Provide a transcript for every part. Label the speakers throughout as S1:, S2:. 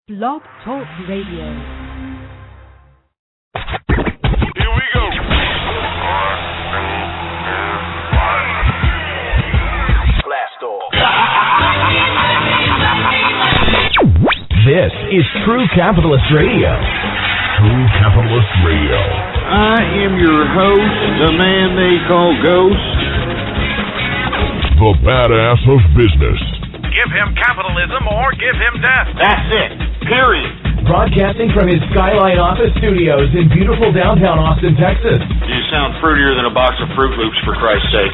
S1: Blog Talk Radio.
S2: Here we go. Blast off.
S3: This is True Capitalist Radio. True Capitalist Radio.
S4: I am your host, the man they call Ghost.
S3: The badass of business.
S5: Give him capitalism or give him death.
S2: That's it. Period.
S3: Broadcasting from his Skyline office studios in beautiful downtown Austin, Texas.
S2: You sound fruitier than a box of Fruit Loops, for Christ's sake.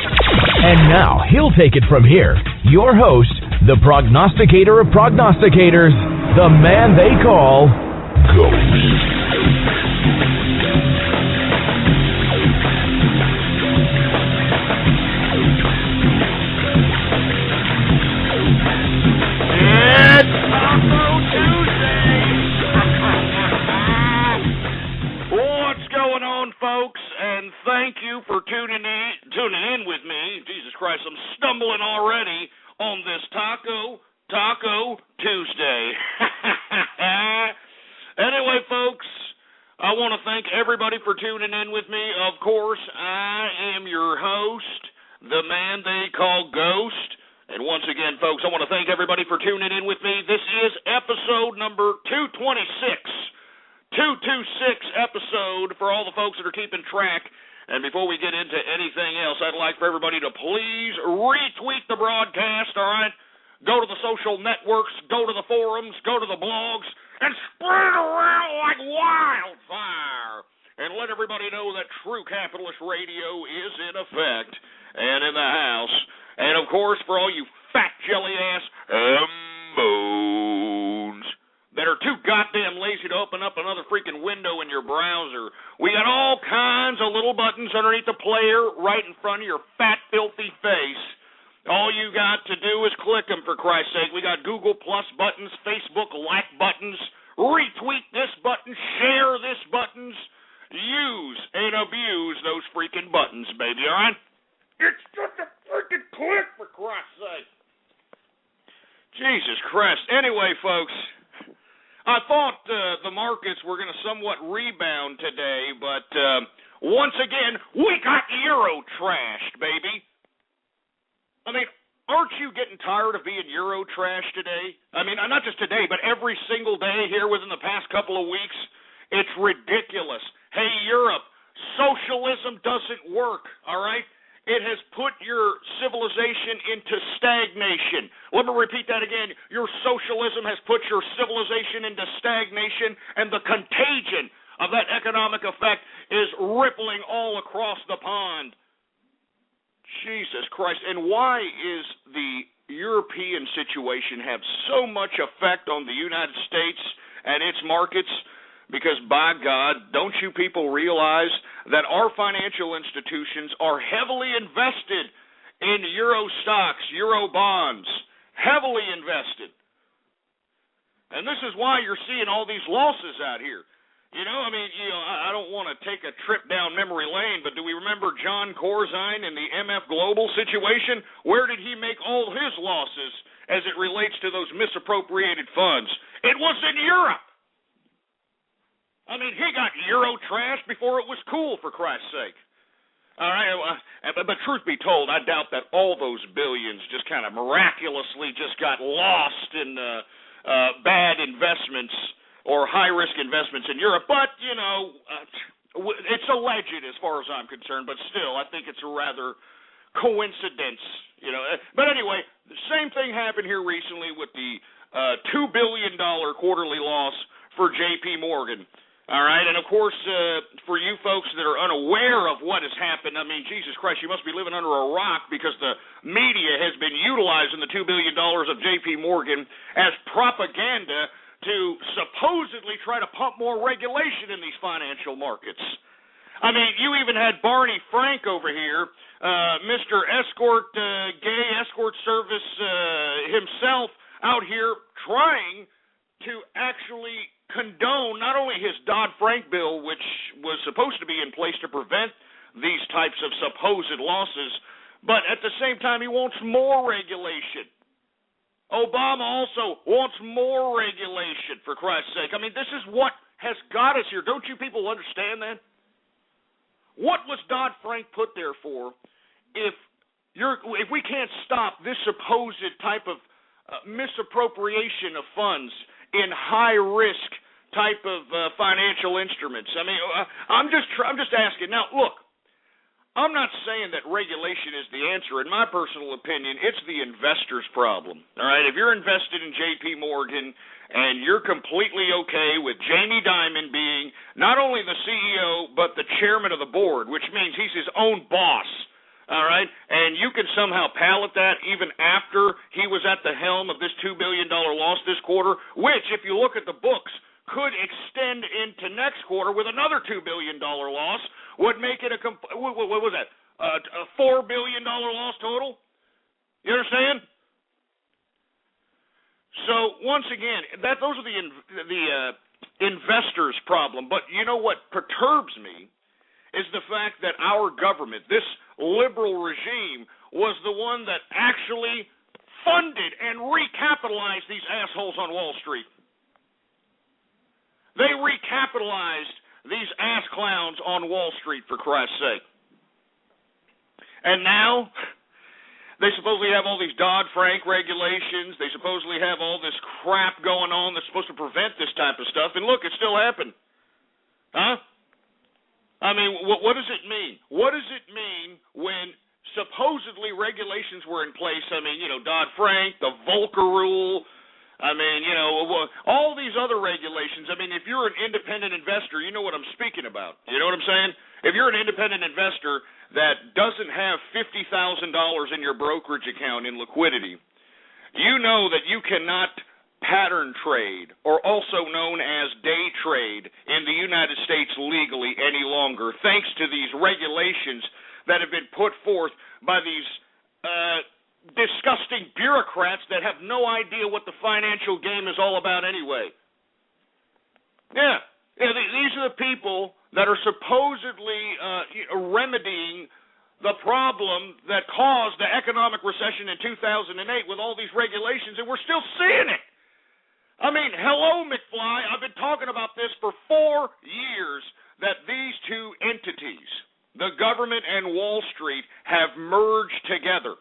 S3: And now, he'll take it from here. Your host, the prognosticator of prognosticators, the man they call Ghost.
S5: Folks, and thank you for tuning in with me. Jesus Christ, I'm stumbling already on this Taco Tuesday. Anyway, folks, I want to thank everybody for tuning in with me. Of course, I am your host, the man they call Ghost. And once again, folks, I want to thank everybody for tuning in with me. This is episode number 226. 226 episode for all the folks that are keeping track. And before we get into anything else, I'd like for everybody to please retweet the broadcast, all right? Go to the social networks, go to the forums, go to the blogs, and spread it around like wildfire. And let everybody know that True Capitalist Radio is in effect and in the house. And, of course, for all you fat jelly-ass bones that are too goddamn lazy to open up another freaking window in your browser, we got all kinds of little buttons underneath the player right in front of your fat, filthy face. All you got to do is click them, for Christ's sake. We got Google Plus buttons, Facebook like buttons, retweet this button, share this buttons. Use and abuse those freaking buttons, baby, all right? It's just a freaking click, for Christ's sake. Jesus Christ. Anyway, folks, I thought the markets were going to somewhat rebound today, but once again, we got Euro trashed, baby. I mean, aren't you getting tired of being Euro trashed today? I mean, not just today, but every single day here within the past couple of weeks. It's ridiculous. Hey, Europe, socialism doesn't work, all right? It has put your civilization into stagnation. Let me repeat that again. Your socialism has put your civilization into stagnation, and the contagion of that economic effect is rippling all across the pond. Jesus Christ. And why is the European situation have so much effect on the United States and its markets? Because, by God, don't you people realize that our financial institutions are heavily invested in Euro stocks, Euro bonds, heavily invested. And this is why you're seeing all these losses out here. You know, I mean, I don't want to take a trip down memory lane, but do we remember John Corzine in the MF Global situation? Where did he make all his losses as it relates to those misappropriated funds? It was in Europe. I mean, he got Euro trashed before it was cool, for Christ's sake. All right, but truth be told, I doubt that all those billions just kind of miraculously just got lost in bad investments or high-risk investments in Europe. But, you know, it's alleged as far as I'm concerned, but still, I think it's a rather coincidence, you know. But anyway, the same thing happened here recently with the $2 billion quarterly loss for J.P. Morgan. All right, and of course, for you folks that are unaware of what has happened, I mean, Jesus Christ, you must be living under a rock because the media has been utilizing the $2 billion of J.P. Morgan as propaganda to supposedly try to pump more regulation in these financial markets. I mean, you even had Barney Frank over here, Mr. Escort, gay escort service himself out here trying to actually condone not only his Dodd-Frank bill, which was supposed to be in place to prevent these types of supposed losses, but at the same time he wants more regulation. Obama also wants more regulation, for Christ's sake. I mean, this is what has got us here. Don't you people understand that? What was Dodd-Frank put there for if we can't stop this supposed type of misappropriation of funds in high-risk type of financial instruments? I mean, I'm just asking. Now, look, I'm not saying that regulation is the answer. In my personal opinion, it's the investor's problem. All right, if you're invested in J.P. Morgan and you're completely okay with Jamie Dimon being not only the CEO but the chairman of the board, which means he's his own boss, all right, and you can somehow palate that even after he was at the helm of this $2 billion loss this quarter, which, if you look at the books, could extend into next quarter with another $2 billion loss, would make it what was that, a $4 billion loss total? You understand? So, once again, those are the investors' problem. But you know what perturbs me is the fact that our government, this liberal regime, was the one that actually funded and recapitalized these assholes on Wall Street. They recapitalized these ass clowns on Wall Street, for Christ's sake. And now they supposedly have all these Dodd-Frank regulations. They supposedly have all this crap going on that's supposed to prevent this type of stuff. And look, it still happened. Huh? I mean, what does it mean? What does it mean when supposedly regulations were in place? I mean, Dodd-Frank, the Volcker Rule, I mean, all these other regulations. I mean, if you're an independent investor, you know what I'm speaking about. You know what I'm saying? If you're an independent investor that doesn't have $50,000 in your brokerage account in liquidity, you know that you cannot pattern trade, or also known as day trade, in the United States legally any longer, thanks to these regulations that have been put forth by these disgusting bureaucrats that have no idea what the financial game is all about anyway. Yeah, these are the people that are supposedly remedying the problem that caused the economic recession in 2008 with all these regulations, and we're still seeing it. I mean, hello, McFly. I've been talking about this for 4 years, that these two entities, the government and Wall Street, have merged together.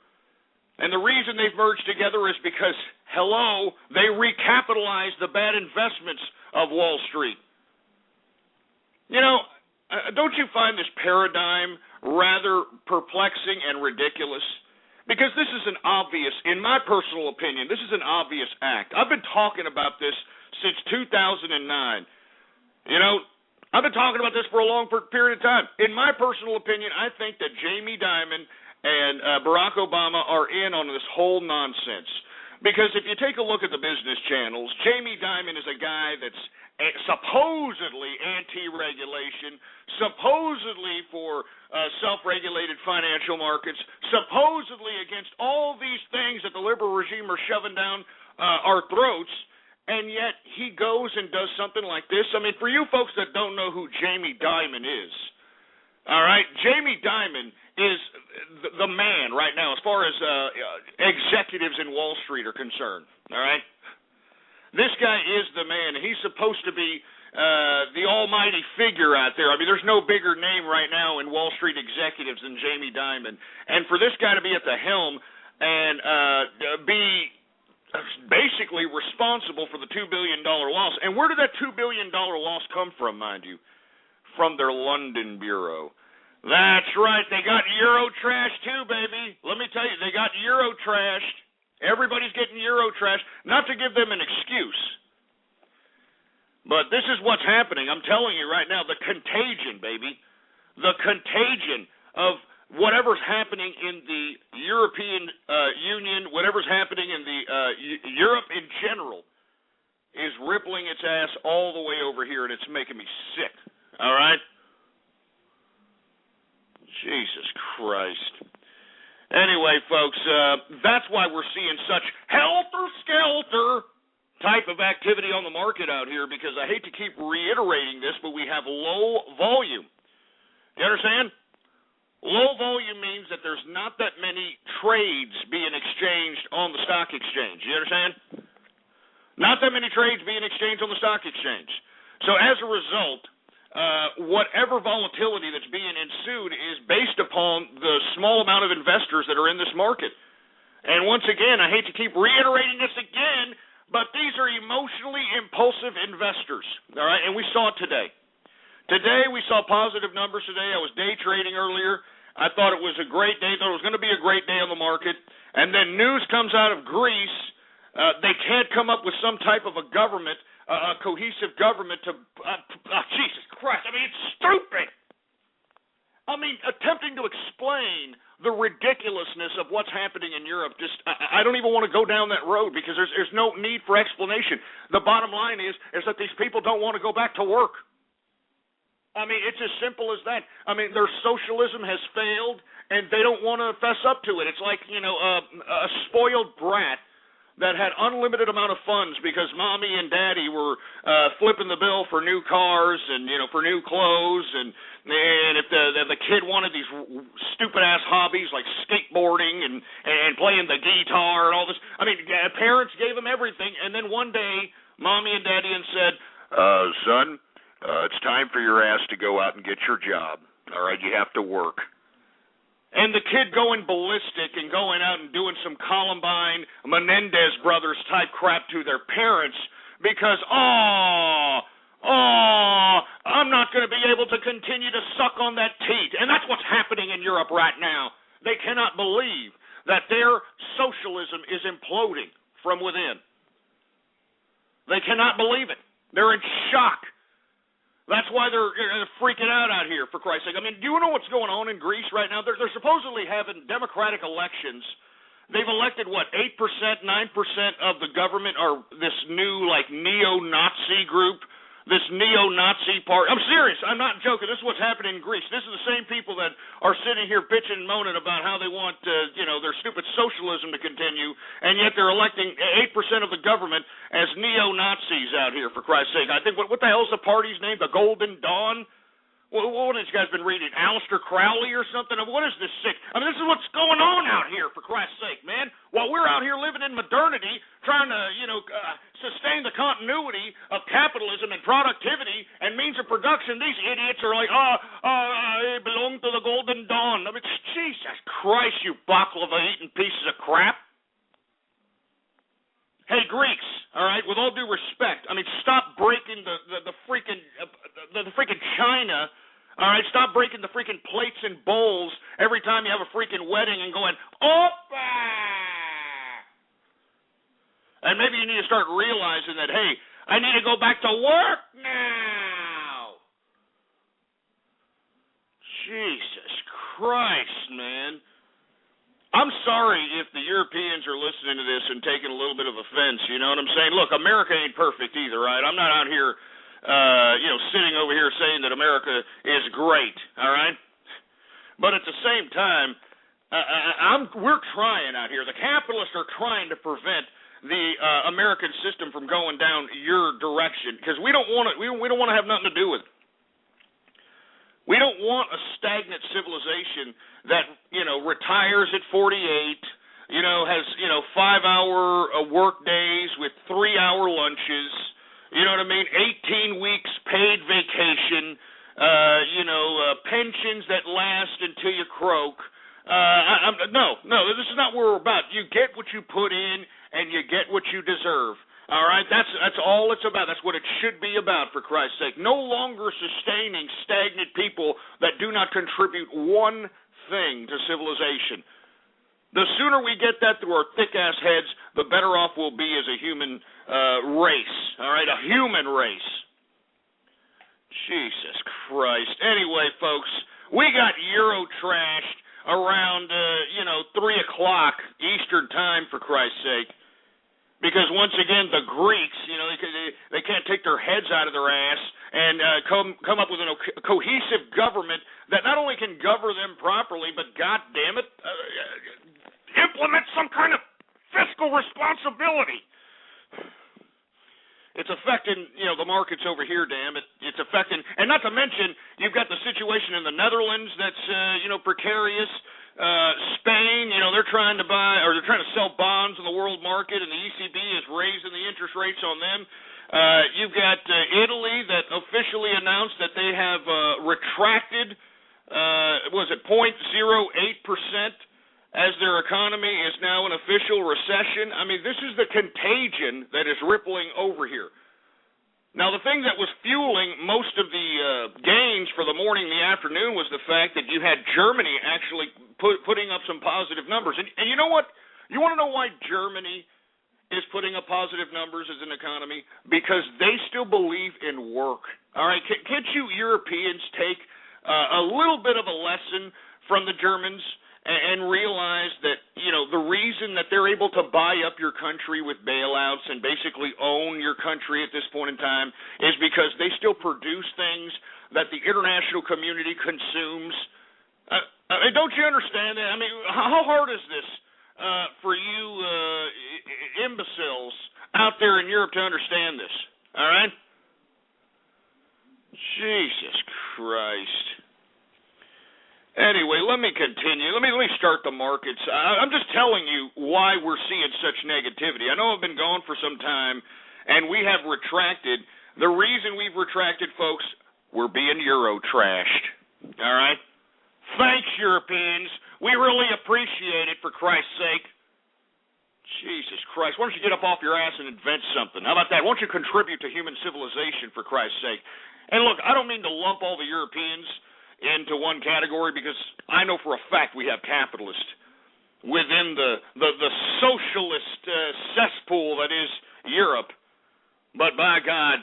S5: And the reason they've merged together is because, hello, they recapitalized the bad investments of Wall Street. Don't you find this paradigm rather perplexing and ridiculous? Because this is an obvious, in my personal opinion, this is an obvious act. I've been talking about this since 2009. I've been talking about this for a long period of time. In my personal opinion, I think that Jamie Dimon and Barack Obama are in on this whole nonsense. Because if you take a look at the business channels, Jamie Dimon is a guy that's supposedly anti-regulation, supposedly for self-regulated financial markets, supposedly against all these things that the liberal regime are shoving down our throats, and yet he goes and does something like this. I mean, for you folks that don't know who Jamie Dimon is, all right, Jamie Dimon is the man right now as far as executives in Wall Street are concerned, all right? This guy is the man. He's supposed to be the almighty figure out there. I mean, there's no bigger name right now in Wall Street executives than Jamie Dimon. And for this guy to be at the helm and be basically responsible for the $2 billion loss. And where did that $2 billion loss come from, mind you? From their London bureau. That's right. They got Euro-trashed too, baby. Let me tell you, they got Euro-trashed. Everybody's getting Euro-trashed. Not to give them an excuse, but this is what's happening. I'm telling you right now, the contagion, baby. The contagion of whatever's happening in the European Union, whatever's happening in the Europe in general, is rippling its ass all the way over here, and it's making me sick. All right? Jesus Christ. Anyway, folks, that's why we're seeing such helter-skelter type of activity on the market out here, because I hate to keep reiterating this, but we have low volume. You understand? Low volume means that there's not that many trades being exchanged on the stock exchange. You understand? Not that many trades being exchanged on the stock exchange. So as a result, whatever volatility that's being ensued is based upon the small amount of investors that are in this market. And once again, I hate to keep reiterating this again, but these are emotionally impulsive investors, all right? And we saw it today. Today we saw positive numbers today. I was day trading earlier. I thought it was a great day. Thought it was going to be a great day on the market. And then news comes out of Greece. They can't come up with some type of a government, a cohesive government to Jesus Christ. I mean, it's stupid. I mean, attempting to explain the ridiculousness of what's happening in Europe, I don't even want to go down that road because there's no need for explanation. The bottom line is that these people don't want to go back to work. I mean, it's as simple as that. I mean, their socialism has failed, and they don't want to fess up to it. It's like, a spoiled brat that had unlimited amount of funds because mommy and daddy were flipping the bill for new cars and for new clothes, and if the kid wanted these stupid ass hobbies like skateboarding and playing the guitar and all this. I mean, parents gave them everything, and then one day mommy and daddy said, "Son, it's time for your ass to go out and get your job. All right, you have to work." And the kid going ballistic and going out and doing some Columbine, Menendez brothers type crap to their parents because, I'm not going to be able to continue to suck on that teat. And that's what's happening in Europe right now. They cannot believe that their socialism is imploding from within. They cannot believe it. They're in shock. That's why they're freaking out here, for Christ's sake. I mean, do you know what's going on in Greece right now? They're supposedly having democratic elections. They've elected, 8%, 9% of the government are this new, neo-Nazi group, this neo-Nazi party. I'm serious. I'm not joking. This is what's happening in Greece. This is the same people that are sitting here bitching and moaning about how they want, their stupid socialism to continue, and yet they're electing 8% of the government as neo-Nazis out here, for Christ's sake. I think, what the hell is the party's name? The Golden Dawn? What have you guys been reading? Aleister Crowley or something? What is this sick? I mean, this is what's going on out here, for Christ's sake, man. While we're out here living in modernity, trying to, sustain the continuity of capitalism and productivity and means of production, these idiots are like, I belong to the Golden Dawn. I mean, Jesus Christ, you baklava-eating pieces of crap. Hey, Greeks, all right, with all due respect, I mean, stop breaking the freaking china, all right? Stop breaking the freaking plates and bowls every time you have a freaking wedding and going, Oppa! And maybe you need to start realizing that, hey, I need to go back to work now. Jesus Christ, man. I'm sorry if the Europeans are listening to this and taking a little bit of offense, you know what I'm saying? Look, America ain't perfect either, right? I'm not out here, sitting over here saying that America is great, all right? But at the same time, we're trying out here. The capitalists are trying to prevent the American system from going down your direction because we don't want to have nothing to do with it. We don't want a stagnant civilization that, retires at 48, has, 5-hour work days with 3-hour lunches, you know what I mean, 18 weeks paid vacation, pensions that last until you croak. No, this is not what we're about. You get what you put in and you get what you deserve. All right, that's all it's about. That's what it should be about, for Christ's sake. No longer sustaining stagnant people that do not contribute one thing to civilization. The sooner we get that through our thick-ass heads, the better off we'll be as a human race. All right, a human race. Jesus Christ. Anyway, folks, we got Euro-trashed around, 3 o'clock Eastern time, for Christ's sake. Because once again, the Greeks, they can't take their heads out of their ass and come up with a cohesive government that not only can govern them properly, but God damn it, implement some kind of fiscal responsibility. It's affecting, the markets over here, damn it. It's affecting, and not to mention, you've got the situation in the Netherlands that's, precarious. Spain, they're trying to sell bonds in the world market, and the ECB is raising the interest rates on them. You've got Italy that officially announced that they have retracted, 0.08%, as their economy is now an official recession. I mean, this is the contagion that is rippling over here. Now, the thing that was fueling most of the gains for the morning and the afternoon was the fact that you had Germany actually putting up some positive numbers. And you know what? You want to know why Germany is putting up positive numbers as an economy? Because they still believe in work. All right? Can't you Europeans take a little bit of a lesson from the Germans and realize that, the reason that they're able to buy up your country with bailouts and basically own your country at this point in time is because they still produce things that the international community consumes? Don't you understand that? I mean, how hard is this for you imbeciles out there in Europe to understand this? All right? Jesus Christ. Anyway, let me continue. Let me start the markets. I'm just telling you why we're seeing such negativity. I know I've been gone for some time, and we have retracted. The reason we've retracted, folks, we're being Euro trashed. All right? Thanks, Europeans. We really appreciate it, for Christ's sake. Jesus Christ. Why don't you get up off your ass and invent something? How about that? Why don't you contribute to human civilization, for Christ's sake? And look, I don't mean to lump all the Europeans into one category, because I know for a fact we have capitalists within the socialist cesspool that is Europe. But by God,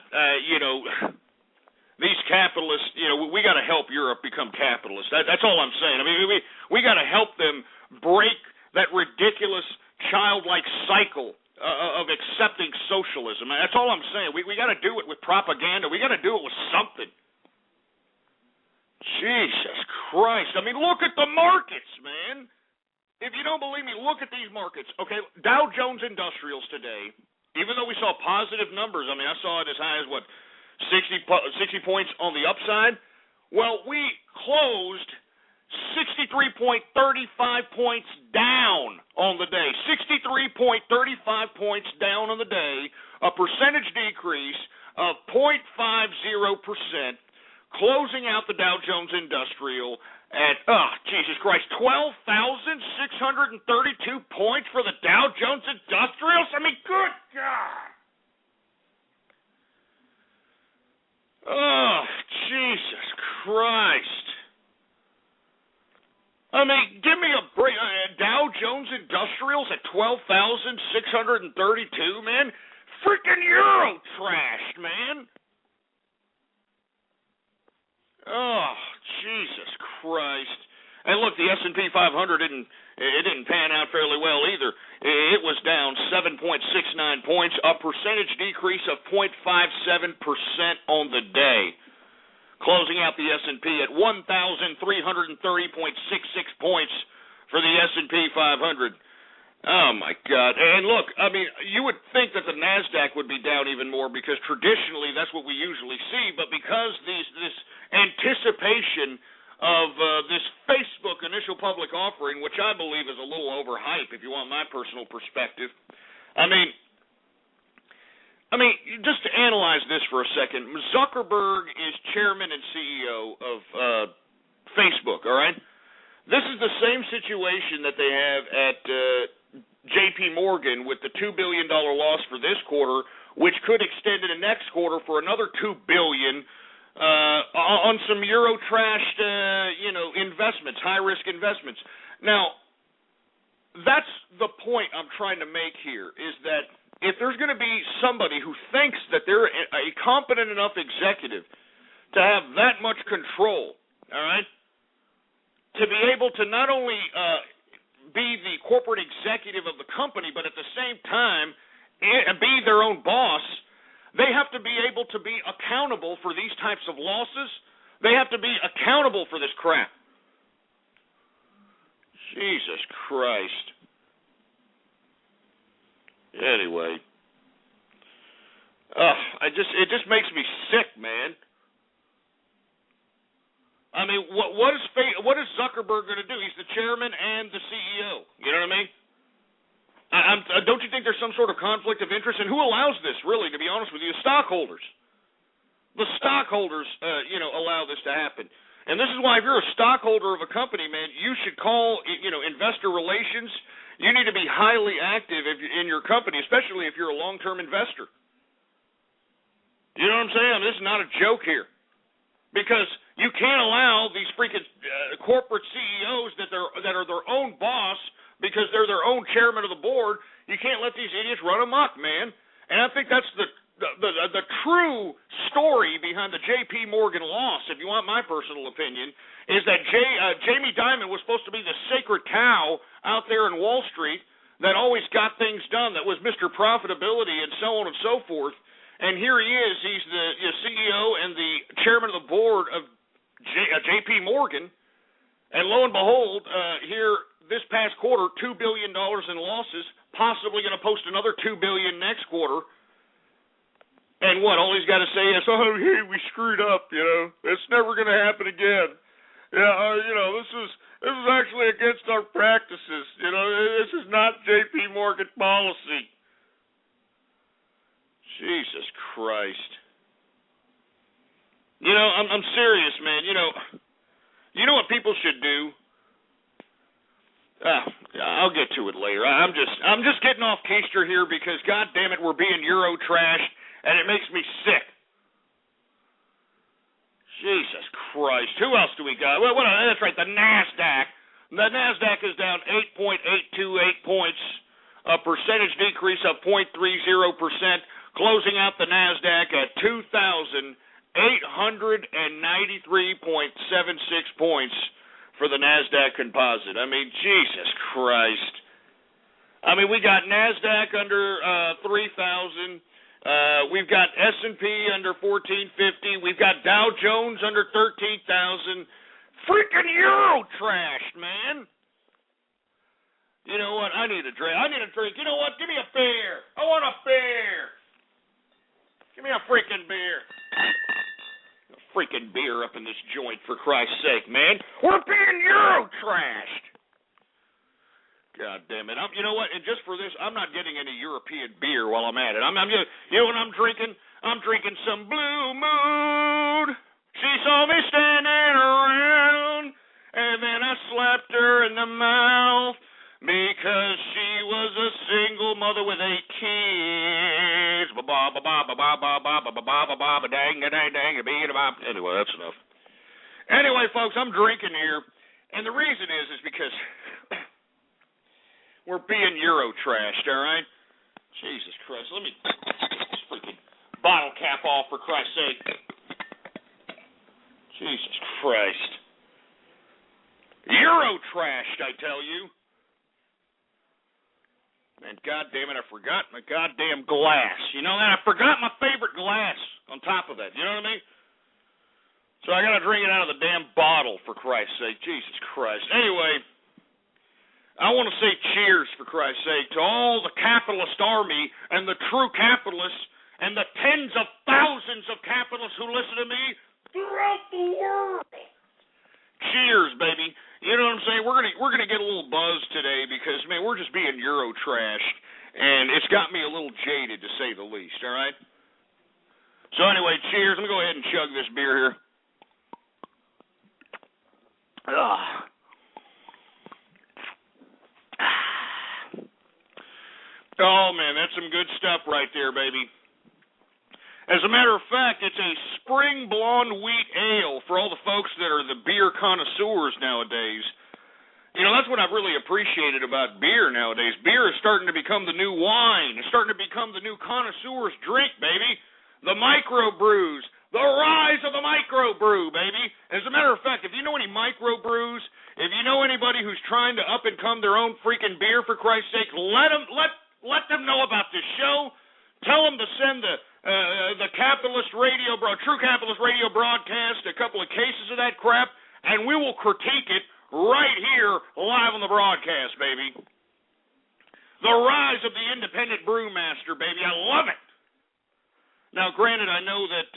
S5: these capitalists, we got to help Europe become capitalist. That's all I'm saying. I mean, we got to help them break that ridiculous childlike cycle of accepting socialism. That's all I'm saying. We got to do it with propaganda. We got to do it with something. Jesus Christ. I mean, look at the markets, man. If you don't believe me, look at these markets. Okay, Dow Jones Industrials today, even though we saw positive numbers, I mean, I saw it as high as, 60 points on the upside? Well, we closed 63.35 points down on the day. 63.35 points down on the day, a percentage decrease of 0.50%. Closing out the Dow Jones Industrial at, Jesus Christ, 12,632 points for the Dow Jones Industrials? I mean, good God. Oh, Jesus Christ. I mean, give me a break. Dow Jones Industrials at 12,632, man? Freaking Euro trashed, man. Oh, Jesus Christ. And look, the S&P 500 didn't pan out fairly well either. It was down 7.69 points, a percentage decrease of 0.57% on the day. Closing out the S&P at 1,330.66 points for the S&P 500. Oh, my God. And look, I mean, you would think that the NASDAQ would be down even more because traditionally that's what we usually see, but because this anticipation of this Facebook initial public offering, which I believe is a little overhyped if you want my personal perspective. I mean, just to analyze this for a second, Zuckerberg is chairman and CEO of Facebook, all right? This is the same situation that they have at J.P. Morgan with the $2 billion loss for this quarter, which could extend into next quarter for another $2 billion on some Euro-trashed, investments, high-risk investments. Now, that's the point I'm trying to make here, is that if there's going to be somebody who thinks that they're a competent enough executive to have that much control, all right, to be able to not only be the corporate executive of the company, but at the same time be their own boss, they have to be able to be accountable for these types of losses. They have to be accountable for this crap. Jesus Christ. Anyway. It just makes me sick, man. I mean, what is Zuckerberg going to do? He's the chairman and the CEO. You know what I mean? Don't you think there's some sort of conflict of interest? And who allows this, really, to be honest with you? The stockholders. The stockholders, allow this to happen. And this is why if you're a stockholder of a company, man, you should call, investor relations. You need to be highly active in your company, especially if you're a long-term investor. You know what I'm saying? I mean, this is not a joke here. Because you can't allow these freaking corporate CEOs that are their own boss because they're their own chairman of the board. You can't let these idiots run amok, man. And I think that's the true story behind the J.P. Morgan loss, if you want my personal opinion, is that Jamie Dimon was supposed to be the sacred cow out there in Wall Street that always got things done, that was Mr. Profitability and so on and so forth. And here he is. He's the CEO and the chairman of the board of J.P. Morgan. And lo and behold, here this past quarter, $2 billion in losses, possibly going to post another $2 billion next quarter. And what? All he's got to say is, "Oh, hey, we screwed up. It's never going to happen again. Yeah, this is actually against our practices. This is not J.P. Morgan policy." Jesus Christ. I'm serious, man. You know what people should do? I'll get to it later. I'm just getting off keister here because, God damn it, we're being Euro trashed, and it makes me sick. Jesus Christ. Who else do we got? Well, that's right, the NASDAQ. The NASDAQ is down 8.828 points, a percentage decrease of 0.30%. Closing out the NASDAQ at 2,893.76 points for the NASDAQ composite. I mean, Jesus Christ. I mean, we got NASDAQ under 3,000. We've got S&P under 1450. We've got Dow Jones under 13,000. Freaking Euro trashed, man. You know what? I need a drink. You know what? Give me a beer. I want a beer. Give me a freaking beer. A freaking beer up in this joint, for Christ's sake, man. We're being Euro trashed. God damn it. You know what? And just for this, I'm not getting any European beer while I'm at it. You know what I'm drinking? I'm drinking some Blue Moon. She saw me standing around, and then I slapped her in the mouth because she was a single mother with 8 kids. Anyway, that's enough. Anyway, folks, I'm drinking here, and the reason is because we're being Euro trashed, all right? Jesus Christ. Let me get this freaking bottle cap off, for Christ's sake. Jesus Christ. Euro trashed, I tell you. And God damn it, I forgot my goddamn glass. You know that? I forgot my favorite glass on top of that. You know what I mean? So I got to drink it out of the damn bottle, for Christ's sake. Jesus Christ. Anyway, I want to say cheers, for Christ's sake, to all the capitalist army and the true capitalists and the tens of thousands of capitalists who listen to me throughout the world. Cheers, baby. You know what I'm saying? We're gonna get a little buzz today because, man, we're just being Euro trashed, and it's got me a little jaded, to say the least, all right? So anyway, cheers. Let me go ahead and chug this beer here. Oh, man, that's some good stuff right there, baby. As a matter of fact, it's a spring blonde wheat ale for all the folks that are the beer connoisseurs nowadays. You know, that's what I've really appreciated about beer nowadays. Beer is starting to become the new wine. It's starting to become the new connoisseur's drink, baby. The microbrews. The rise of the microbrew, baby. As a matter of fact, if you know any microbrews, if you know anybody who's trying to up and come their own freaking beer, for Christ's sake, let them know about this show. Tell them to send the True Capitalist Radio broadcast a couple of cases of that crap, and we will critique it right here live on the broadcast, baby. The rise of the independent brewmaster, baby. I love it. Now, granted, I know that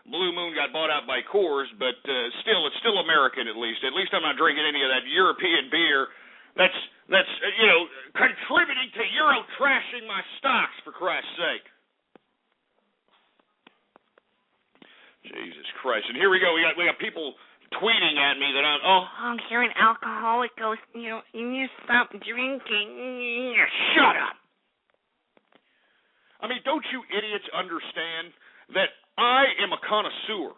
S5: Blue Moon got bought out by Coors, but still, it's still American at least. At least I'm not drinking any of that European beer. That's contributing to Euro trashing my stocks, for Christ's sake. Jesus Christ! And here we go. We got people tweeting at me that I'm
S1: you're an alcoholic, Ghost. You need to stop drinking.
S5: Shut up. I mean, don't you idiots understand that I am a connoisseur,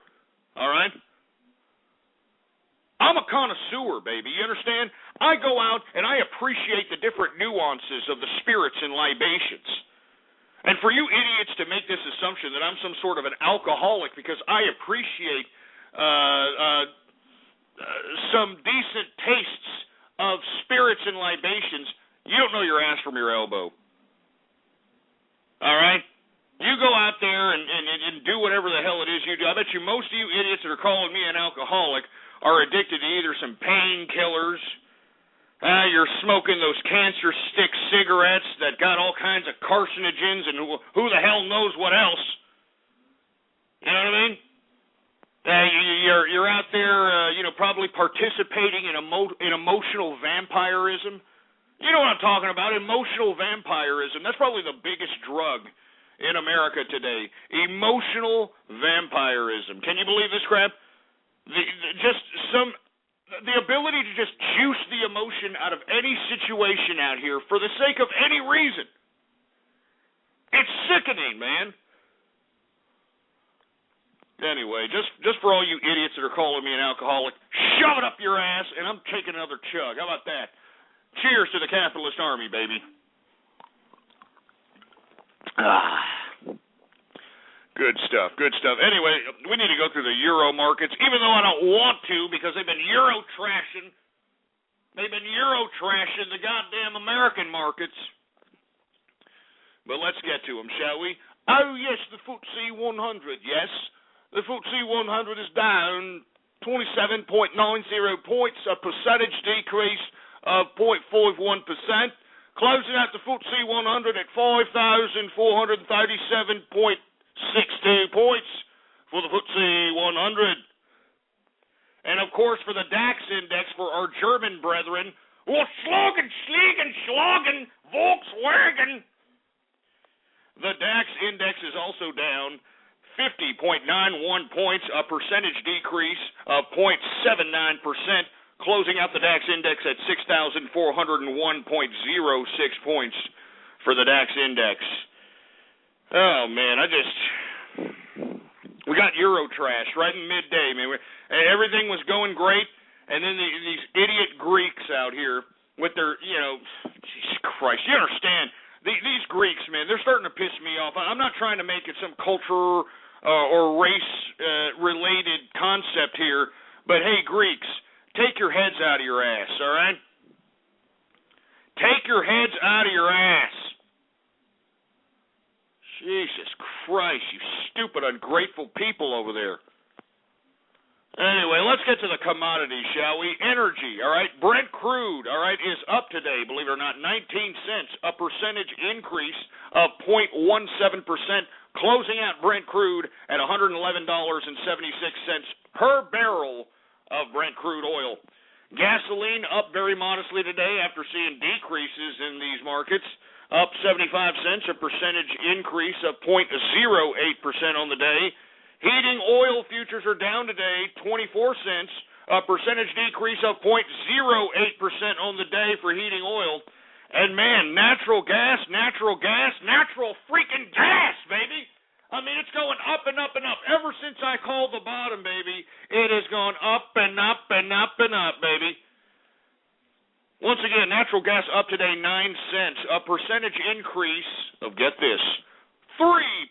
S5: all right? I'm a connoisseur, baby, you understand? I go out and I appreciate the different nuances of the spirits and libations. And for you idiots to make this assumption that I'm some sort of an alcoholic because I appreciate some decent tastes of spirits and libations, you don't know your ass from your elbow. All right? You go out there and do whatever the hell it is you do. I bet you most of you idiots that are calling me an alcoholic are addicted to either some painkillers, you're smoking those cancer stick cigarettes that got all kinds of carcinogens and who the hell knows what else. You know what I mean? You're out there, probably participating in emotional vampirism. You know what I'm talking about, emotional vampirism. That's probably the biggest drug in America today, emotional vampirism. Can you believe this crap? The ability to just juice the emotion out of any situation out here for the sake of any reason. It's sickening, man. Anyway, just for all you idiots that are calling me an alcoholic, shove it up your ass, and I'm taking another chug. How about that? Cheers to the capitalist army, baby. Good stuff, good stuff. Anyway, we need to go through the Euro markets, even though I don't want to, because they've been Euro trashing. They've been Euro trashing the goddamn American markets. But let's get to them, shall we? Oh, yes, the FTSE 100, yes. The FTSE 100 is down 27.90 points, a percentage decrease of 0.51%, closing out the FTSE 100 at 5,437.62 points for the FTSE 100. And, of course, for the DAX index, for our German brethren, Schlagen, Volkswagen. The DAX index is also down 50.91 points, a percentage decrease of 0.79%, closing out the DAX index at 6,401.06 points for the DAX index. Oh, man, we got Euro trash right in midday, man. Everything was going great, and then these idiot Greeks out here with their, Jesus Christ, you understand, these Greeks, man, they're starting to piss me off. I'm not trying to make it some culture or race-related concept here, but hey, Greeks, take your heads out of your ass, all right? Take your heads out of your ass. Jesus Christ, you stupid, ungrateful people over there. Anyway, let's get to the commodities, shall we? Energy, all right? Brent crude, all right, is up today, believe it or not, 19 cents, a percentage increase of 0.17%, closing out Brent crude at $111.76 per barrel of Brent crude oil. Gasoline up very modestly today after seeing decreases in these markets, up 75 cents, a percentage increase of 0.08% on the day. Heating oil futures are down today, 24 cents, a percentage decrease of 0.08% on the day for heating oil. And man, natural freaking gas, baby. I mean, it's going up and up and up. Ever since I called the bottom, baby, it has gone up and up and up and up, baby. Once again, natural gas up today, 9 cents, a percentage increase of, get this, 3.70%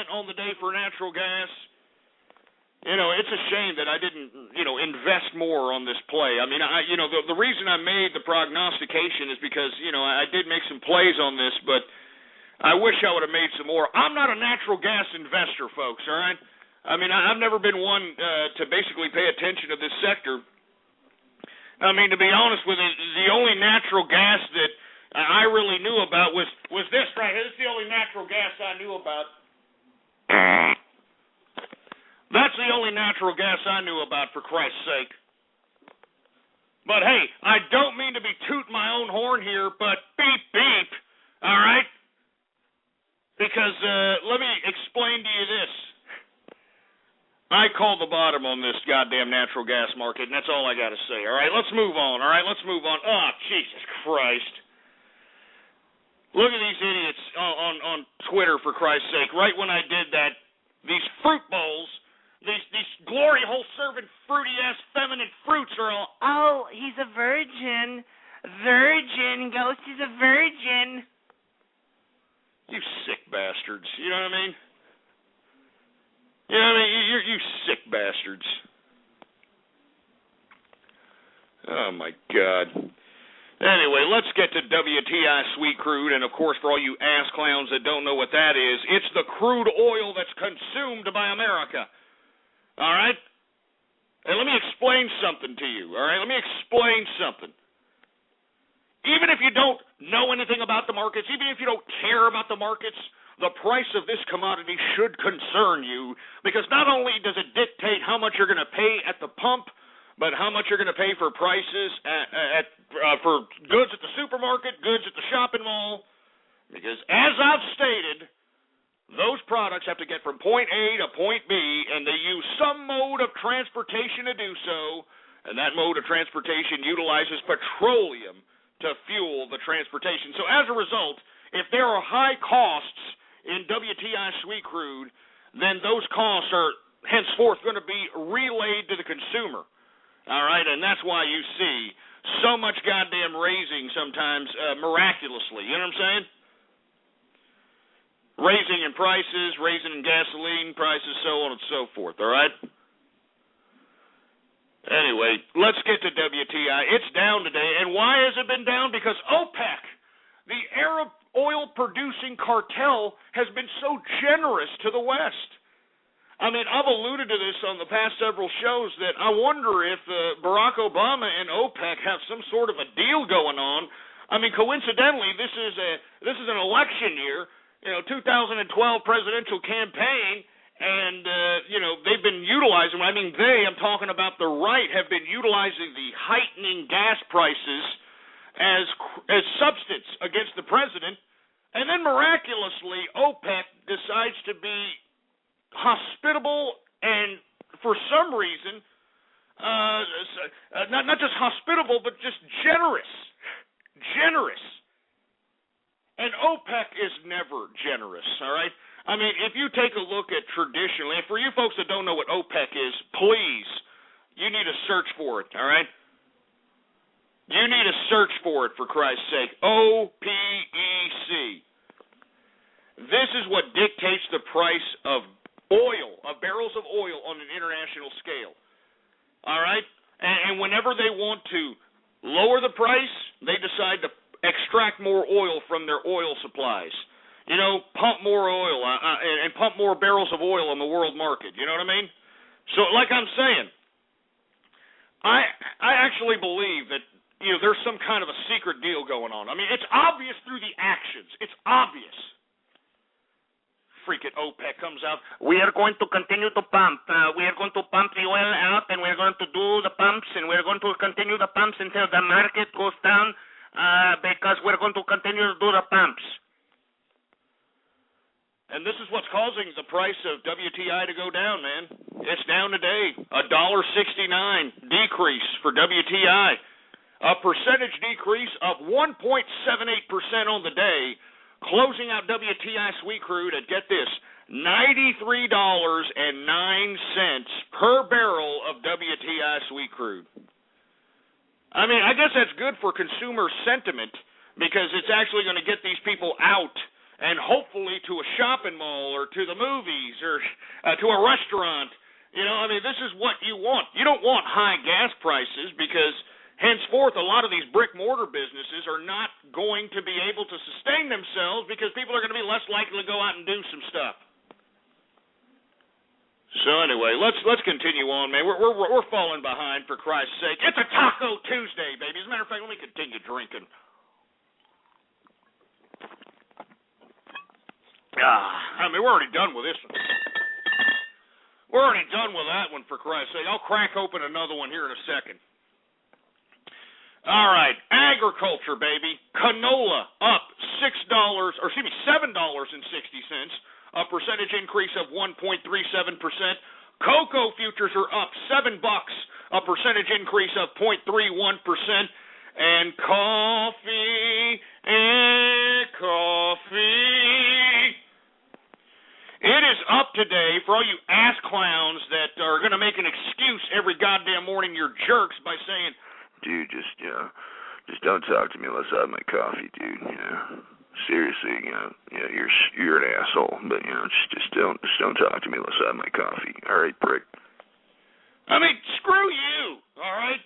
S5: on the day for natural gas. It's a shame that I didn't, invest more on this play. I mean, the reason I made the prognostication is because, I did make some plays on this, but I wish I would have made some more. I'm not a natural gas investor, folks, all right? I mean, I've never been one to basically pay attention to this sector. I mean, to be honest with you, the only natural gas that, I really knew about was this right here. This is the only natural gas I knew about. That's the only natural gas I knew about, for Christ's sake. But hey, I don't mean to be tooting my own horn here, but beep, beep, all right? Because let me explain to you this. I called the bottom on this goddamn natural gas market, and that's all I got to say, all right? Let's move on, all right? Let's move on. Oh, Jesus Christ. Look at these idiots on Twitter, for Christ's sake. Right when I did that, these fruit bowls, these glory hole serving fruity-ass feminine fruits are all...
S1: Oh, he's a virgin. Virgin. Ghost is a virgin.
S5: You sick bastards. You know what I mean? You know what I mean? You sick bastards. Oh, my God. Anyway, let's get to WTI sweet crude, and of course, for all you ass clowns that don't know what that is, it's the crude oil that's consumed by America. All right? And let me explain something to you, all right? Let me explain something. Even if you don't know anything about the markets, even if you don't care about the markets, the price of this commodity should concern you, because not only does it dictate how much you're going to pay at the pump, but how much you're going to pay for prices for goods at the supermarket, goods at the shopping mall. Because as I've stated, those products have to get from point A to point B, and they use some mode of transportation to do so, and that mode of transportation utilizes petroleum to fuel the transportation. So as a result, if there are high costs in WTI sweet crude, then those costs are henceforth going to be relayed to the consumer. All right, and that's why you see so much goddamn raising sometimes miraculously. You know what I'm saying? Raising in prices, raising in gasoline prices, so on and so forth, all right? Anyway, let's get to WTI. It's down today, and why has it been down? Because OPEC, the Arab oil-producing cartel, has been so generous to the West. I mean, I've alluded to this on the past several shows that I wonder if Barack Obama and OPEC have some sort of a deal going on. I mean, coincidentally, this is an election year, 2012 presidential campaign, and they've been utilizing. I mean, I'm talking about the right, have been utilizing the heightening gas prices as substance against the president, and then miraculously, OPEC decides to be hospitable and, for some reason, not just hospitable, but just generous. And OPEC is never generous, all right? I mean, if you take a look at traditionally, and for you folks that don't know what OPEC is, please, you need to search for it, all right? You need to search for it, for Christ's sake. OPEC. This is what dictates the price of oil, of barrels of oil on an international scale. All right? And whenever they want to lower the price, they decide to extract more oil from their oil supplies. Pump more oil and pump more barrels of oil on the world market. You know what I mean? So, like I'm saying, I actually believe that, there's some kind of a secret deal going on. I mean, it's obvious through the actions. It's obvious. Freaking OPEC comes out.
S1: We are going to continue to pump. We are going to pump the oil out, and we're going to do the pumps, and we're going to continue the pumps until the market goes down, because we're going to continue to do the pumps.
S5: And this is what's causing the price of WTI to go down, man. It's down today, $1.69 decrease for WTI. A percentage decrease of 1.78% on the day, closing out WTI sweet crude at, get this, $93.09 per barrel of WTI sweet crude. I mean, I guess that's good for consumer sentiment, because it's actually going to get these people out and hopefully to a shopping mall or to the movies or to a restaurant. This is what you want. You don't want high gas prices, because henceforth, a lot of these brick-mortar businesses are not going to be able to sustain themselves, because people are going to be less likely to go out and do some stuff. So anyway, let's continue on, man. We're falling behind, for Christ's sake. It's a Taco Tuesday, baby. As a matter of fact, let me continue drinking. I mean, we're already done with this one. We're already done with that one, for Christ's sake. I'll crack open another one here in a second. All right, agriculture, baby. Canola up $7.60, a percentage increase of 1.37%. Cocoa futures are up $7, a percentage increase of 0.31%. And coffee. It is up today for all you ass clowns that are going to make an excuse every goddamn morning, you're jerks, by saying,
S6: dude, just don't talk to me unless I have my coffee, dude. Seriously, you're an asshole, but just don't talk to me unless I have my coffee. All right, prick.
S5: I mean, screw you. All right.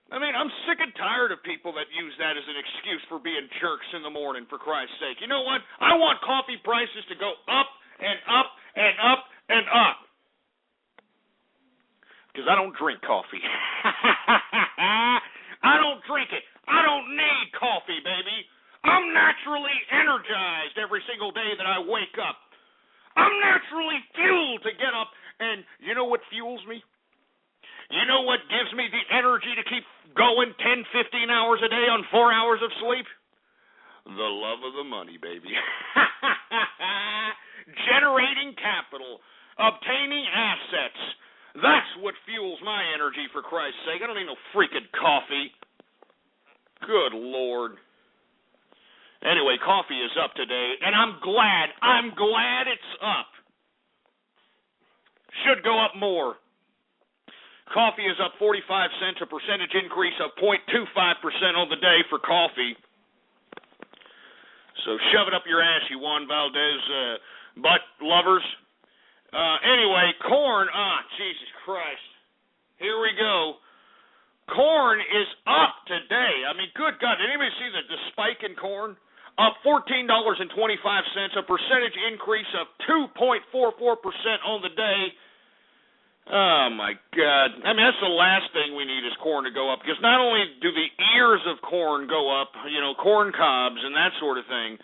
S5: I mean, I'm sick and tired of people that use that as an excuse for being jerks in the morning, for Christ's sake. You know what? I want coffee prices to go up and up and up and up. Because I don't drink coffee. I don't drink it. I don't need coffee, baby. I'm naturally energized every single day that I wake up. I'm naturally fueled to get up. And you know what fuels me? You know what gives me the energy to keep going 10, 15 hours a day on 4 hours of sleep? The love of the money, baby. Generating capital, obtaining assets. That's what fuels my energy, for Christ's sake. I don't need no freaking coffee. Good Lord. Anyway, coffee is up today, and I'm glad it's up. Should go up more. Coffee is up 45 cents, a percentage increase of 0.25% on the day for coffee. So shove it up your ass, you Juan Valdez butt lovers. Anyway, corn, Jesus Christ. Here we go. Corn is up today. I mean, good God, did anybody see the spike in corn? Up $14.25, a percentage increase of 2.44% on the day. Oh, my God. I mean, that's the last thing we need is corn to go up, because not only do the ears of corn go up, corn cobs and that sort of thing,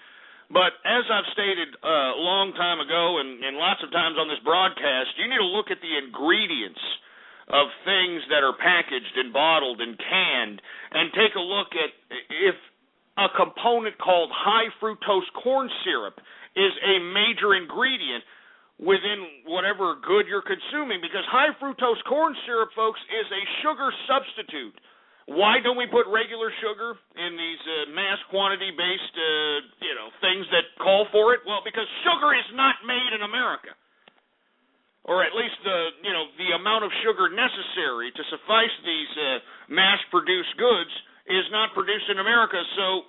S5: but as I've stated a long time ago and lots of times on this broadcast, you need to look at the ingredients of things that are packaged and bottled and canned and take a look at if a component called high fructose corn syrup is a major ingredient within whatever good you're consuming, because high fructose corn syrup, folks, is a sugar substitute. Why don't we put regular sugar in these mass quantity-based, things that call for it? Well, because sugar is not made in America, or at least the amount of sugar necessary to suffice these mass-produced goods is not produced in America. So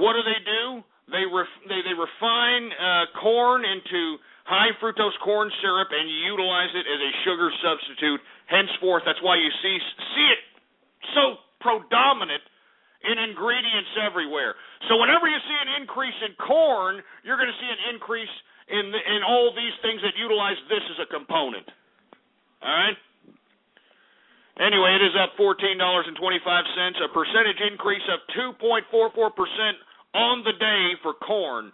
S5: what do? They refine corn into high fructose corn syrup and utilize it as a sugar substitute. Henceforth, that's why you see it so predominant in ingredients everywhere. So whenever you see an increase in corn, you're going to see an increase in all these things that utilize this as a component. All right? Anyway, it is up $14.25, a percentage increase of 2.44% on the day for corn.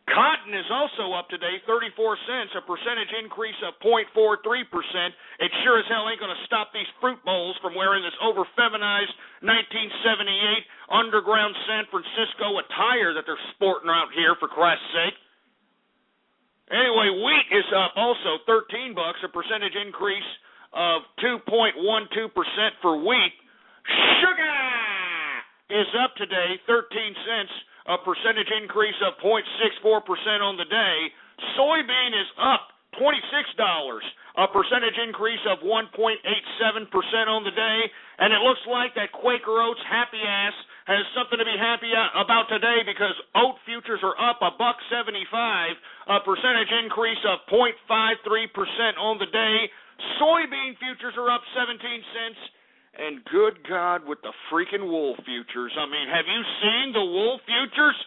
S5: Cotton is also up today, 34 cents, a percentage increase of 0.43%. It sure as hell ain't going to stop these fruit bowls from wearing this over-feminized 1978 underground San Francisco attire that they're sporting out here, for Christ's sake. Anyway, wheat is up also $13, a percentage increase of 2.12% for wheat. Sugar is up today, 13 cents. A percentage increase of 0.64% on the day. Soybean is up $26, a percentage increase of 1.87% on the day. And it looks like that Quaker Oats happy ass has something to be happy about today, because oat futures are up $1.75, a percentage increase of 0.53% on the day. Soybean futures are up 17 cents. And good God, with the freaking wool futures. I mean, have you seen the wool futures?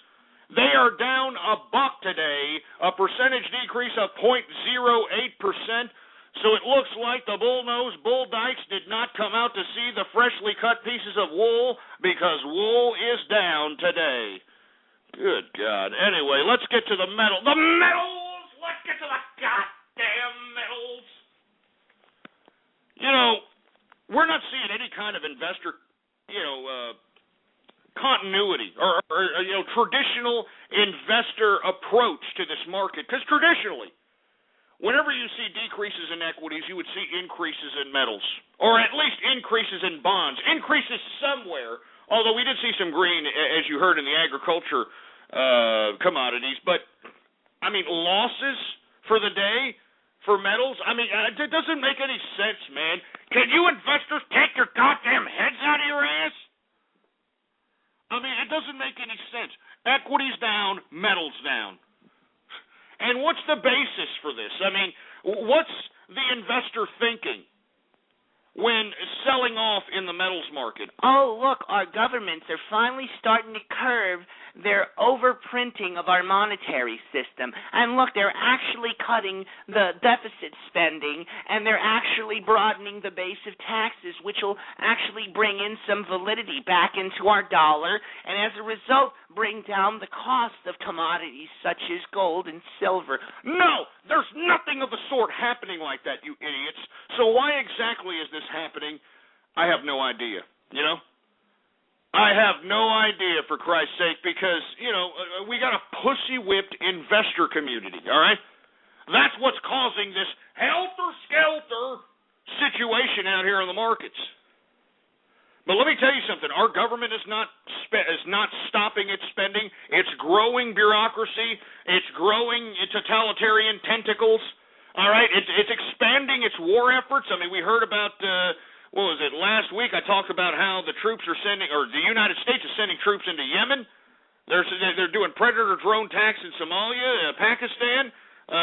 S5: They are down $1 today, a percentage decrease of 0.08%. So it looks like the bull-nosed bull dykes did not come out to see the freshly cut pieces of wool, because wool is down today. Good God. Anyway, let's get to the metal. The metals! Let's get to the goddamn metals! You know, we're not seeing any kind of investor, continuity or traditional investor approach to this market. Because traditionally, whenever you see decreases in equities, you would see increases in metals, or at least increases in bonds, increases somewhere, although we did see some green, as you heard in the agriculture commodities. But, I mean, losses for the day for metals, I mean, it doesn't make any sense, man. Can you investors take your goddamn heads out of your ass? I mean, it doesn't make any sense. Equities down, metals down. And what's the basis for this? I mean, what's the investor thinking when selling off in the metals market?
S1: Oh, look, our governments are finally starting to curb their overprinting of our monetary system. And look, they're actually cutting the deficit spending, and they're actually broadening the base of taxes, which will actually bring in some validity back into our dollar, and as a result, bring down the cost of commodities such as gold and silver.
S5: No, there's nothing of the sort happening like that, you idiots. So why exactly is this happening? I have no idea, I have no idea, for Christ's sake, because, we got a pussy-whipped investor community, all right? That's what's causing this helter-skelter situation out here in the markets. But let me tell you something. Our government is not stopping its spending. It's growing bureaucracy. It's growing totalitarian tentacles. All right? It's expanding its war efforts. I mean, we heard about, last week I talked about how the troops are sending, or the United States is sending troops into Yemen. They're doing Predator drone attacks in Somalia, Pakistan.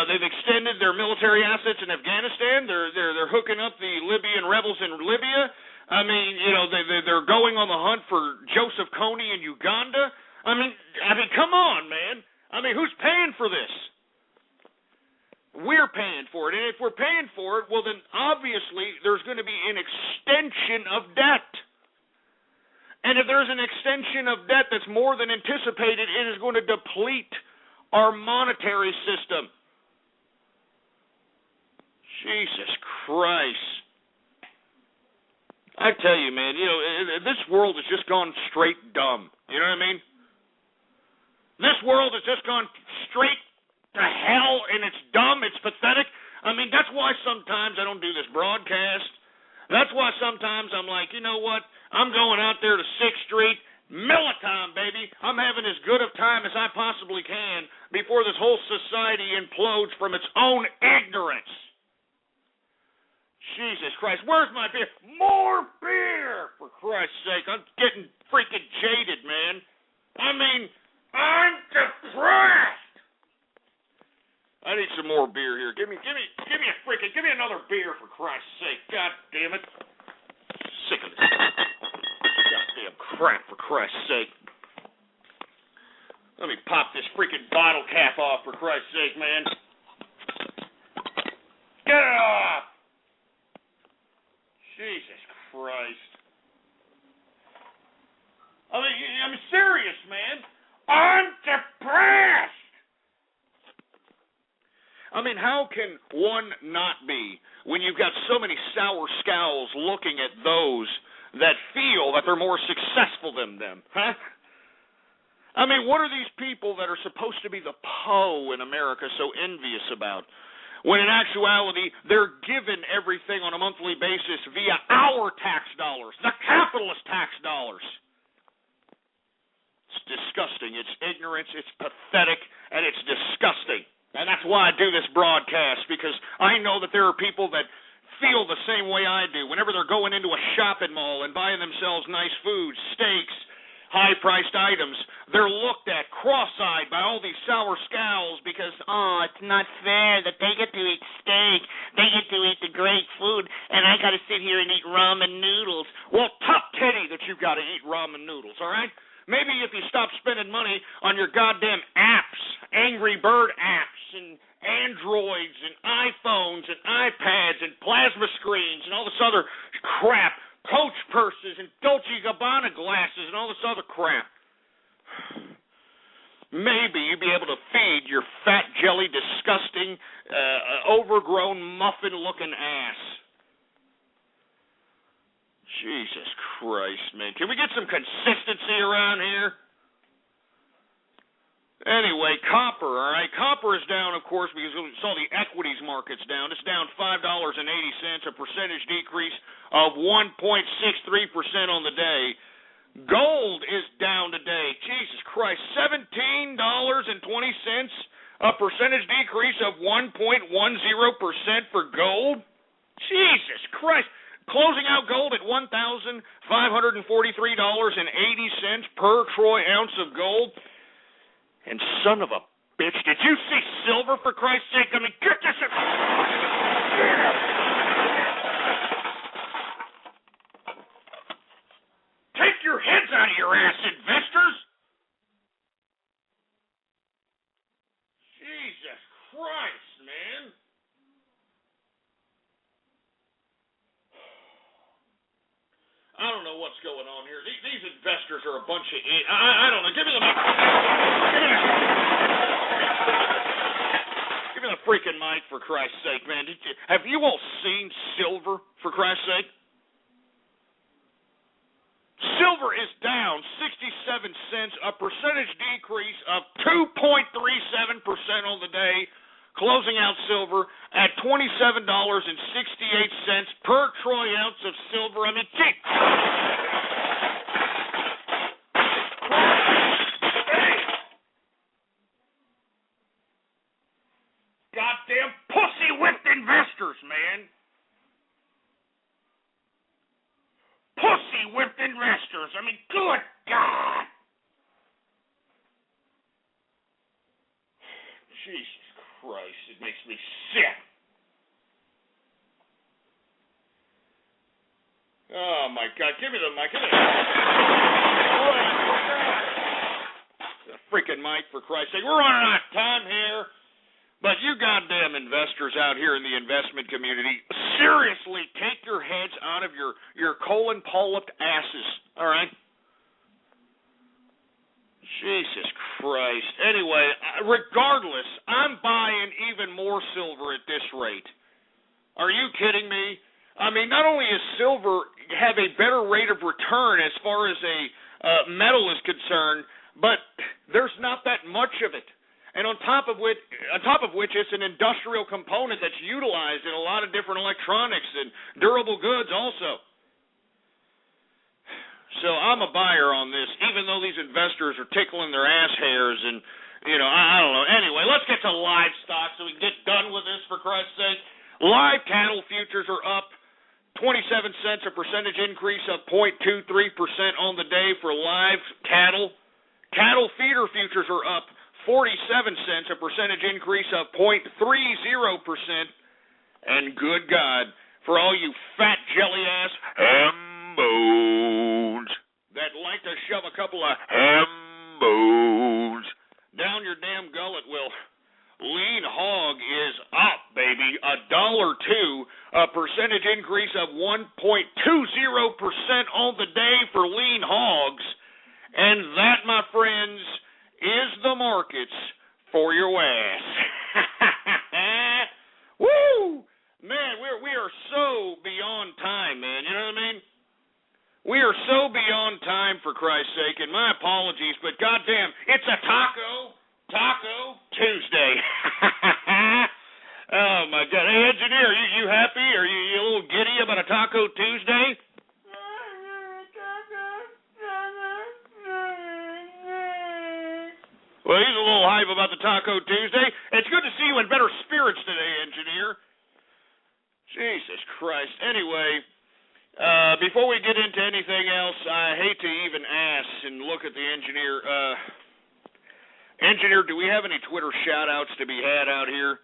S5: They've extended their military assets in Afghanistan. They're hooking up the Libyan rebels in Libya. I mean, they're going on the hunt for Joseph Kony in Uganda. I mean, come on, man. I mean, who's paying for this? We're paying for it. And if we're paying for it, well, then obviously there's going to be an extension of debt. And if there's an extension of debt that's more than anticipated, it is going to deplete our monetary system. Jesus Christ. I tell you, man, this world has just gone straight dumb. You know what I mean? This world has just gone straight to hell, and it's dumb, it's pathetic. I mean, that's why sometimes I don't do this broadcast. That's why sometimes I'm like, you know what? I'm going out there to 6th Street, Militime, baby. I'm having as good of time as I possibly can before this whole society implodes from its own ignorance. Jesus Christ, where's my beer? More beer, for Christ's sake. I'm getting freaking jaded, man. I mean, I'm depressed. I need some more beer here. Give me another beer, for Christ's sake. God damn it. Sick of this goddamn crap, for Christ's sake. Let me pop this freaking bottle cap off, for Christ's sake, man. Get it off. Jesus Christ. I mean, I'm serious, man. I'm depressed. I mean, how can one not be when you've got so many sour scowls looking at those that feel that they're more successful than them, huh? I mean, what are these people that are supposed to be the Poe in America so envious about? When in actuality, they're given everything on a monthly basis via our tax dollars, the capitalist tax dollars. It's disgusting. It's ignorance. It's pathetic. And it's disgusting. And that's why I do this broadcast, because I know that there are people that feel the same way I do. Whenever they're going into a shopping mall and buying themselves nice food, steaks, high-priced items, they're looked at cross-eyed by all these sour scowls because,
S1: it's not fair that they get to eat steak, they get to eat the great food, and I got to sit here and eat ramen noodles.
S5: Well, top titty that you've got to eat ramen noodles, all right? Maybe if you stop spending money on your goddamn apps, Angry Bird apps, and Androids, and iPhones, and iPads, and plasma screens, and all this other crap, Coach purses and Dolce & Gabbana glasses and all this other crap. maybe you'd be able to feed your fat, jelly, disgusting, overgrown, muffin-looking ass. Jesus Christ, man. Can we get some consistency around here? Anyway, copper, all right. Copper is down, of course, because we saw the equities markets down. It's down $5.80, a percentage decrease of 1.63% on the day. Gold is down today. Jesus Christ, $17.20, a percentage decrease of 1.10% for gold. Jesus Christ. Closing out gold at $1,543.80 per troy ounce of gold. And son of a bitch, did you see silver, for Christ's sake? I mean, get this. Take your heads out of your ass, investors. Jesus Christ, man. I don't know what's going on here. These investors are a bunch of idiots. I don't know. Give me the mic. Give me the freaking mic, for Christ's sake, man. Have you all seen silver, for Christ's sake? Silver is down 67 cents, a percentage decrease of 2.37% on the day. Closing out silver at $27.68 per troy ounce of silver. I mean, gee. Goddamn pussy-whipped investors, man. Pussy-whipped investors. I mean, good God. Jesus Christ, it makes me sick. Oh, my God. Give me the mic. Give me the freaking mic, for Christ's sake. We're running out of time here. But you goddamn investors out here in the investment community, seriously, take your heads out of your colon polyped asses, all right? Jesus Christ. Anyway, regardless, I'm buying even more silver at this rate. Are you kidding me? I mean, not only does silver have a better rate of return as far as a metal is concerned, but there's not that much of it. And on top of which it's an industrial component that's utilized in a lot of different electronics and durable goods also. So I'm a buyer on this, even though these investors are tickling their ass hairs and, you know, I don't know. Anyway, let's get to livestock so we can get done with this, for Christ's sake. Live cattle futures are up 27 cents, a percentage increase of 0.23% on the day for live cattle. Cattle feeder futures are up 47 cents, a percentage increase of 0.30%. And good God, for all you fat jelly-ass hambos that like to shove a couple of hambos down your damn gullet, well, lean hog is up, baby, $1.02, a percentage increase of 1.20% on the day for lean hogs. And that, my friends, is the markets for your ass. Woo! Man, we are so beyond time, man. You know what I mean? We are so beyond time, for Christ's sake, and my apologies, but goddamn, it's a Taco Tuesday. Oh, my God. Hey, engineer, you happy? Are you a little giddy about a Taco Tuesday? Well, he's a little hype about the Taco Tuesday. It's good to see you in better spirits today, engineer. Jesus Christ. Anyway, before we get into anything else, I hate to even ask and look at the engineer. Engineer, do we have any Twitter shout-outs to be had out here?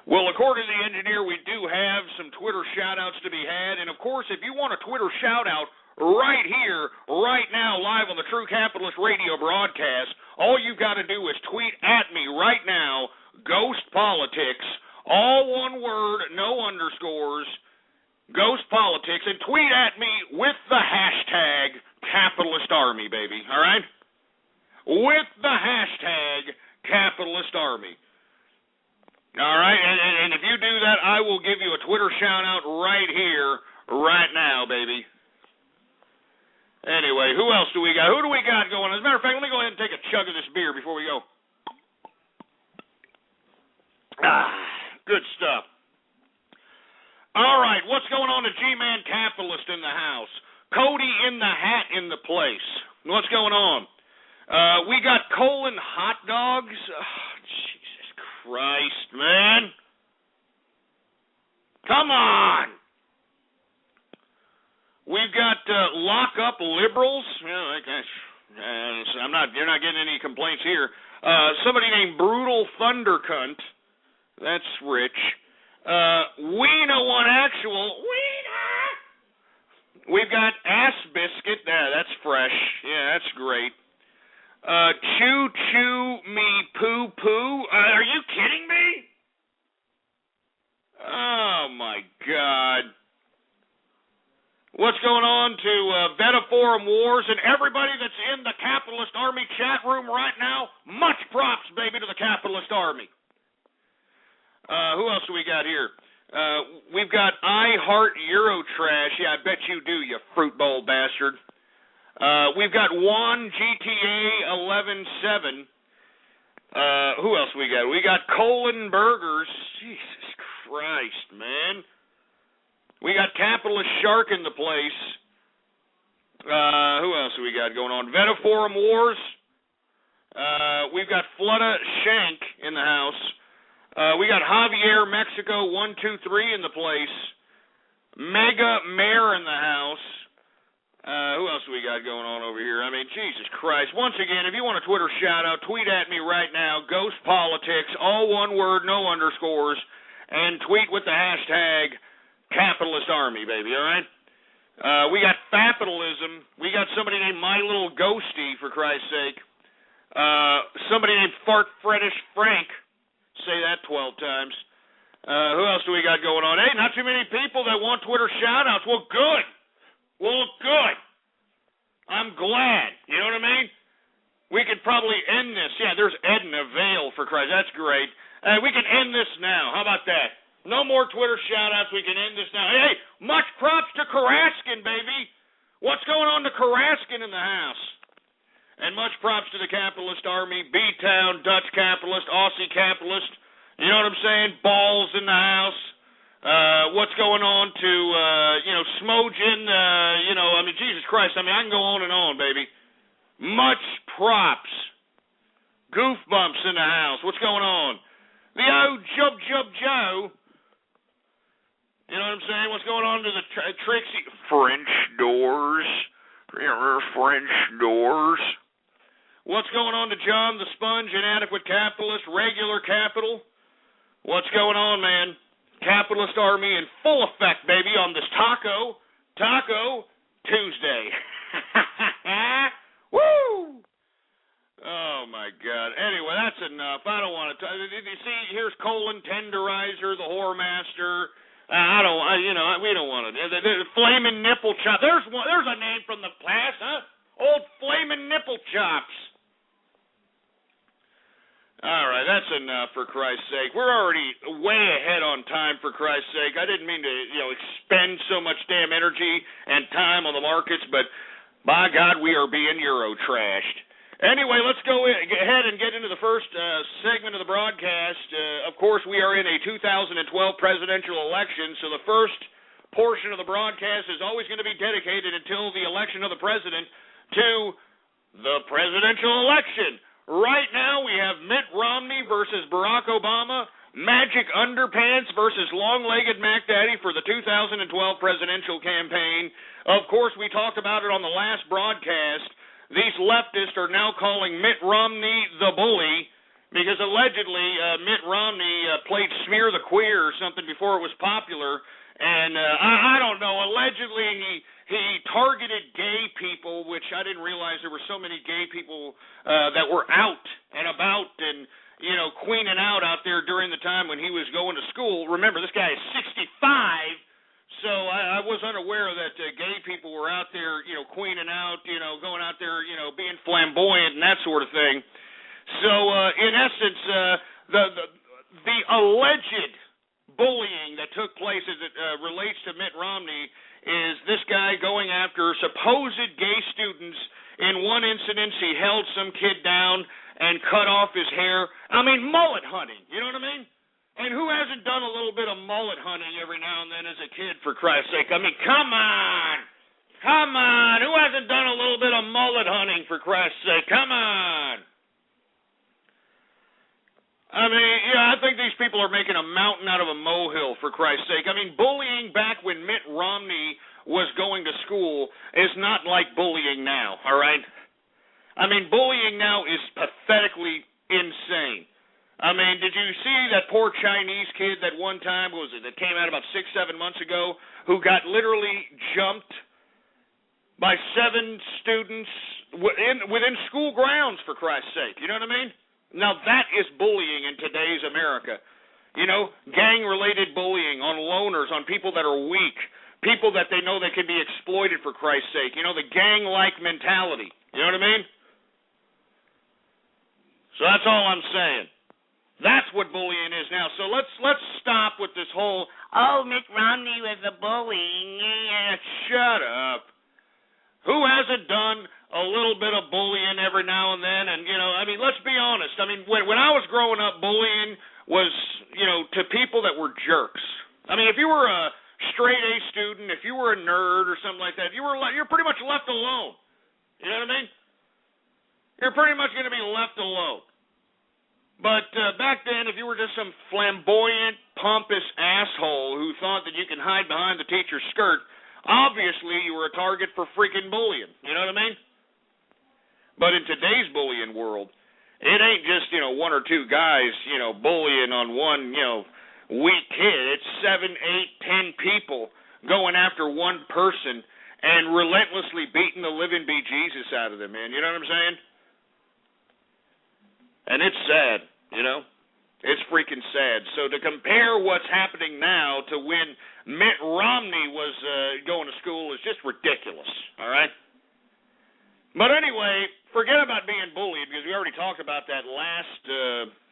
S5: Well, according to the engineer, we do have some Twitter shout-outs to be had. And, of course, if you want a Twitter shout-out right here, right now, live on the True Capitalist Radio broadcast, all you've got to do is tweet at me right now, Ghost Politics, all one word, no underscores. Ghost Politics, and tweet at me with the hashtag Capitalist Army, baby, all right? With the hashtag Capitalist Army. All right, and if you do that, I will give you a Twitter shout-out right here, right now, baby. Anyway, who else do we got? Who do we got going? As a matter of fact, let me go ahead and take a chug of this beer before we go. Good stuff. All right, what's going on to G-Man Capitalist in the house? Cody in the hat in the place. What's going on? We got colon hot dogs. Oh, Jesus Christ, man. Come on. We've got lock up liberals. You're not getting any complaints here. Somebody named Brutal Thunder Cunt. That's rich. Wiener One Actual. Wiener. We've got Ass Biscuit. That's fresh. Yeah, that's great. Choo Choo Me Poo Poo. Are you kidding me? Oh, my God. What's going on to Vetaforum Wars and everybody that's in the Capitalist Army chat room right now? Much props, baby, to the Capitalist Army. Who else do we got here? We've got I Heart Eurotrash. Yeah, I bet you do, you fruit bowl bastard. We've got Juan GTA 11-7. Who else we got? We got Colon Burgers. Jesus Christ, man. We got Capitalist Shark in the place. Who else do we got going on? Vetaforum Wars. We've got Flutta Shank in the house. We got Javier Mexico 123 in the place. Mega Mayor in the house. Who else do we got going on over here? I mean, Jesus Christ. Once again, if you want a Twitter shout-out, tweet at me right now, Ghost Politics, all one word, no underscores, and tweet with the hashtag Capitalist Army, baby, all right? We got Fapitalism. We got somebody named My Little Ghosty, for Christ's sake. Somebody named Fart Freddish Frank. Say that 12 times. Who else do we got going on? Hey, not too many people that want Twitter shout-outs. Well, good. Well, good. I'm glad. You know what I mean? We could probably end this. Yeah, there's Edna Vale, for Christ. That's great. We can end this now. How about that? No more Twitter shout-outs. We can end this now. Hey, much props to Karaskin, baby. What's going on to Karaskin in the house? And much props to the Capitalist Army, B-Town, Dutch Capitalist, Aussie Capitalist. You know what I'm saying? Balls in the house. What's going on to, Smojin, I mean, Jesus Christ. I mean, I can go on and on, baby. Much props. Goof Bumps in the house. What's going on? The old Jub Joe. You know what I'm saying? What's going on to the Trixie? French doors. French doors. What's going on to John the Sponge, Inadequate Capitalist, Regular Capital? What's going on, man? Capitalist Army in full effect, baby, on this Taco Tuesday. Woo! Oh, my God. Anyway, that's enough. I don't want to you see, here's Colon Tenderizer, the Whore Master. We don't want to. Flamin' Nipple Chop. There's a name from the past, huh? Old Flamin' Nipple Chops. All right, that's enough, for Christ's sake. We're already way ahead on time, for Christ's sake. I didn't mean to, expend so much damn energy and time on the markets, but by God, we are being Euro-trashed. Anyway, let's go ahead and get into the first segment of the broadcast. Of course, we are in a 2012 presidential election, so the first portion of the broadcast is always going to be dedicated until the election of the president to the presidential election. Right now, we have Mitt Romney versus Barack Obama, Magic Underpants versus Long-Legged Mac Daddy for the 2012 presidential campaign. Of course, we talked about it on the last broadcast. These leftists are now calling Mitt Romney the bully because allegedly Mitt Romney played Smear the Queer or something before it was popular. And I don't know, allegedly he targeted gay people, which I didn't realize there were so many gay people that were out and about and, queening out there during the time when he was going to school. Remember, this guy is 65, So I was unaware that gay people were out there, queening out, going out there, being flamboyant and that sort of thing. So in essence, the alleged bullying that took place as it relates to Mitt Romney is this guy going after supposed gay students. In one incident, he held some kid down and cut off his hair. I mean, mullet hunting, you know what I mean? And who hasn't done a little bit of mullet hunting every now and then as a kid, for Christ's sake? I mean, come on. Come on. Who hasn't done a little bit of mullet hunting, for Christ's sake? Come on. I mean, I think these people are making a mountain out of a molehill, for Christ's sake. I mean, bullying back when Mitt Romney was going to school is not like bullying now, all right? I mean, bullying now is pathetically insane. I mean, did you see that poor Chinese kid that one time, that came out about 6-7 months ago, who got literally jumped by 7 students within school grounds, for Christ's sake? You know what I mean? Now, that is bullying in today's America. Gang-related bullying on loners, on people that are weak, people that they know they can be exploited, for Christ's sake. The gang-like mentality. You know what I mean? So that's all I'm saying. That's what bullying is now. So let's stop with this whole, Mitt Romney was a bully. Yeah, shut up. Who hasn't done a little bit of bullying every now and then? And, let's be honest. I mean, when I was growing up, bullying was, to people that were jerks. I mean, if you were a straight A student, if you were a nerd or something like that, you're pretty much left alone. You know what I mean? You're pretty much going to be left alone. But back then, if you were just some flamboyant, pompous asshole who thought that you can hide behind the teacher's skirt, obviously you were a target for freaking bullying. You know what I mean? But in today's bullying world, it ain't just, 1 or 2 guys, bullying on one, weak kid. It's 7, 8, 10 people going after one person and relentlessly beating the living bejesus out of them, man. You know what I'm saying? And it's sad. It's freaking sad. So to compare what's happening now to when Mitt Romney was going to school is just ridiculous, all right? But anyway, forget about being bullied, because we already talked about that last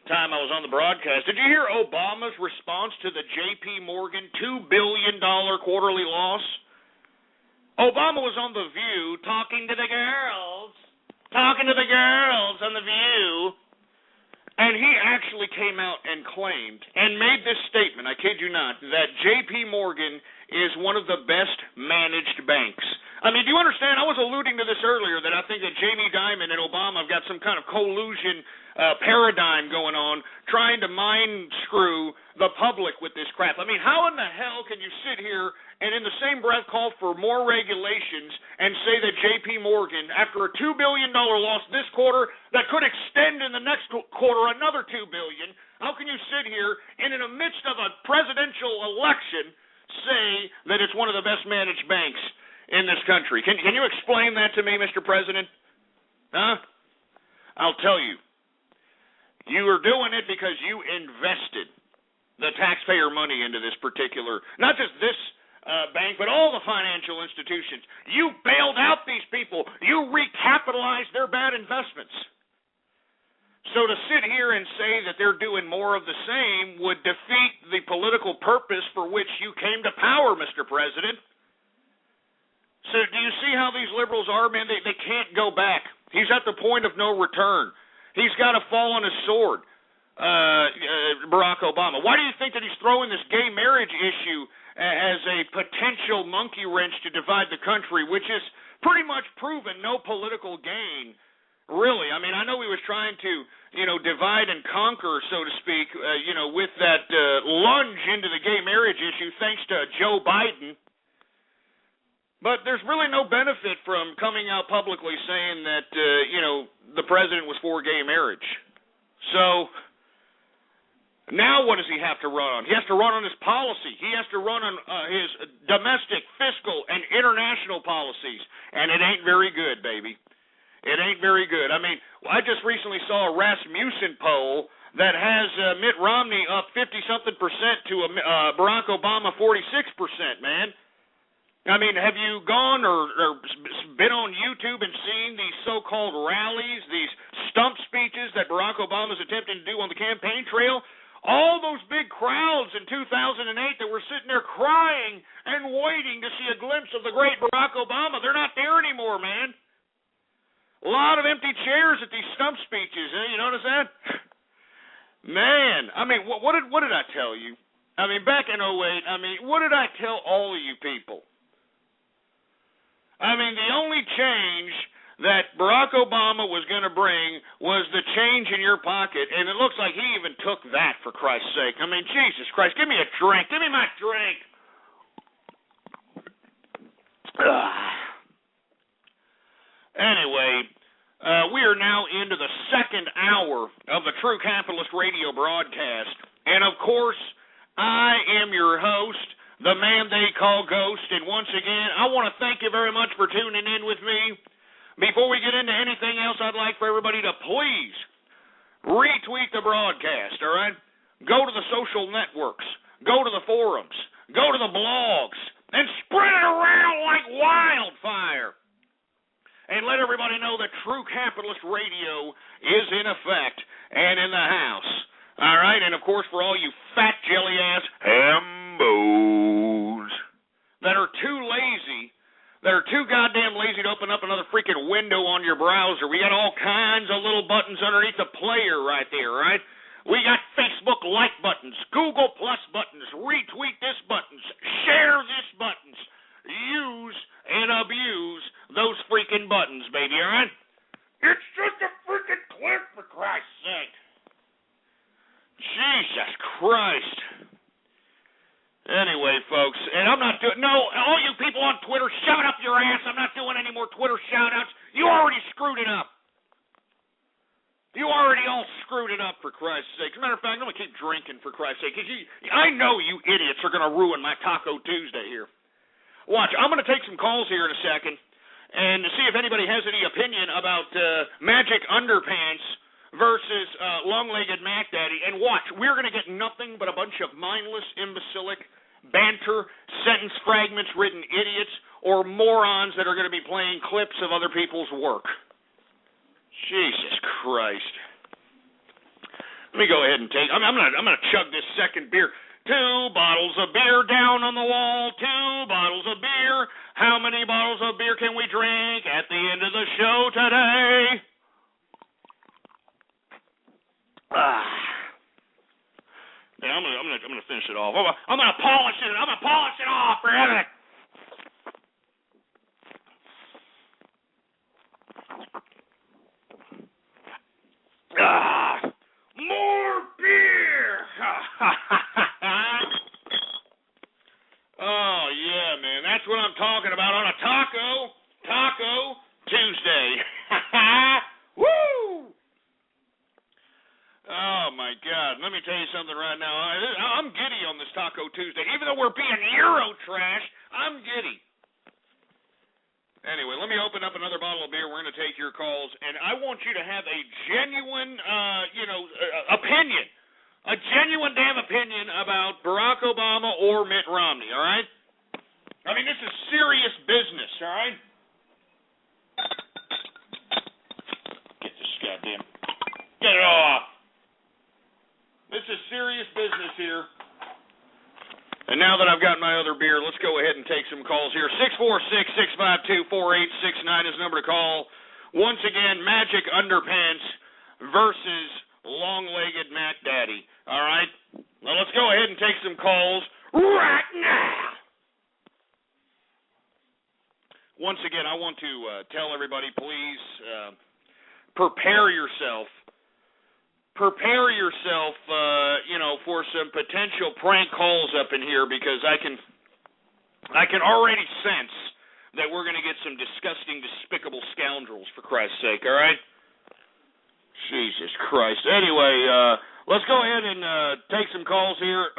S5: time I was on the broadcast. Did you hear Obama's response to the J.P. Morgan $2 billion quarterly loss? Obama was on The View talking to the girls on The View. And he actually came out and claimed and made this statement, I kid you not, that J.P. Morgan is one of the best managed banks. I mean, do you understand? I was alluding to this earlier, that I think that Jamie Dimon and Obama have got some kind of collusion paradigm going on, trying to mind screw the public with this crap. I mean, how in the hell can you sit here and in the same breath call for more regulations and say that J.P. Morgan, after a $2 billion loss this quarter that could extend in the next quarter another $2 billion, how can you sit here and in the midst of a presidential election say that it's one of the best managed banks in this country? Can you explain that to me, Mr. President? Huh? I'll tell you. You are doing it because you invested the taxpayer money into this particular, not just this bank, but all the financial institutions. You bailed out these people. You recapitalized their bad investments. So to sit here and say that they're doing more of the same would defeat the political purpose for which you came to power, Mr. President. So do you see how these liberals are, man? They can't go back. He's at the point of no return. He's got to fall on his sword, Barack Obama. Why do you think that he's throwing this gay marriage issue as a potential monkey wrench to divide the country, which is pretty much proven no political gain, really? I mean, I know he was trying to, divide and conquer, so to speak, with that lunge into the gay marriage issue thanks to Joe Biden. But there's really no benefit from coming out publicly saying that, the president was for gay marriage. So now what does he have to run on? He has to run on his policy. He has to run on his domestic, fiscal, and international policies. And it ain't very good, baby. It ain't very good. I mean, I just recently saw a Rasmussen poll that has Mitt Romney up 50-something% to Barack Obama 46%, man. I mean, have you gone or been on YouTube and seen these so-called rallies, these stump speeches that Barack Obama's attempting to do on the campaign trail? All those big crowds in 2008 that were sitting there crying and waiting to see a glimpse of the great Barack Obama, they're not there anymore, man. A lot of empty chairs at these stump speeches. You notice that? Man, I mean, what did I tell you? I mean, back in 2008, I mean, what did I tell all of you people? I mean, the only change that Barack Obama was going to bring was the change in your pocket, and it looks like he even took that, for Christ's sake. I mean, Jesus Christ, give me a drink. Give me my drink. Anyway, we are now into the second hour of the True Capitalist Radio broadcast, and of course, I am your host, the man they call Ghost, and once again, I want to thank you very much for tuning in with me. Before we get into anything else, I'd like for everybody to please retweet the broadcast, all right? Go to the social networks, go to the forums, go to the blogs, and spread it around like wildfire. And let everybody know that True Capitalist Radio is in effect and in the house. All right, and of course, for all you fat jelly-ass hambos that are too lazy, that are too goddamn lazy to open up another freaking window on your browser, we got all kinds of little buttons underneath the player right there, right? We got Facebook like buttons, Google Plus buttons, retweet this buttons, share this buttons, use and abuse those freaking buttons, baby, all right? It's just a freaking clip, for Christ's sake. Jesus Christ. Anyway, folks, and I'm not doing, no, all you people on Twitter, shove it up your ass. I'm not doing any more Twitter shout-outs. You already screwed it up. You already all screwed it up, for Christ's sake. As a matter of fact, I'm going to keep drinking, for Christ's sake, because I know you idiots are going to ruin my Taco Tuesday here. Watch, I'm going to take some calls here in a second and see if anybody has any opinion about Magic Underpants versus Long-Legged Mac Daddy. And watch, we're going to get nothing but a bunch of mindless, imbecilic, banter, sentence fragments-ridden idiots or morons that are going to be playing clips of other people's work. Jesus Christ. Let me go ahead and take, I'm going to chug this second beer. 2 bottles of beer down on the wall, 2 bottles of beer. How many bottles of beer can we drink at the end of the show today? Yeah, I'm gonna finish it off. I'm gonna polish it. I'm gonna polish it off for everything. More beer. Oh yeah, man, that's what I'm talking about on a Taco Tuesday. Woo! Oh, my God. Let me tell you something right now. I'm giddy on this Taco Tuesday. Even though we're being Euro trash, I'm giddy. Anyway, let me open up another bottle of beer. We're going to take your calls. And I want you to have a genuine, opinion. A genuine damn opinion about Barack Obama or Mitt Romney, all right? I mean, this is serious business, all right? Get this goddamn... Get it off. This is serious business here. And now that I've got my other beer, let's go ahead and take some calls here. 646-652-4869 is the number to call. Once again, Magic Underpants versus Long-Legged Mac Daddy. All right? Now let's go ahead and take some calls right now. Once again, I want to tell everybody, please prepare yourself. Prepare yourself, for some potential prank calls up in here, because I can already sense that we're going to get some disgusting, despicable scoundrels, for Christ's sake, all right? Jesus Christ. Anyway, let's go ahead and take some calls here.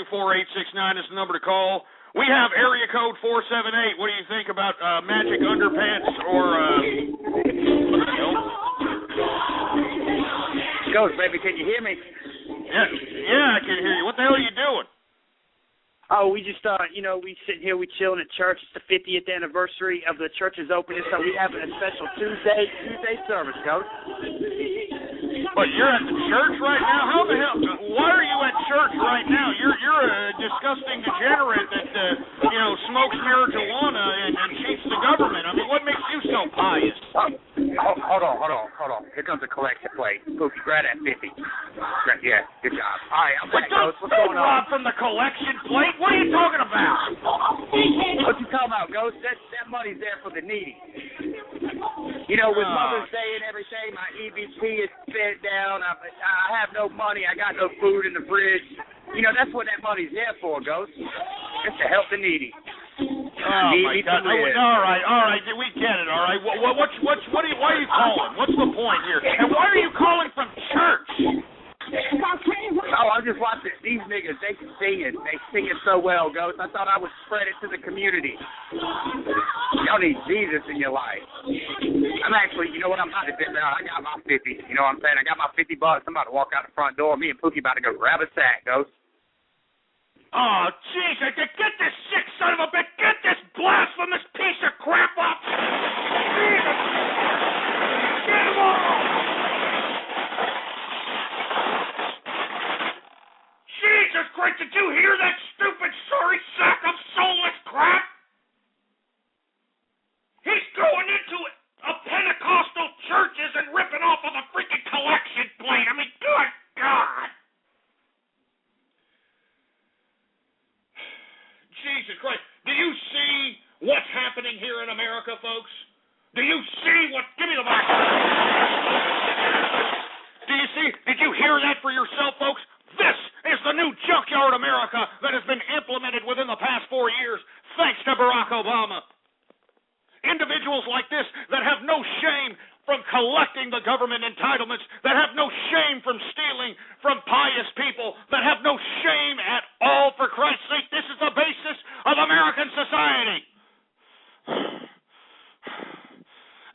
S5: 646-652-4869 is the number to call. We have area code 478. What do you think about Magic Underpants or...
S7: Ghost, baby, can you hear me?
S5: Yeah, I can hear you. What the hell are you doing?
S7: Oh, we just, we sitting here, we chilling at church. It's the 50th anniversary of the church's opening, so we having a special Tuesday service, Ghost.
S5: But you're at the church right now? How the hell? Why are you at church right now? You're a disgusting degenerate that smokes marijuana and cheats the government. I mean, what makes you so pious?
S7: Hold on. Here comes the collection plate. Pookie, grab that 50. Yeah, good job. All right, I'm back, Ghost. What's going on?
S5: Rob from the collection plate? What are you talking about?
S7: What you talking about, Ghost? That money's there for the needy. With Mother's Day and everything, my EBT is spent down. I have no money. I got no food in the fridge. That's what that money's there for, Ghost. It's to help the needy.
S5: Oh my God! All right, we get it. All right, why are you calling? What's the point here? And why are you calling from church?
S7: Oh, I'm just watching these niggas. They can sing it. They sing it so well, Ghost. I thought I would spread it to the community. Y'all need Jesus in your life. I'm actually, I'm about to sit down. I got my 50. You know what I'm saying? I got my $50. I'm about to walk out the front door. Me and Pookie about to go grab a sack, Ghost.
S5: Oh, jeez, get this sick son of a bitch, get this blasphemous piece of crap up! Jesus! Get him off! Jesus Christ, did you hear that stupid sorry sack of soulless crap? He's going into a Pentecostal churches and ripping off of a freaking collection plate. I mean, good God! Jesus Christ. Do you see what's happening here in America, folks? Do you see what... Give me the mic. Do you see? Did you hear that for yourself, folks? This is the new junkyard America that has been implemented within the past 4 years, thanks to Barack Obama. Individuals like this that have no shame from collecting the government entitlements, that have no shame from stealing from pious people, that have no shame at all, for Christ's sake. This is the basis of American society.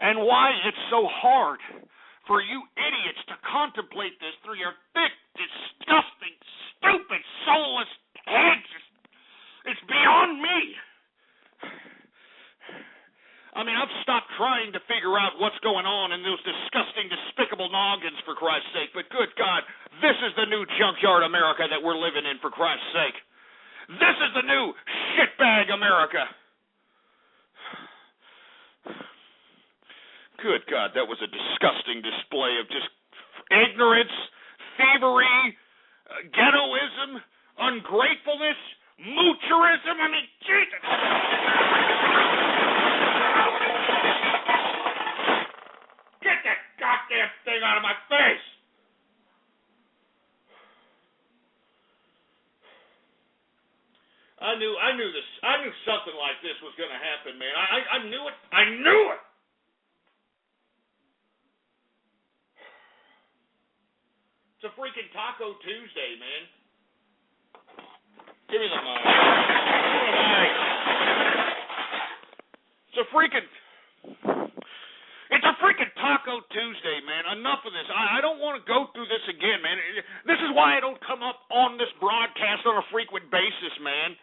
S5: And why it's so hard for you idiots to contemplate this through your thick, disgusting, stupid, soulless heads. It's beyond me. I mean, I've stopped trying to figure out what's going on in those disgusting, despicable noggins, for Christ's sake. But good God, this is the new junkyard America that we're living in, for Christ's sake. This is the new shitbag America. Good God, that was a disgusting display of just ignorance, thievery, ghettoism, ungratefulness, moocherism. I mean, Jesus. Get that goddamn thing out of my face! I knew something like this was going to happen, man. I knew it. I knew it. It's a freaking Taco Tuesday, man. Give me the mic. It's a freaking Taco Tuesday, man. Enough of this. I don't want to go through this again, man. This is why I don't come up on this broadcast on a frequent basis, man.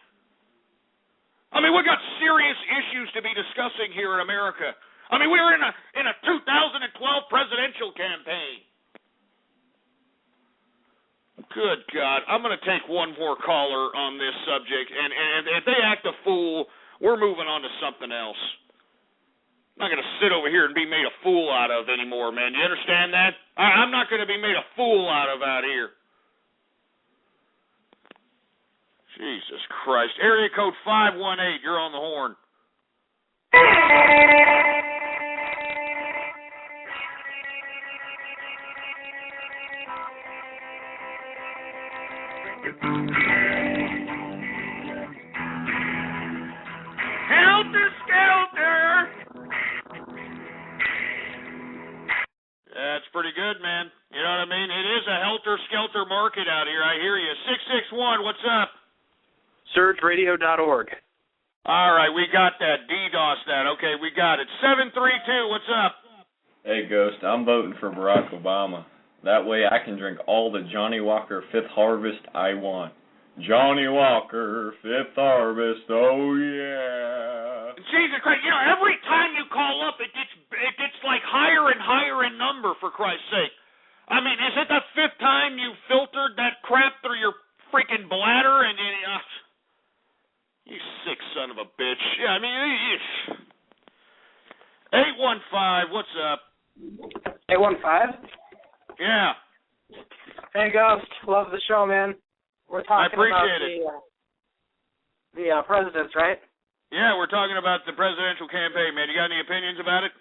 S5: I mean, we got serious issues to be discussing here in America. I mean, we were in a 2012 presidential campaign. Good God. I'm going to take one more caller on this subject, and if they act a fool, we're moving on to something else. I'm not going to sit over here and be made a fool out of anymore, man. You understand that? I'm not going to be made a fool out of out here. Jesus Christ. Area code 518, you're on the horn. Helter Skelter! That's pretty good, man. You know what I mean? It is a helter-skelter market out here. I hear you. 661, what's up?
S7: SurgeRadio.org.
S5: All right, we got that. DDoS that. Okay, we got it. 732, what's up?
S8: Hey, Ghost, I'm voting for Barack Obama. That way I can drink all the Johnny Walker Fifth Harvest I want. Johnny Walker, Fifth Harvest, oh yeah.
S5: Jesus Christ, every time you call up, it gets like higher and higher in number, for Christ's sake. I mean, is it the fifth time you filtered that crap through your freaking bladder? And you sick son of a bitch. Yeah, I mean, 815, what's up?
S9: 815?
S5: Yeah.
S9: Hey, Ghost, love the show, man. We're talking about the presidents, right?
S5: Yeah, we're talking about the presidential campaign, man. You got any opinions about it?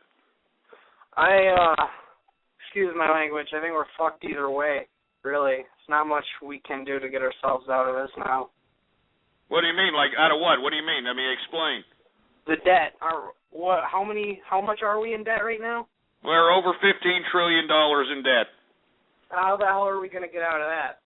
S9: Excuse my language, I think we're fucked either way, really. It's not much we can do to get ourselves out of this now.
S5: What do you mean? Like, out of what? What do you mean? I mean, explain.
S9: The debt. How much are we in debt right now?
S5: We're over $15 trillion in debt.
S9: How the hell are we going to get out of that?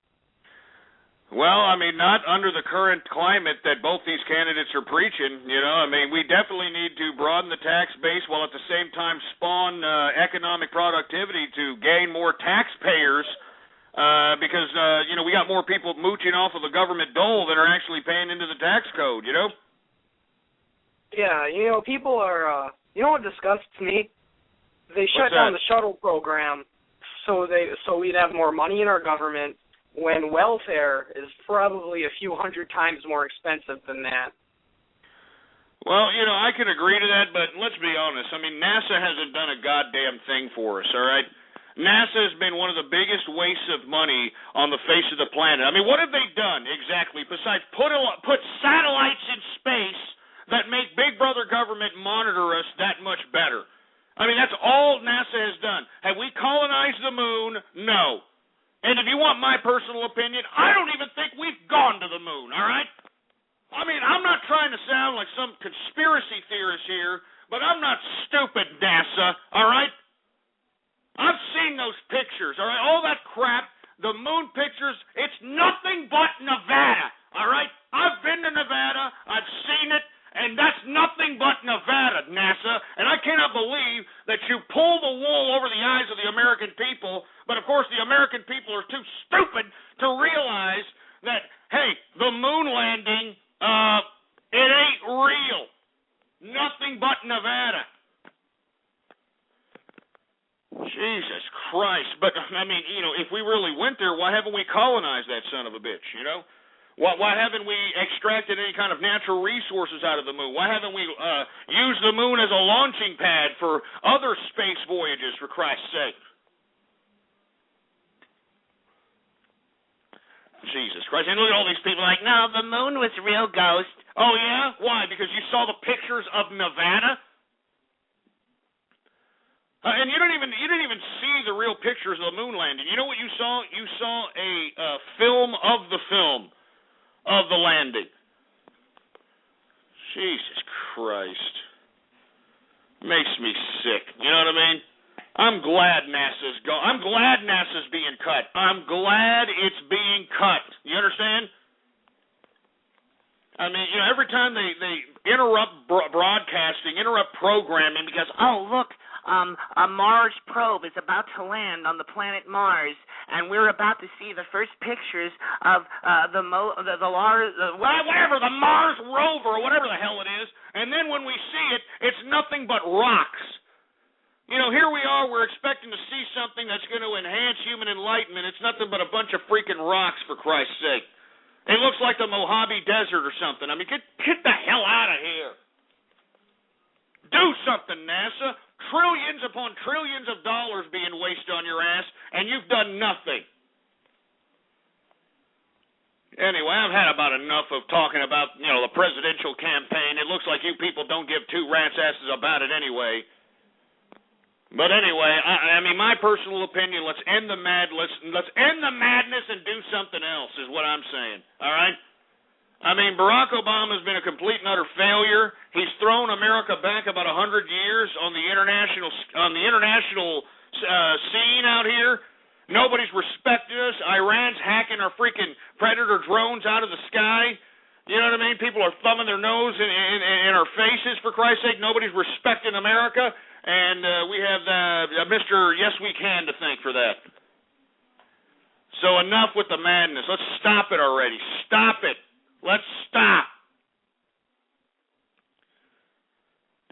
S5: Well, I mean, not under the current climate that both these candidates are preaching, I mean, we definitely need to broaden the tax base while at the same time spawn economic productivity to gain more taxpayers because, we got more people mooching off of the government dole than are actually paying into the tax code,
S9: Yeah, people are, what disgusts me? They shut down the shuttle program so we'd have more money in our government, when welfare is probably a few hundred times more expensive than that.
S5: Well, I can agree to that, but let's be honest. I mean, NASA hasn't done a goddamn thing for us, all right? NASA has been one of the biggest wastes of money on the face of the planet. I mean, what have they done exactly besides put satellites in space that make Big Brother government monitor us that much better? I mean, that's all NASA has done. Have we colonized the moon? No. And if you want my personal opinion, I don't even think we've gone to the moon, all right? I mean, I'm not trying to sound like some conspiracy theorist here, but I'm not stupid, NASA, all right? I've seen those pictures, all right? All that crap, the moon pictures, it's nothing but Nevada, all right? I've been to Nevada, I've seen it, and that's nothing but Nevada, NASA, and I cannot believe that you pull the wool over the eyes of the American people, but of course the American people are too stupid to realize that, hey, the moon landing, it ain't real. Nothing but Nevada. Jesus Christ. But, I mean, if we really went there, why haven't we colonized that son of a bitch, Why haven't we extracted any kind of natural resources out of the moon? Why haven't we used the moon as a launching pad for other space voyages, for Christ's sake? Jesus Christ. And look at all these people like, no, the moon was real, Ghost. Oh, yeah? Why? Because you saw the pictures of Nevada? And you didn't even see the real pictures of the moon landing. You know what you saw? You saw a film of the film of the landing. Jesus Christ. Makes me sick. You know what I mean? I'm glad NASA's being cut. I'm glad it's being cut. You understand? I mean, every time they interrupt broadcasting, interrupt programming because, oh, look, a Mars probe is about to land on the planet Mars, and we're about to see the first pictures of the Mars rover, or whatever the hell it is, and then when we see it, it's nothing but rocks. Here we are, we're expecting to see something that's going to enhance human enlightenment. It's nothing but a bunch of freaking rocks, for Christ's sake. It looks like the Mojave Desert or something. I mean, get the hell out of here. Do something, NASA. Trillions upon trillions of dollars being wasted on your ass, and you've done nothing. Anyway, I've had about enough of talking about, the presidential campaign. It looks like you people don't give two rat's asses about it anyway. But anyway, I mean, my personal opinion, let's end the madness and do something else is what I'm saying, all right? I mean, Barack Obama has been a complete and utter failure. He's thrown America back about 100 years on the international scene out here. Nobody's respected us. Iran's hacking our freaking Predator drones out of the sky. You know what I mean? People are thumbing their nose in our faces, for Christ's sake. Nobody's respecting America. And we have Mr. Yes We Can to thank for that. So enough with the madness. Let's stop it already. Stop it. Let's stop.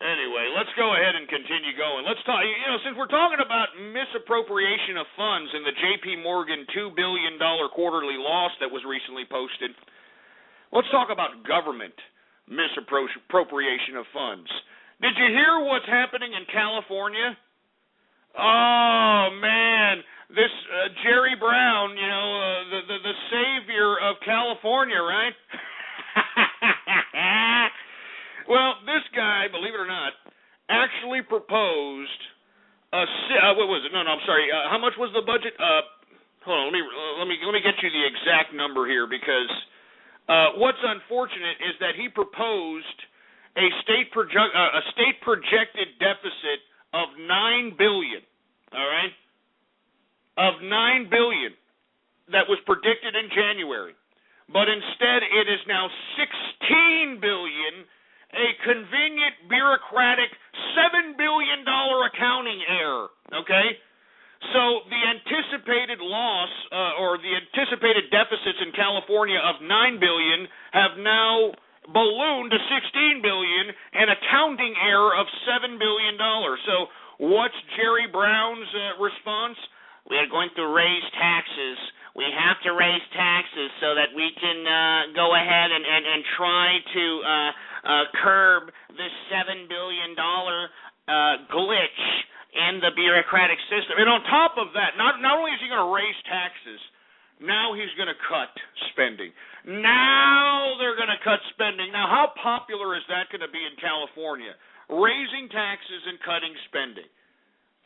S5: Anyway, let's go ahead and continue going. Let's talk, since we're talking about misappropriation of funds in the J.P. Morgan $2 billion quarterly loss that was recently posted, let's talk about government misappropriation of funds. Did you hear what's happening in California? Oh, man. This Jerry Brown, the savior of California, right? Well, this guy, believe it or not, actually proposed what was it? No, I'm sorry. How much was the budget? Hold on. Let me get you the exact number here, because what's unfortunate is that he proposed a state projected deficit of $9 billion. All right, of $9 billion that was predicted in January, but instead it is now $16 billion. A convenient, bureaucratic $7 billion accounting error, okay? So the anticipated loss or the anticipated deficits in California of $9 billion have now ballooned to $16 billion, an accounting error of $7 billion. So what's Jerry Brown's response?
S1: We are going to raise taxes. We have to raise taxes so that we can go ahead and try to curb this $7 billion glitch in the bureaucratic system. And on top of that, not only is he going to raise taxes, now he's going to cut spending. Now they're going to cut spending. Now, how popular is that going to be in California? Raising taxes and cutting spending.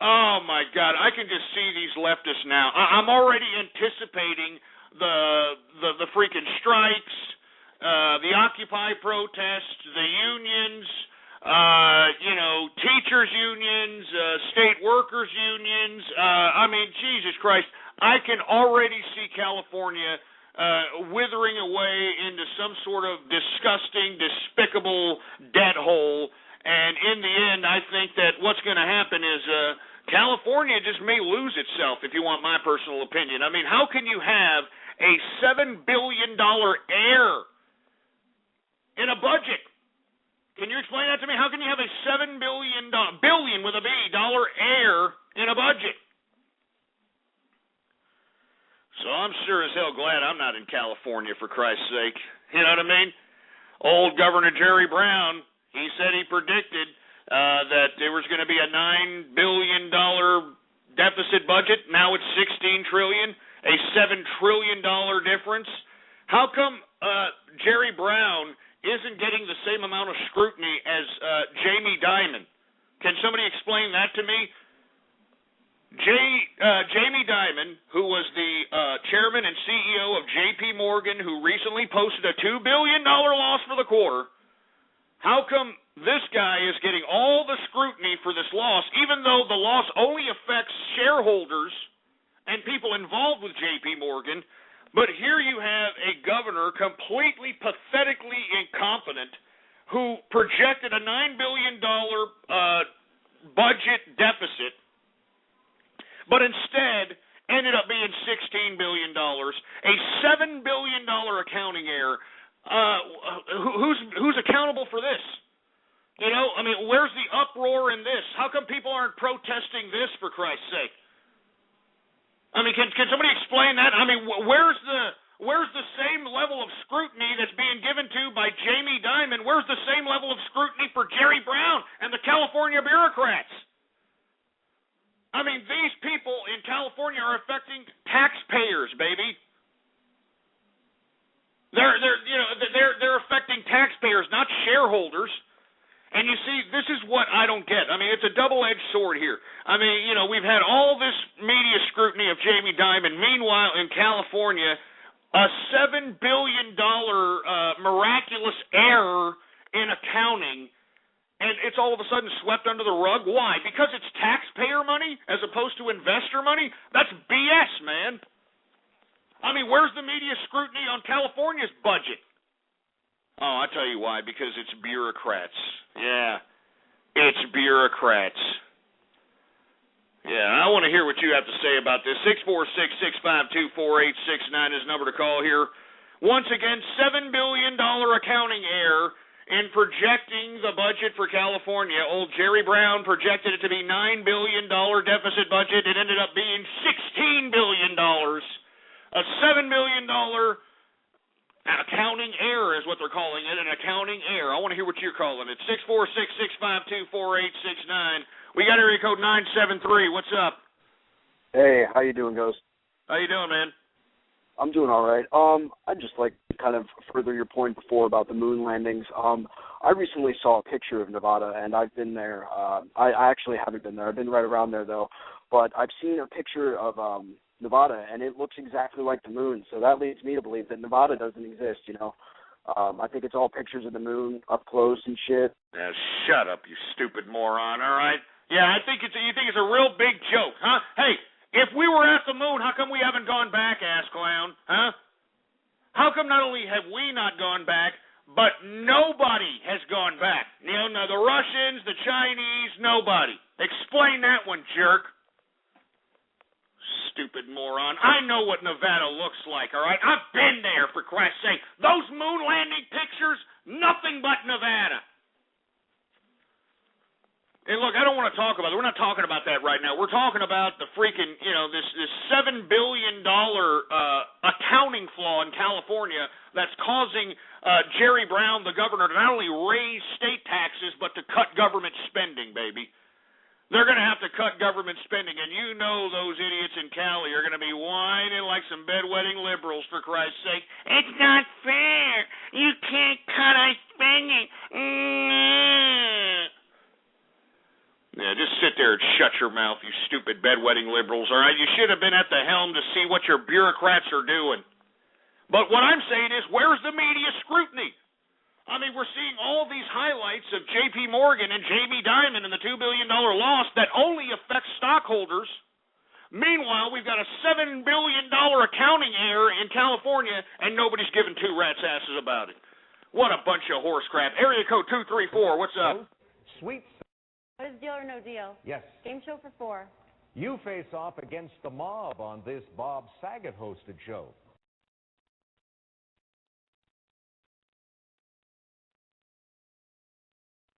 S1: Oh, my God, I can just see these leftists now. I'm already anticipating the freaking strikes, the Occupy protests, the unions, teachers unions, state workers unions. I mean, Jesus Christ, I can already see California withering away into some sort of disgusting, despicable debt hole. And in the end, I think that what's going to happen is California just may lose itself, if you want my personal opinion. I mean, how can you have a $7 billion error in a budget? Can you explain that to me? How can you have a $7 billion with a B dollar error in a budget? So I'm sure as hell glad I'm not in California, for Christ's sake. You know what I mean? Old Governor Jerry Brown, he said he predicted that there was going to be a $9 billion deficit budget. Now it's $16 trillion, a $7 trillion difference. How come Jerry Brown isn't getting the same amount of scrutiny as Jamie Dimon? Can somebody explain that to me? Jamie Dimon, who was the chairman and CEO of J.P. Morgan, who recently posted a $2 billion loss for the quarter, how come this guy is getting all the scrutiny for this loss, even though the loss only affects shareholders and people involved with J.P. Morgan? But here you have a governor completely pathetically incompetent who projected a $9 billion budget deficit, but instead ended up being $16 billion, a $7 billion accounting error. Who's accountable for this? You know, I mean, where's the uproar in this? How come people aren't protesting this, for Christ's sake? I mean, can somebody explain that? I mean, where's the same level of scrutiny that's being given to by Jamie Dimon? Where's the same level of scrutiny for Jerry Brown and the California bureaucrats? I mean, these people in California are affecting taxpayers, baby. They're affecting taxpayers, not shareholders. And you see, this is what I don't get. I mean, it's a double-edged sword here. I mean, we've had all this media scrutiny of Jamie Dimon. Meanwhile, in California, a $7 billion miraculous error in accounting, and it's all of a sudden swept under the rug. Why? Because it's taxpayer money as opposed to investor money? That's BS, man. I mean, where's the media scrutiny on California's budget? Oh, I'll tell you why. Because it's bureaucrats. Yeah, it's bureaucrats.
S5: Yeah, I want to hear what you have to say about this. 646-652-4869 is the number to call here. Once again, $7 billion accounting error in projecting the budget for California. Old Jerry Brown projected it to be $9 billion deficit budget. It ended up being $16 billion. A $7 million accounting error is what they're calling it, an accounting error. I want to hear what you're calling it. 646-652-4869. We got area code 973. What's up?
S10: Hey, how you doing, Ghost?
S5: How you doing, man?
S10: I'm doing all right. I'd just like to kind of further your point before about the moon landings. I recently saw a picture of Nevada, and I've been there. I actually haven't been there. I've been right around there, though. But I've seen a picture of Nevada, and it looks exactly like the moon. So that leads me to believe that Nevada doesn't exist, you know. I think it's all pictures of the moon up close and shit.
S5: Now, shut up, you stupid moron, all right? Yeah, you think it's a real big joke, huh? Hey, if we were at the moon, how come we haven't gone back, ass clown, huh? How come not only have we not gone back, but nobody has gone back? You know, the Russians, the Chinese, nobody. Explain that one, jerk. Stupid moron. I know what Nevada looks like, all right? I've been there, for Christ's sake. Those moon landing pictures, nothing but Nevada. And look, I don't want to talk about it. We're not talking about that right now. We're talking about the freaking, this $7 billion accounting flaw in California that's causing Jerry Brown, the governor, to not only raise state taxes, but to cut government spending, baby. They're going to have to cut government spending, and you know those idiots in Cali are going to be whining like some bedwetting liberals, for Christ's sake. It's not fair. You can't cut our spending. Yeah, just sit there and shut your mouth, you stupid bedwetting liberals, all right? You should have been at the helm to see what your bureaucrats are doing. But what I'm saying is, where's the media scrutiny? I mean, we're seeing all these highlights of J.P. Morgan and Jamie Dimon and the $2 billion loss that only affects stockholders. Meanwhile, we've got a $7 billion accounting error in California, and nobody's giving two rats' asses about it. What a bunch of horse crap. Area code 234, what's up?
S11: Sweet.
S12: What is Deal or No Deal?
S11: Yes.
S12: Game show for 4.
S11: You face off against the mob on this Bob Saget-hosted show.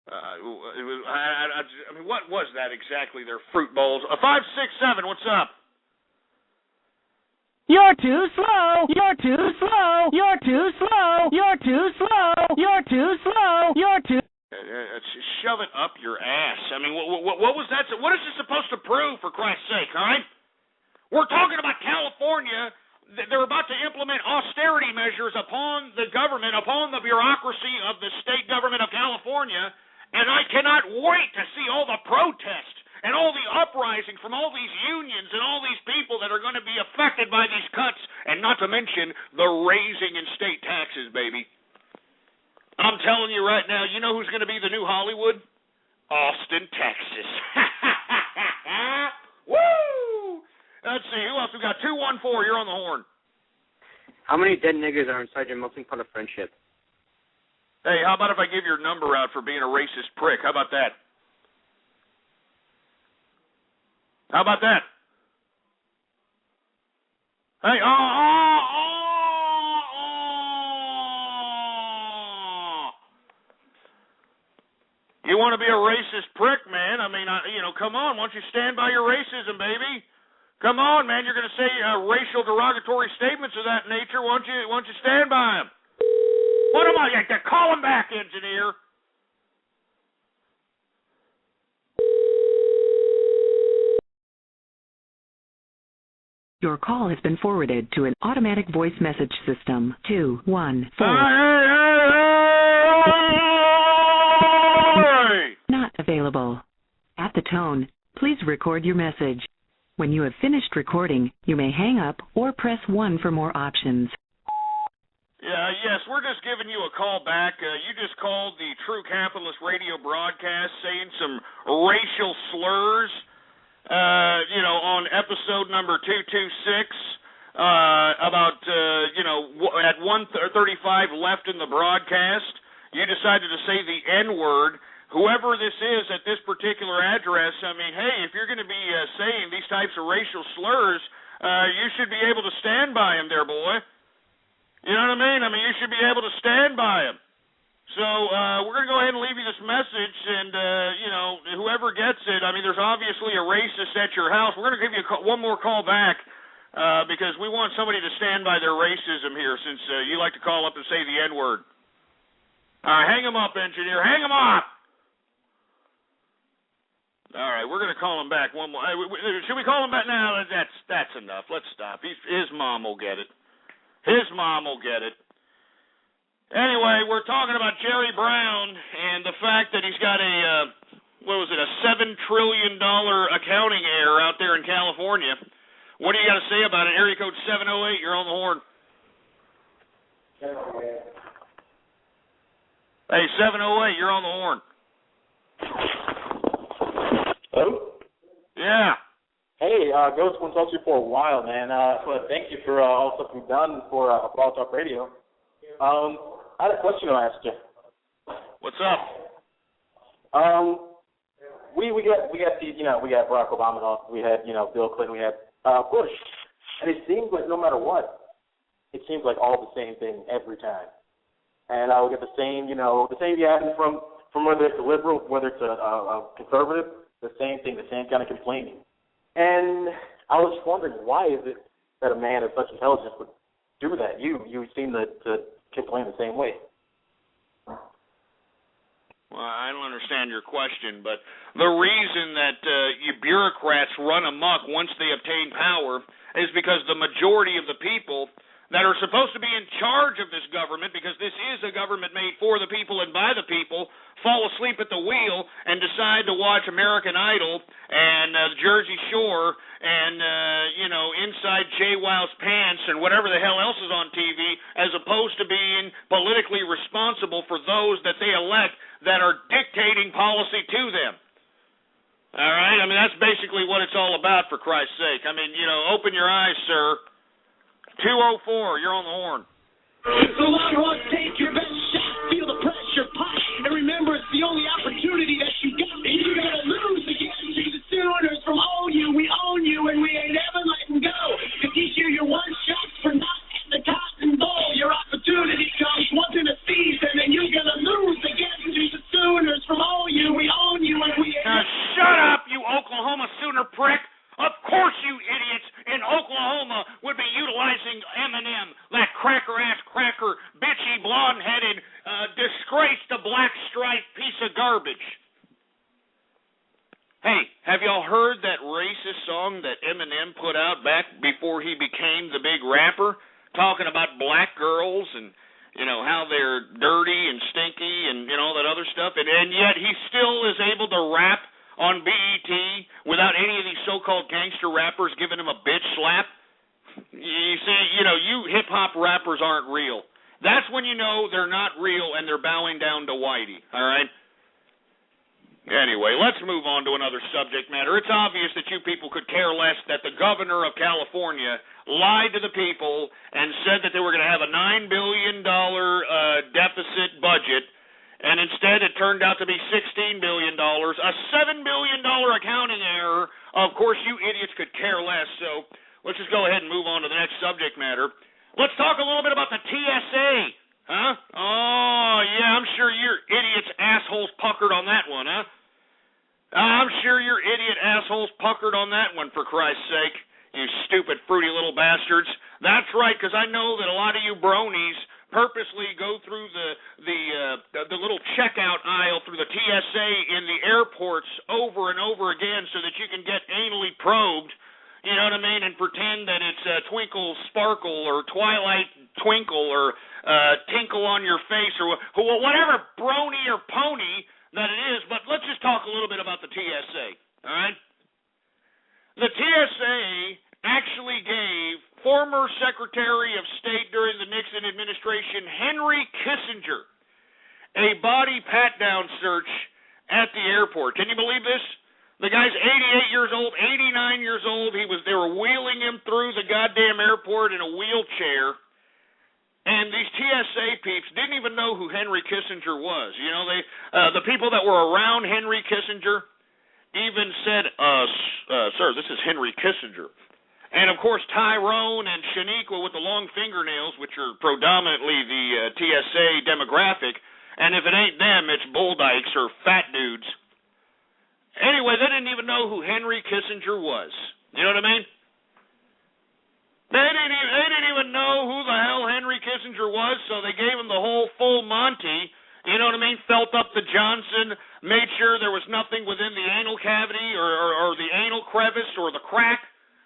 S5: I mean, what was that exactly? Their fruit bowls. 567, what's up?
S13: You're too slow. You're too slow. You're too slow. You're too slow. You're too slow. You're too.
S5: Shove it up your ass. I mean, what was that? What is this supposed to prove, for Christ's sake, all right? We're talking about California. They're about to implement austerity measures upon the government, upon the bureaucracy of the state government of California, and I cannot wait to see all the protests and all the uprising from all these unions and all these people that are going to be affected by these cuts, and not to mention the raising in state taxes, baby. I'm telling you right now, you know who's going to be the new Hollywood? Austin, Texas. Woo! Let's see, who else? We got 214. You're on the horn.
S14: How many dead niggas are inside your melting pot of friendship?
S5: Hey, how about if I give your number out for being a racist prick? How about that? How about that? Hey, You want to be a racist prick, man? I mean, come on. Why don't you stand by your racism, baby? Come on, man. You're going to say racial derogatory statements of that nature. Why don't you stand by them? What am I? Call him back, engineer.
S15: Your call has been forwarded to an automatic voice message system. 214. Not available. At the tone, please record your message. When you have finished recording, you may hang up or press 1 for more options.
S5: Yes, we're just giving you a call back. You just called the True Capitalist radio broadcast saying some racial slurs, on episode number 226, about, at 1:35 left in the broadcast. You decided to say the N-word. whoever this is at this particular address, I mean, hey, if you're going to be saying these types of racial slurs, you should be able to stand by him there, boy. You know what I mean? I mean, you should be able to stand by him. So we're going to go ahead and leave you this message, and, whoever gets it, I mean, there's obviously a racist at your house. We're going to give you one more call back because we want somebody to stand by their racism here since you like to call up and say the N-word. All right, hang him up, engineer. Hang him up! All right, we're going to call him back one more. Should we call him back? No, that's enough. Let's stop. His mom will get it. His mom will get it. Anyway, we're talking about Jerry Brown and the fact that he's got a $7 trillion accounting error out there in California. What do you got to say about it? Area code 708, you're on the horn. Hey, 708, you're on the horn.
S16: Hello?
S5: Yeah.
S16: Hey, Ghost, want to talk to you for a while, man. But thank you for all the stuff you've done for Blog Talk Radio. I had a question to ask you.
S5: What's up?
S16: We got these, we got Barack Obama, we had, Bill Clinton, we had Bush, and it seems like no matter what, it seems like all the same thing every time. And we get the same yapping from whether it's a liberal, whether it's a conservative, the same thing, the same kind of complaining. And I was wondering, why is it that a man of such intelligence would do that? You seem to complain the same way.
S5: Well, I don't understand your question, but the reason that you bureaucrats run amok once they obtain power is because the majority of the people that are supposed to be in charge of this government, because this is a government made for the people and by the people, fall asleep at the wheel and decide to watch American Idol and Jersey Shore and, Inside Jay Wiles Pants and whatever the hell else is on TV, as opposed to being politically responsible for those that they elect that are dictating policy to them. All right? I mean, that's basically what it's all about, for Christ's sake. I mean, open your eyes, sir. 204, you're on the horn.
S17: So Longhorns, take your best shot, feel the pressure pop, and remember it's the only opportunity that you got, and you're going to lose again to the Sooners from OU. We own you, and we ain't ever letting go. To teach you your one shot for not at the Cotton Bowl. Your opportunity comes once in a season, and you're going to lose again to the Sooners from OU. We own you, and we ain't
S5: Now shut up, you Oklahoma Sooner prick. Of course you idiots in Oklahoma would be utilizing Eminem, that cracker-ass cracker, bitchy, blonde-headed, disgraced to black-striped piece of garbage. Hey, have y'all heard that racist song that Eminem put out back before he became the big rapper, talking about black girls and, how they're dirty and stinky and, all that other stuff, and yet he still is able to rap on BET without any of these so-called gangster rappers giving him a bitch slap? You see, you hip-hop rappers aren't real. That's when you know they're not real and they're bowing down to Whitey, all right? Anyway, let's move on to another subject matter. It's obvious that you people could care less that the governor of California lied to the people and said that they were going to have a $9 billion deficit budget, and instead it turned out to be $16 billion, a $7 billion accounting error. Of course, you idiots could care less, so let's just go ahead and move on to the next subject matter. Let's talk a little bit about the TSA, huh? Oh, yeah, I'm sure your idiots' assholes puckered on that one, huh? I'm sure your idiot assholes puckered on that one, for Christ's sake, you stupid, fruity little bastards. That's right, because I know that a lot of you bronies purposely go through the little checkout aisle through the TSA in the airports over and over again so that you can get anally probed, you know what I mean, and pretend that it's Twinkle Sparkle or Twilight Twinkle or Tinkle on your face or whatever brony or pony that it is. But let's just talk a little bit about the TSA, all right? The TSA actually gave former Secretary of State during the Nixon administration, Henry Kissinger, a body pat-down search at the airport. Can you believe this? The guy's 88 years old, 89 years old. They were wheeling him through the goddamn airport in a wheelchair. And these TSA peeps didn't even know who Henry Kissinger was. You know, the people that were around Henry Kissinger even said, sir, this is Henry Kissinger. And, of course, Tyrone and Shaniqua with the long fingernails, which are predominantly the TSA demographic, and if it ain't them, it's bull dykes or fat dudes. Anyway, they didn't even know who Henry Kissinger was. You know what I mean? They didn't even know who the hell Henry Kissinger was, so they gave him the whole full Monty. You know what I mean? Felt up the Johnson, made sure there was nothing within the anal cavity or the anal crevice or the crack.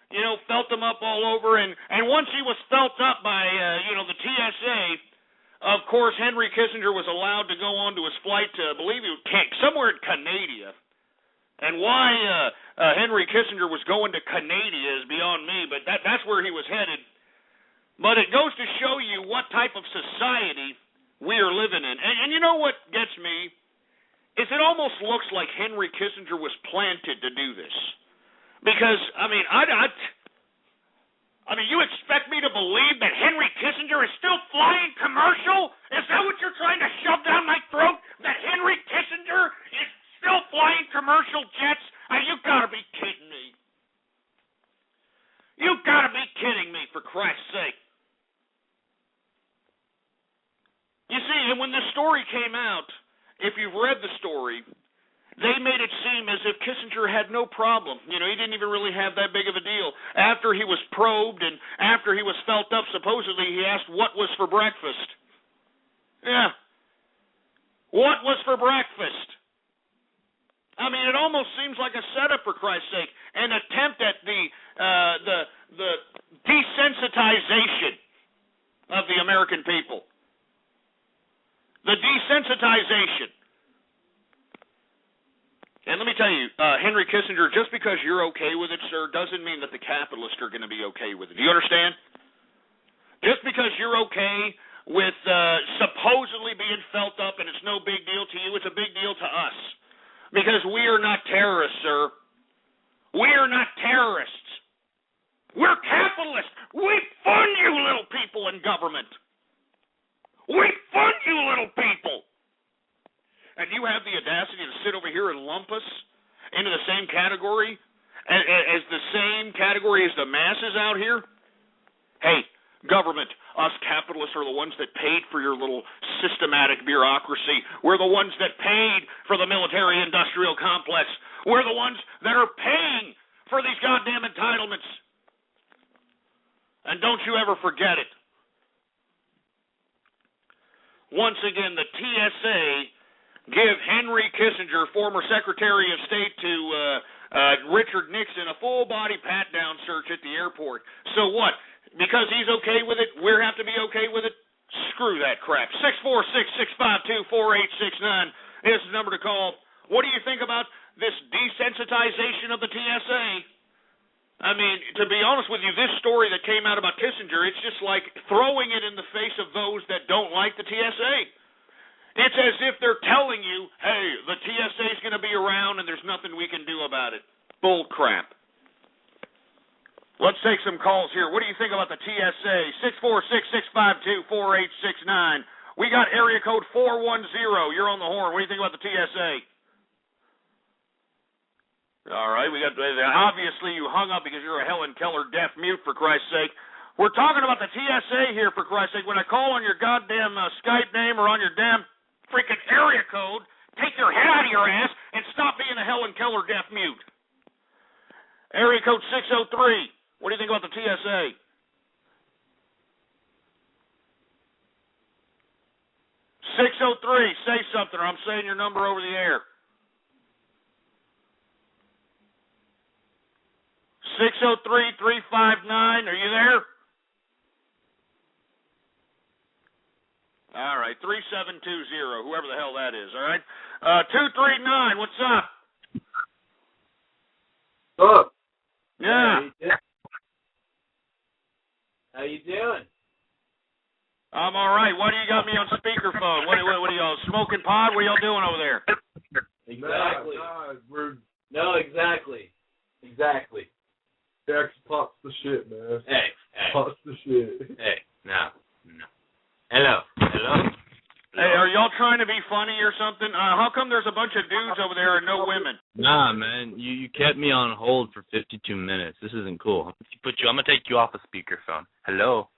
S5: You know, felt him up all over. And once he was felt up by, the TSA, of course, Henry Kissinger was allowed to go on to his flight to, I believe, somewhere in Canada. And why Henry Kissinger was going to Canada is beyond me, but that's where he was headed. But it goes to show you what type of society we are living in. And you know what gets me? Is it almost looks like Henry Kissinger was planted to do this. Because, I mean, you expect me to believe that Henry Kissinger is still flying commercial? Is that what you're trying to shove down my throat? That Henry Kissinger is still flying commercial jets? You gotta be kidding me. You gotta be kidding me, for Christ's sake. You see, and when this story came out, if you've read the story, they made it seem as if Kissinger had no problem. You know, he didn't even really have that big of a deal. After he was probed and after he was felt up, supposedly he asked what was for breakfast. Yeah. What was for breakfast? I mean, it almost seems like a setup, for Christ's sake, an attempt at the desensitization of the American people. The desensitization. And let me tell you, Henry Kissinger, just because you're okay with it, sir, doesn't mean that the capitalists are going to be okay with it. Do you understand? Just because you're okay with supposedly being felt up and it's no big deal to you, it's a big deal to us. Because we are not terrorists, sir. We are not terrorists. We're capitalists. We fund you little people in government. We fund you little people. And you have the audacity to sit over here and lump us into the same category as the same category as the masses out here? Hey, government, us capitalists are the ones that paid for your little systematic bureaucracy. We're the ones that paid for the military-industrial complex. We're the ones that are paying for these goddamn entitlements. And don't you ever forget it. Once again, the TSA give Henry Kissinger, former Secretary of State to Richard Nixon, a full-body pat-down search at the airport. So what? Because he's okay with it, we have to be okay with it? Screw that crap. 646-652-4869 is the number to call. What do you think about this desensitization of the TSA? I mean, to be honest with you, this story that came out about Kissinger, it's just like throwing it in the face of those that don't like the TSA. It's as if they're telling you, hey, the TSA is going to be around and there's nothing we can do about it. Bull crap. Let's take some calls here. What do you think about the TSA? 646-652-4869. We got area code 410. You're on the horn. What do you think about the TSA? All right, we got. Obviously, you hung up because you're a Helen Keller deaf mute, for Christ's sake. We're talking about the TSA here, for Christ's sake. When I call on your goddamn Skype name or on your damn freaking area code, take your head out of your ass and stop being a Helen Keller deaf mute. Area code 603. What do you think about the TSA? Say something, or I'm saying your number over the air. 603-359. Are you there? All right, 3720, whoever the hell that is, all right? 239, what's up?
S18: Up.
S5: Yeah.
S18: How you doing?
S5: I'm all right. Why do you got me on speakerphone? What are y'all, smoking pot? What are y'all doing over there?
S18: Exactly. No, exactly. Exactly.
S8: Jackson pops the shit, man.
S18: Hey.
S8: Pops the shit.
S18: Hey, no.
S19: Hello.
S5: Hey, are y'all trying to be funny or something? How come there's a bunch of dudes over there and no women?
S19: Nah, man, you kept me on hold for 52 minutes. This isn't cool. I'm gonna take you off a speakerphone. Hello.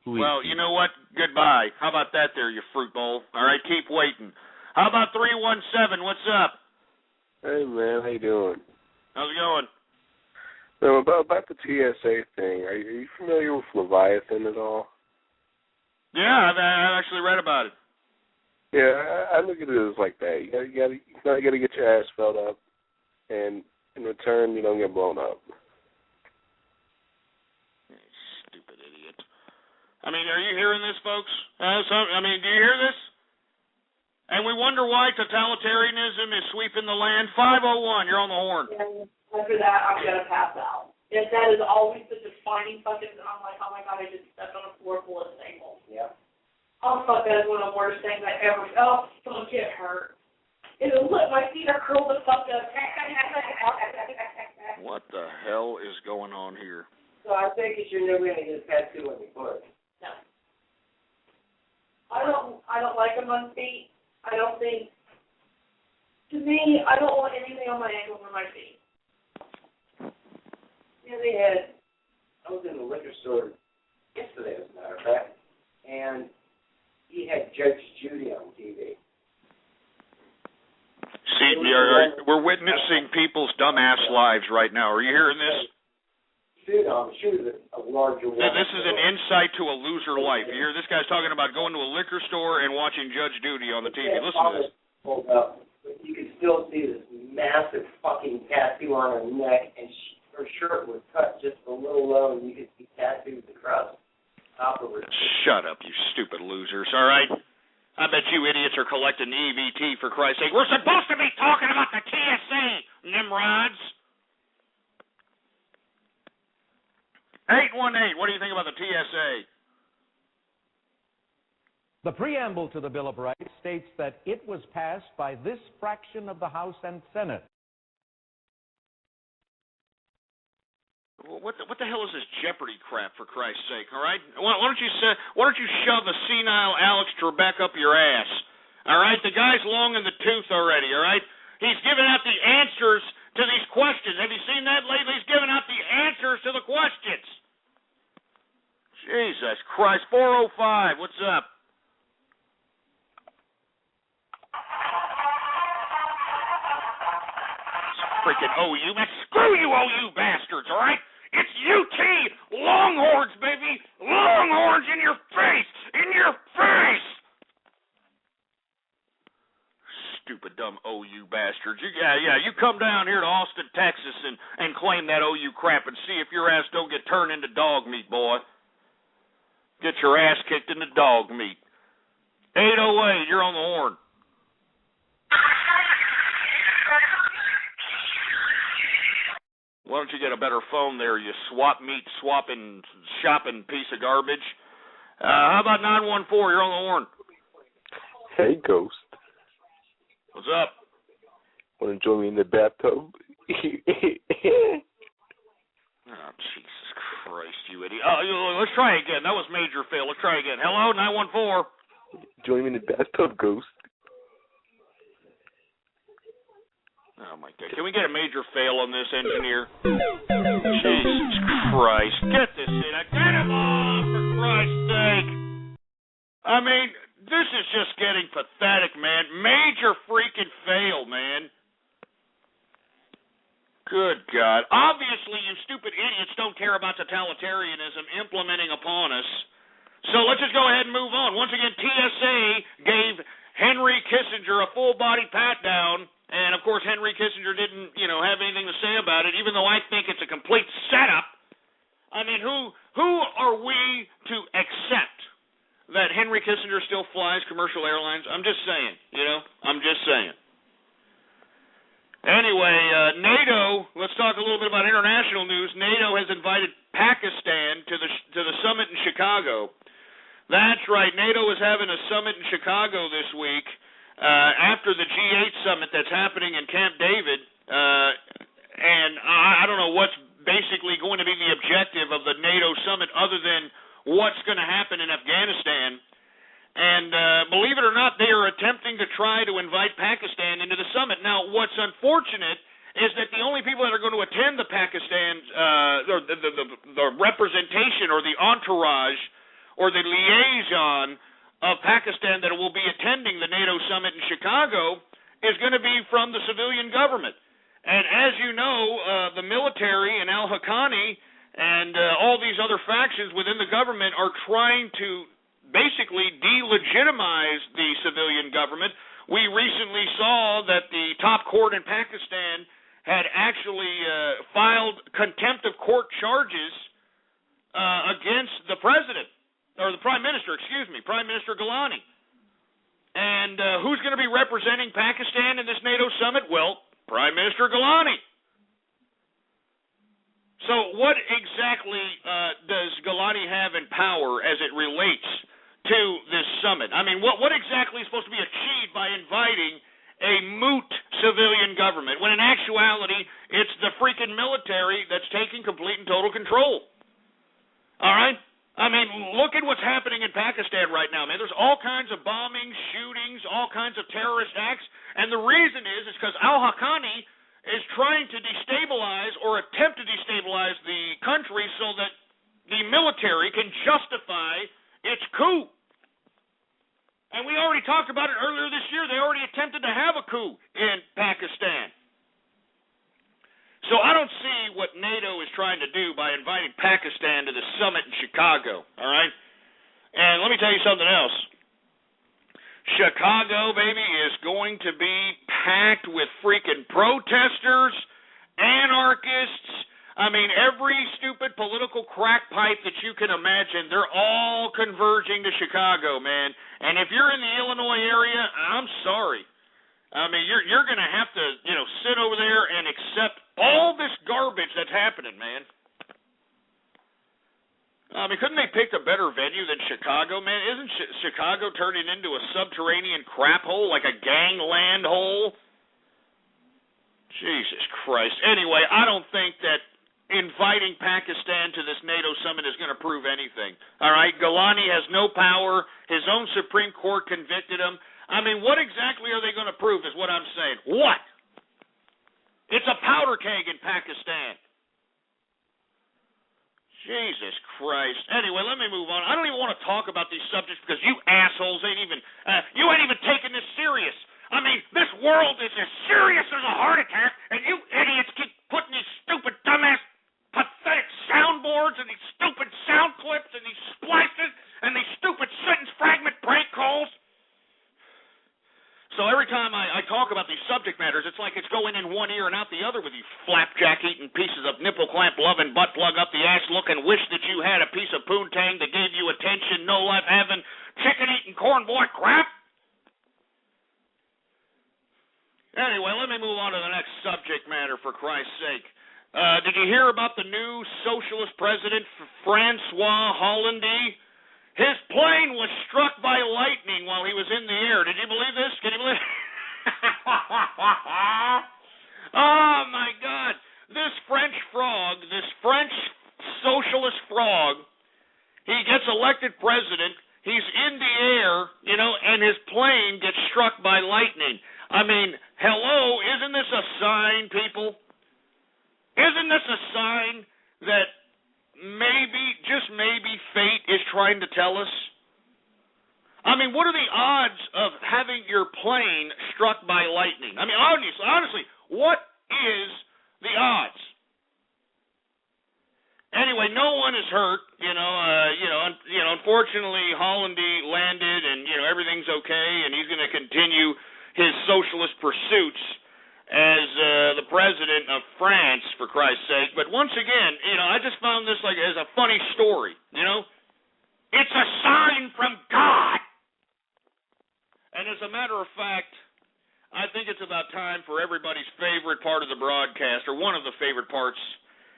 S5: Well, you know what? Goodbye. How about that there, you fruit bowl? All right, keep waiting. How about 317? What's up?
S20: Hey, man, how you doing?
S5: How's it going?
S20: No, about the TSA thing. Are you familiar with Leviathan at all?
S5: Yeah, I've actually read about it.
S20: Yeah, I look at it as like that. You gotta get your ass filled up, and in return, you don't get blown up.
S5: Stupid idiot. I mean, are you hearing this, folks? Do you hear this? And we wonder why totalitarianism is sweeping the land. 501, you're on the horn.
S21: After that, I'm going to pass out. If that is always the defining fucking, I'm like, oh my God, I just stepped on a floor full of staples. Yeah. Oh, fuck, that is one of the worst things I ever felt. Oh, fuck, it hurt. Look, my feet are curled the fuck up.
S5: What the hell is going on here?
S22: So I think you're never going to get a tattoo on your foot.
S21: No. I don't like them on feet. I don't think, to me, I don't want anything on my ankles or my feet.
S22: Yeah, I was in the liquor store yesterday, as a matter of fact, and he had Judge Judy on TV.
S5: See, we're witnessing people's dumbass lives right now. Are you hearing this?
S22: Dude, I'm sure that a larger one.
S5: This is an insight to a loser life. You hear this guy's talking about going to a liquor store and watching Judge Judy on the TV. Listen to this.
S22: Pulled up, but you can still see this massive fucking tattoo on her neck, and her shirt was cut just a little low, and you could see tattoos across the top of her.
S5: Shut up, you stupid losers, all right? I bet you idiots are collecting EBT, for Christ's sake. We're supposed to be talking about the TSA, Nimrods. 818, what do you think about the TSA?
S11: The preamble to the Bill of Rights states that it was passed by this fraction of the House and Senate.
S5: What the hell is this Jeopardy crap, for Christ's sake, all right? Why don't you shove a senile Alex Trebek up your ass, all right? The guy's long in the tooth already, all right? He's giving out the answers to these questions. Have you seen that lately? He's giving out the answers to the questions. Jesus Christ. 405, what's up? Freaking OU. Screw you, OU bastards, all right? It's UT Longhorns, baby. Longhorns in your face. In your face. Stupid, dumb OU bastards. You come down here to Austin, Texas, and claim that OU crap and see if your ass don't get turned into dog meat, boy. Get your ass kicked into dog meat. 808, you're on the horn. Why don't you get a better phone there, you swap meat swapping shopping piece of garbage? How about 914? You're on the horn.
S20: Hey, Ghost.
S5: What's up?
S20: Want to join me in the bathtub?
S5: Oh, Jesus Christ, you idiot. Let's try again. That was major fail. Let's try again. Hello, 914.
S20: Join me in the bathtub, Ghost.
S5: Oh, my God. Can we get a major fail on this, engineer? Jesus Christ. Get this in. Get him off, for Christ's sake. I mean, this is just getting pathetic, man. Major freaking fail, man. Good God. Obviously, you stupid idiots don't care about totalitarianism implementing upon us. So let's just go ahead and move on. Once again, TSA gave Henry Kissinger a full-body pat-down. And, of course, Henry Kissinger didn't, have anything to say about it, even though I think it's a complete setup. I mean, who are we to accept that Henry Kissinger still flies commercial airlines? I'm just saying, I'm just saying. Anyway, NATO, let's talk a little bit about international news. NATO has invited Pakistan to the summit in Chicago. That's right, NATO is having a summit in Chicago this week. After the G8 summit that's happening in Camp David, and I don't know what's basically going to be the objective of the NATO summit other than what's going to happen in Afghanistan. And believe it or not, they are attempting to try to invite Pakistan into the summit. Now, what's unfortunate is that the only people that are going to attend the Pakistan, or the representation or the entourage or the liaison of Pakistan that will be attending the NATO summit in Chicago is going to be from the civilian government. And as you know, the military and al-Haqqani and all these other factions within the government are trying to basically delegitimize the civilian government. We recently saw that the top court in Pakistan had actually filed contempt of court charges against the president, or the Prime Minister, Prime Minister Gilani. And who's going to be representing Pakistan in this NATO summit? Well, Prime Minister Gilani. So what exactly does Gilani have in power as it relates to this summit? I mean, what exactly is supposed to be achieved by inviting a moot civilian government, when in actuality it's the freaking military that's taking complete and total control? All right? I mean, look at what's happening in Pakistan right now, man. There's all kinds of bombings, shootings, all kinds of terrorist acts, and the reason is because al-Haqqani is trying to destabilize or attempt to destabilize the country so that the military can justify its coup. And we already talked about it earlier this year. They already attempted to have a coup in Pakistan. So I don't see what NATO is trying to do by inviting Pakistan to the summit in Chicago, all right? And let me tell you something else. Chicago, baby, is going to be packed with freaking protesters, anarchists. I mean, every stupid political crack pipe that you can imagine, they're all converging to Chicago, man. And if you're in the Illinois area, I'm sorry. I mean, you're going to have to, sit over there and accept all this garbage that's happening, man. I mean, couldn't they pick a better venue than Chicago, man? Isn't Chicago turning into a subterranean crap hole, like a gangland hole? Jesus Christ. Anyway, I don't think that inviting Pakistan to this NATO summit is going to prove anything. All right, Gilani has no power. His own Supreme Court convicted him. I mean, what exactly are they going to prove is what I'm saying. What? It's a powder keg in Pakistan. Jesus Christ. Anyway, let me move on. I don't even want to talk about these subjects because you assholes ain't even taking this serious. I mean, this world is as serious as a heart attack, and you idiots keep putting these stupid, dumbass, pathetic soundboards and these stupid sound clips and these splices and these stupid sentence fragment prank calls. So every time I talk about these subject matters, it's like it's going in one ear and out the other with you flapjack-eating pieces of nipple clamp loving, butt plug up the ass looking, wish that you had a piece of poontang that gave you attention, no life having, chicken-eating cornboy crap. Anyway, let me move on to the next subject matter, for Christ's sake. Did you hear about the new socialist president, Francois Hollande? His plane was struck by lightning while he was in the air. Did you believe this? Can you believe it? Oh, my God. This French frog, this French socialist frog, he gets elected president. He's in the air, and his plane gets struck by lightning. I mean, hello, isn't this a sign, people? Isn't this a sign that maybe, just maybe, fate is trying to tell us? I mean, what are the odds of having your plane struck by lightning? I mean, honestly, what is the odds? Anyway, no one is hurt. Unfortunately, Hollande landed, and everything's okay, and he's going to continue his socialist pursuits as the president of France, for Christ's sake. But once again, I just found this as a funny story, It's a sign from God. And as a matter of fact, I think it's about time for everybody's favorite part of the broadcast, or one of the favorite parts,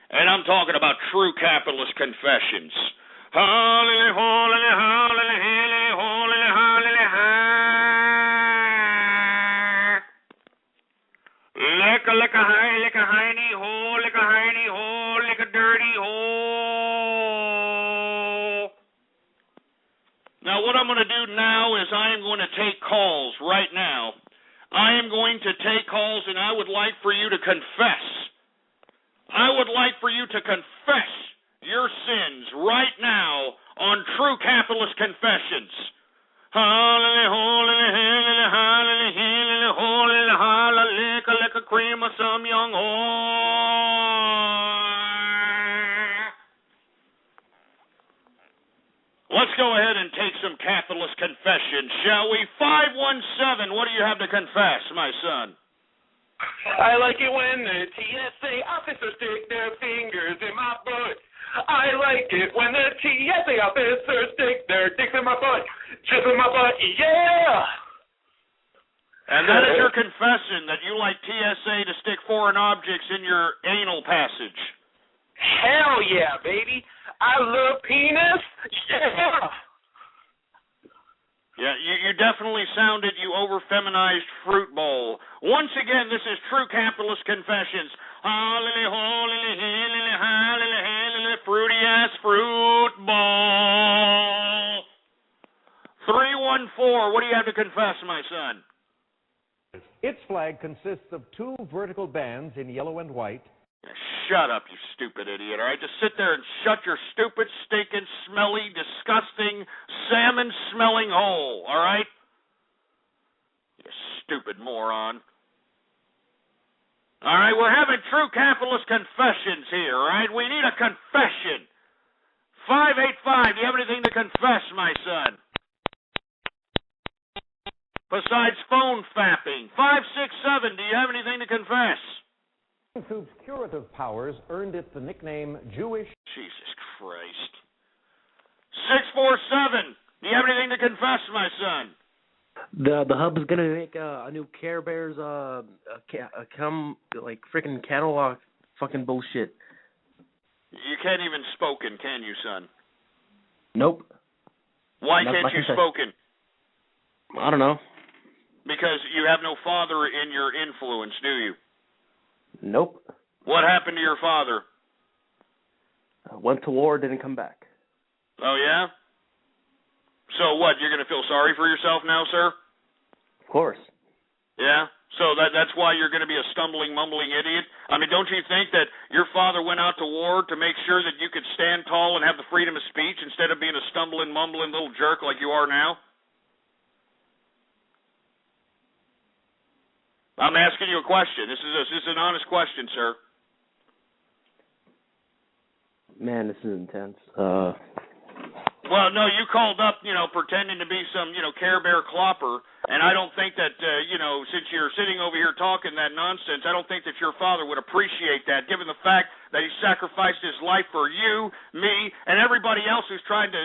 S5: and I'm talking about True Capitalist Confessions. Hallelujah, hallelujah, hallelujah, hallelujah, hallelujah. Lick a high, lick a hiney hole, lick a hiney hole, lick a dirty hole. Now, what I'm going to do now is I am going to take calls right now. I am going to take calls, and I would like for you to confess. I would like for you to confess your sins right now on True Capitalist Confessions. Holy, holy, holy, holy, holy, holy, holy, lick a cream of some young Let's go ahead and take some capitalist confessions, shall we? 517, what do you have to confess, my son?
S2: I like it when the TSA officers stick their fingers in my butt. I like it when the TSA officers stick their dicks in my butt. Just in my butt, yeah!
S5: And that is your confession, that you like TSA to stick foreign objects in your anal passage.
S2: Hell yeah, baby! I love penis, yeah!
S5: Yeah, you definitely sounded, you over-feminized fruit bowl. Once again, this is True Capitalist Confessions. Holy, holy, holy, holy, holy, fruity-ass fruit bowl. 314, what do you have to confess, my son?
S11: Its flag consists of two vertical bands in yellow and white.
S5: Shut up, you stupid idiot, all right? Just sit there and shut your stupid, stinking, smelly, disgusting, salmon-smelling hole, all right? You stupid moron. All right, we're having True Capitalist Confessions here, all right? We need a confession. 585, do you have anything to confess, my son? Besides phone fapping. 567, do you have anything to confess?
S11: YouTube's curative powers earned it the nickname Jewish.
S5: Jesus Christ. 647, do you have anything to confess, my son?
S4: The hub is gonna make a new Care Bears freaking catalog fucking bullshit.
S5: You can't even spoken, can you, son?
S4: Nope.
S5: Why can't you spoken?
S4: I don't know.
S5: Because you have no father in your influence, do you?
S4: Nope.
S5: What happened to your father?
S4: Went to war, didn't come back.
S5: Oh, yeah? So what, you're going to feel sorry for yourself now, sir?
S4: Of course.
S5: Yeah? So that's why you're going to be a stumbling, mumbling idiot? I mean, don't you think that your father went out to war to make sure that you could stand tall and have the freedom of speech instead of being a stumbling, mumbling little jerk like you are now? I'm asking you a question. This is an honest question, sir.
S4: Man, this is intense.
S5: Well, no, you called up, pretending to be some, Care Bear clopper, and I don't think that, since you're sitting over here talking that nonsense, I don't think that your father would appreciate that, given the fact that he sacrificed his life for you, me, and everybody else who's trying to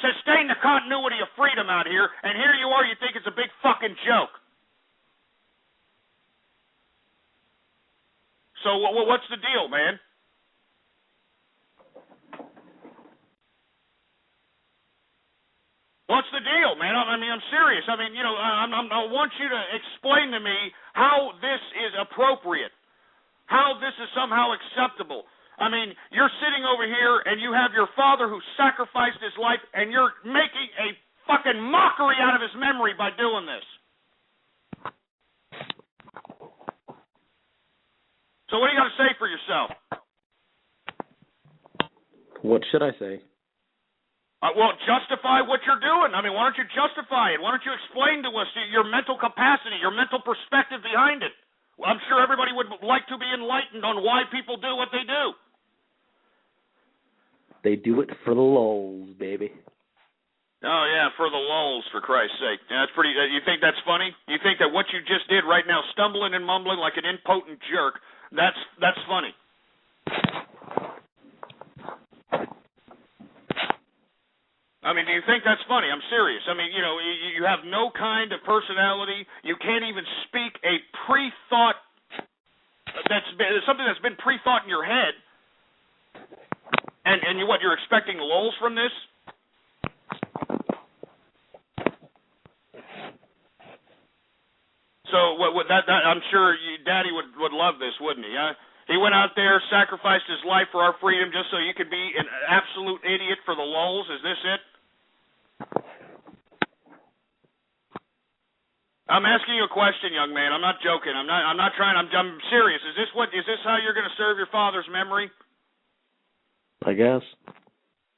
S5: sustain the continuity of freedom out here, and here you are, you think it's a big fucking joke. So what's the deal, man? What's the deal, man? I mean, I'm serious. I mean, I want you to explain to me how this is appropriate, how this is somehow acceptable. I mean, you're sitting over here and you have your father who sacrificed his life, and you're making a fucking mockery out of his memory by doing this. So what do you got to say for yourself?
S4: What should I say?
S5: Well, justify what you're doing. I mean, why don't you justify it? Why don't you explain to us your mental capacity, your mental perspective behind it? Well, I'm sure everybody would like to be enlightened on why people do what they do.
S4: They do it for the lulz, baby.
S5: Oh, yeah, for the lulz, for Christ's sake. Yeah, that's pretty. You think that's funny? You think that what you just did right now, stumbling and mumbling like an impotent jerk, that's funny? I mean, do you think that's funny? I'm serious. I mean, you have no kind of personality. You can't even speak a pre-thought, something that's been pre-thought in your head. And you're expecting lulz from this? So I'm sure Daddy would love this, wouldn't he? Huh? He went out there, sacrificed his life for our freedom just so you could be an absolute idiot for the lulz. Is this it? I'm asking you a question, young man. I'm not joking. I'm not trying. I'm serious. Is this how you're going to serve your father's memory?
S4: I guess.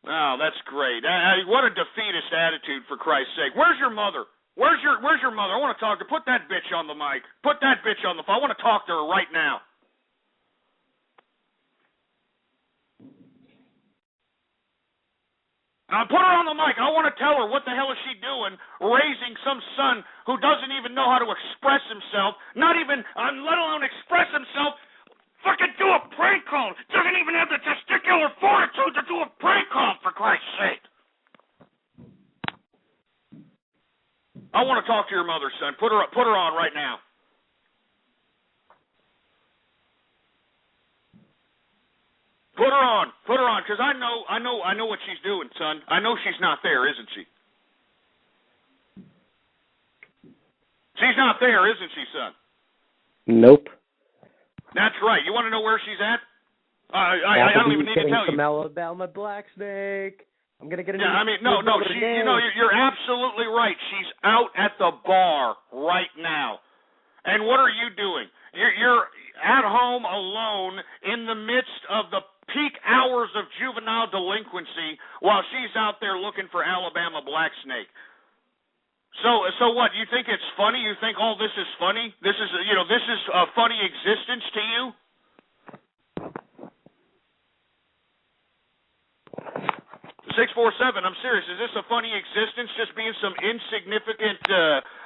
S5: Oh, that's great. What a defeatist attitude, for Christ's sake. Where's your mother? Where's your mother? I want to talk to her. Put that bitch on the mic. Put that bitch on the phone. I want to talk to her right now. Put her on the mic. I want to tell her what the hell is she doing raising some son who doesn't even know how to express himself, not even, let alone express himself, fucking do a prank call. Doesn't even have the testicular fortitude to do a prank call, for Christ's sake. I want to talk to your mother, son. Put her on right now. Put her on, because I know what she's doing, son. I know she's not there, isn't she? She's not there, isn't she, son?
S4: Nope.
S5: That's right. You want to know where she's at? I don't even need to tell you.
S4: Some Alabama black snake. I'm gonna get a.
S5: Yeah, I mean, no. You're absolutely right. She's out at the bar right now. And what are you doing? You're at home alone in the midst of the peak hours of juvenile delinquency while she's out there looking for Alabama black snake. So what? You think it's funny? You think all this is funny? This is a funny existence to you? 647, I'm serious. Is this a funny existence, just being some insignificant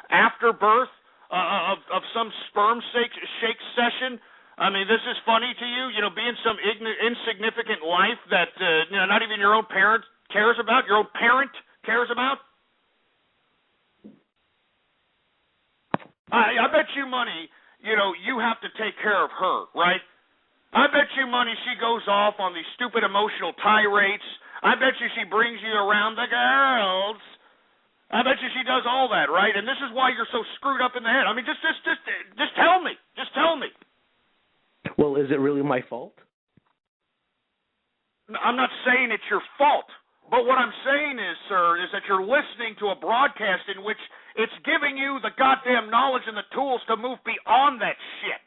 S5: afterbirth of some sperm shake session? I mean, this is funny to you? Being some insignificant life that not even your own parent cares about? Your own parent cares about? I bet you money, you have to take care of her, right? I bet you money she goes off on these stupid emotional tirades. I bet you she brings you around the girls. I bet you she does all that, right? And this is why you're so screwed up in the head. I mean, just tell me. Just tell me.
S4: Well, is it really my fault?
S5: I'm not saying it's your fault. But what I'm saying is, sir, is that you're listening to a broadcast in which it's giving you the goddamn knowledge and the tools to move beyond that shit.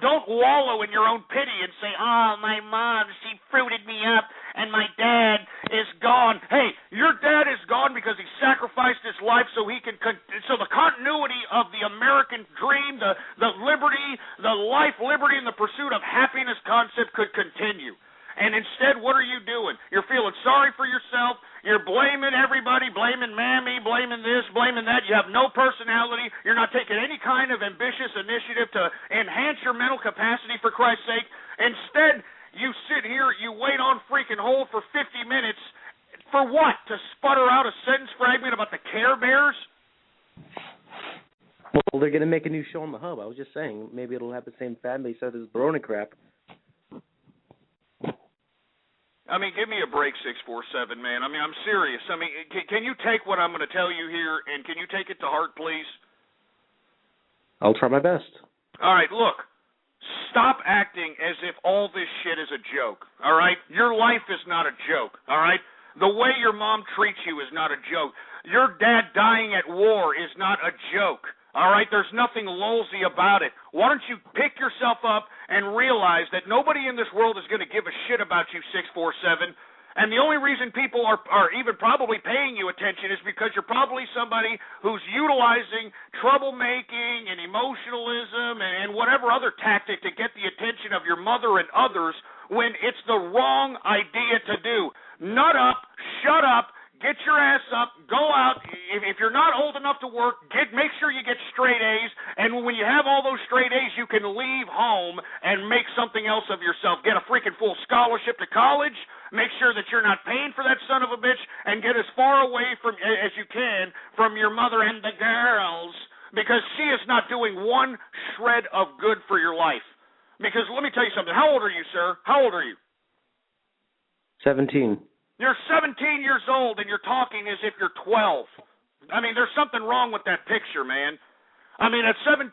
S5: Don't wallow in your own pity and say, oh, my mom, she fruited me up, and my dad is gone. Hey, your dad is gone because he sacrificed his life so so the continuity of the American dream, the liberty, the life, liberty, and the pursuit of happiness concept could continue. And instead, what are you doing? You're feeling sorry for yourself. You're blaming everybody, blaming Mammy, blaming this, blaming that. You have no personality. You're not taking any kind of ambitious initiative to enhance your mental capacity, for Christ's sake. Instead, you sit here, you wait on freaking hold for 50 minutes. For what? To sputter out a sentence fragment about the Care Bears?
S4: Well, they're going to make a new show on the Hub. I was just saying, maybe it'll have the same family set as Barona crap.
S5: I mean, give me a break, 647, man. I mean, I'm serious. I mean, can you take what I'm going to tell you here, and can you take it to heart, please?
S4: I'll try my best.
S5: All right, look. Stop acting as if all this shit is a joke, all right? Your life is not a joke, all right? The way your mom treats you is not a joke. Your dad dying at war is not a joke, all right? There's nothing lolsy about it. Why don't you pick yourself up and realize that nobody in this world is going to give a shit about you, 647. And the only reason people are even probably paying you attention is because you're probably somebody who's utilizing troublemaking and emotionalism and whatever other tactic to get the attention of your mother and others when it's the wrong idea to do. Nut up, shut up, get your ass up, go out. If you're not old enough to work, make sure you get straight A's. And when you have all those straight A's, you can leave home and make something else of yourself. Get a freaking full scholarship to college. Make sure that you're not paying for that son of a bitch, and get as far away from as you can from your mother and the girls, because she is not doing one shred of good for your life. Because let me tell you something. How old are you, sir? How old are you?
S4: 17.
S5: You're 17 years old, and you're talking as if you're 12. I mean, there's something wrong with that picture, man. I mean, at 17,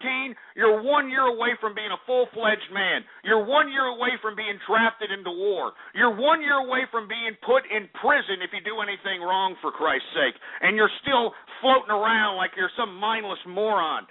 S5: you're 1 year away from being a full-fledged man. You're 1 year away from being drafted into war. You're 1 year away from being put in prison if you do anything wrong, for Christ's sake. And you're still floating around like you're some mindless moron.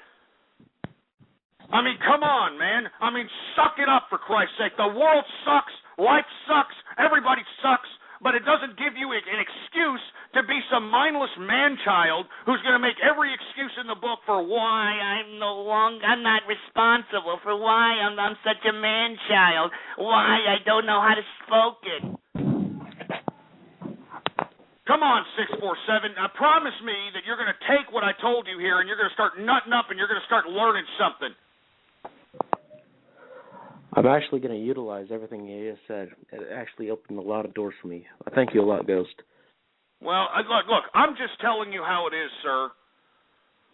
S5: I mean, come on, man. I mean, suck it up, for Christ's sake. The world sucks. Life sucks. Everybody sucks. But it doesn't give you an excuse to be some mindless man-child who's going to make every excuse in the book for why I'm not responsible, for why I'm such a man-child, why I don't know how to spoke it. Come on, 647. Now, promise me that you're going to take what I told you here and you're going to start nutting up and you're going to start learning something.
S4: I'm actually going to utilize everything you just said. It actually opened a lot of doors for me. I thank you a lot, Ghost.
S5: Well, look, I'm just telling you how it is, sir.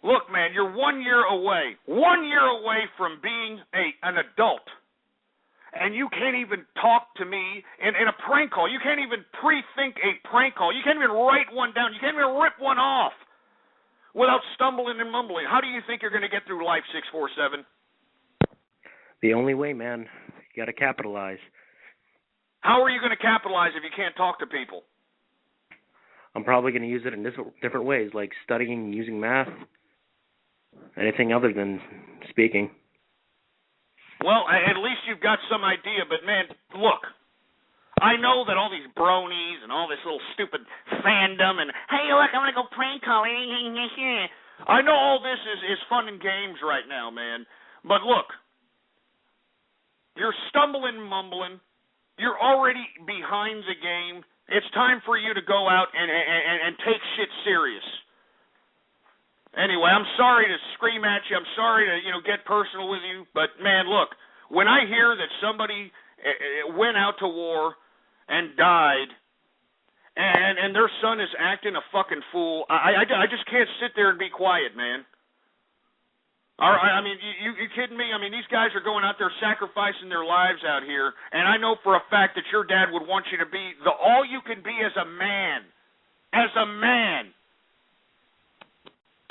S5: Look, man, you're 1 year away. 1 year away from being an adult. And you can't even talk to me in a prank call. You can't even pre-think a prank call. You can't even write one down. You can't even rip one off without stumbling and mumbling. How do you think you're going to get through life, 647?
S4: The only way, man. You got to capitalize.
S5: How are you going to capitalize if you can't talk to people?
S4: I'm probably going to use it in different ways, like studying, using math, anything other than speaking.
S5: Well, at least you've got some idea, but man, look, I know that all these bronies and all this little stupid fandom and, hey, look, I'm going to go prank call. I know all this is fun and games right now, man, but look, you're stumbling, mumbling, you're already behind the game. It's time for you to go out and take shit serious. Anyway, I'm sorry to scream at you. I'm sorry to, get personal with you. But, man, look, when I hear that somebody went out to war and died and their son is acting a fucking fool, I just can't sit there and be quiet, man. I mean, you kidding me? I mean, these guys are going out there sacrificing their lives out here, and I know for a fact that your dad would want you to be all you can be as a man. As a man.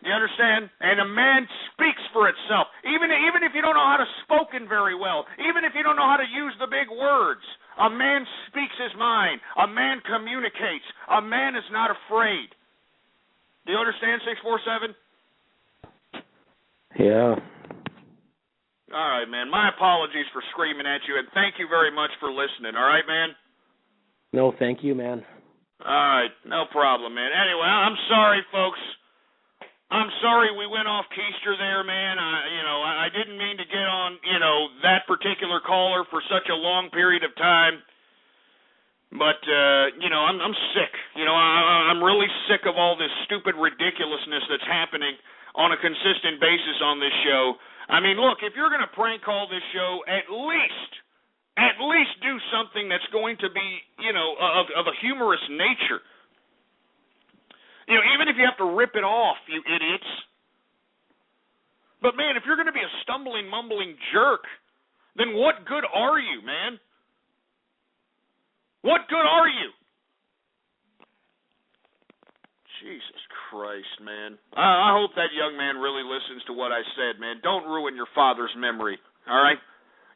S5: You understand? And a man speaks for itself. Even if you don't know how to spoken very well, even if you don't know how to use the big words, a man speaks his mind. A man communicates. A man is not afraid. Do you understand, 647?
S4: Yeah.
S5: All right, man. My apologies for screaming at you, and thank you very much for listening. All right, man?
S4: No, thank you, man.
S5: All right. No problem, man. Anyway, I'm sorry, folks. I'm sorry we went off keister there, man. I didn't mean to get on, that particular caller for such a long period of time. But, I'm sick. I'm really sick of all this stupid ridiculousness that's happening on a consistent basis on this show. I mean, look, if you're going to prank call this show, at least do something that's going to be, of a humorous nature. Even if you have to rip it off, you idiots. But, man, if you're going to be a stumbling, mumbling jerk, then what good are you, man? What good are you? Jesus Christ, man. I hope that young man really listens to what I said, man. Don't ruin your father's memory, all right?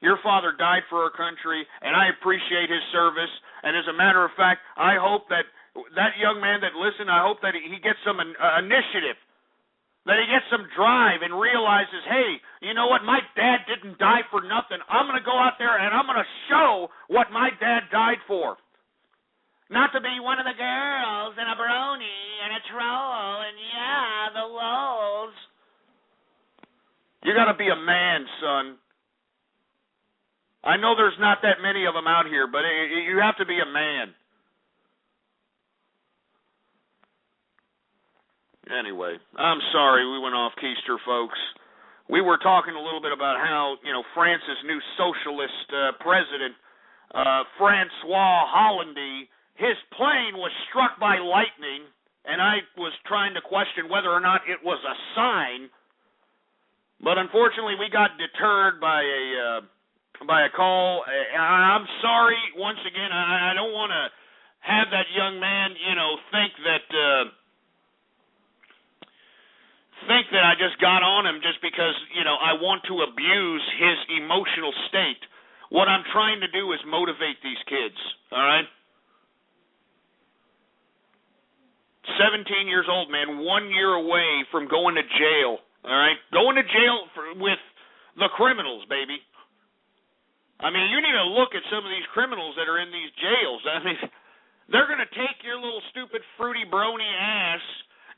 S5: Your father died for our country, and I appreciate his service. And as a matter of fact, I hope that young man that listened, I hope that he gets some initiative, that he gets some drive and realizes, hey, you know what, my dad didn't die for nothing. I'm going to go out there and I'm going to show what my dad died for. Not to be one of the girls and a brony and a troll and, the lols. You got to be a man, son. I know there's not that many of them out here, but you have to be a man. Anyway, I'm sorry we went off keister, folks. We were talking a little bit about how, France's new socialist president, Francois Hollande, his plane was struck by lightning, and I was trying to question whether or not it was a sign. But unfortunately, we got deterred by a call. I'm sorry, once again, I don't want to have that young man, think that I just got on him just because, I want to abuse his emotional state. What I'm trying to do is motivate these kids, all right? 17 years old, man, 1 year away from going to jail, all right? Going to jail with the criminals, baby. I mean, you need to look at some of these criminals that are in these jails. I mean, they're going to take your little stupid fruity brony ass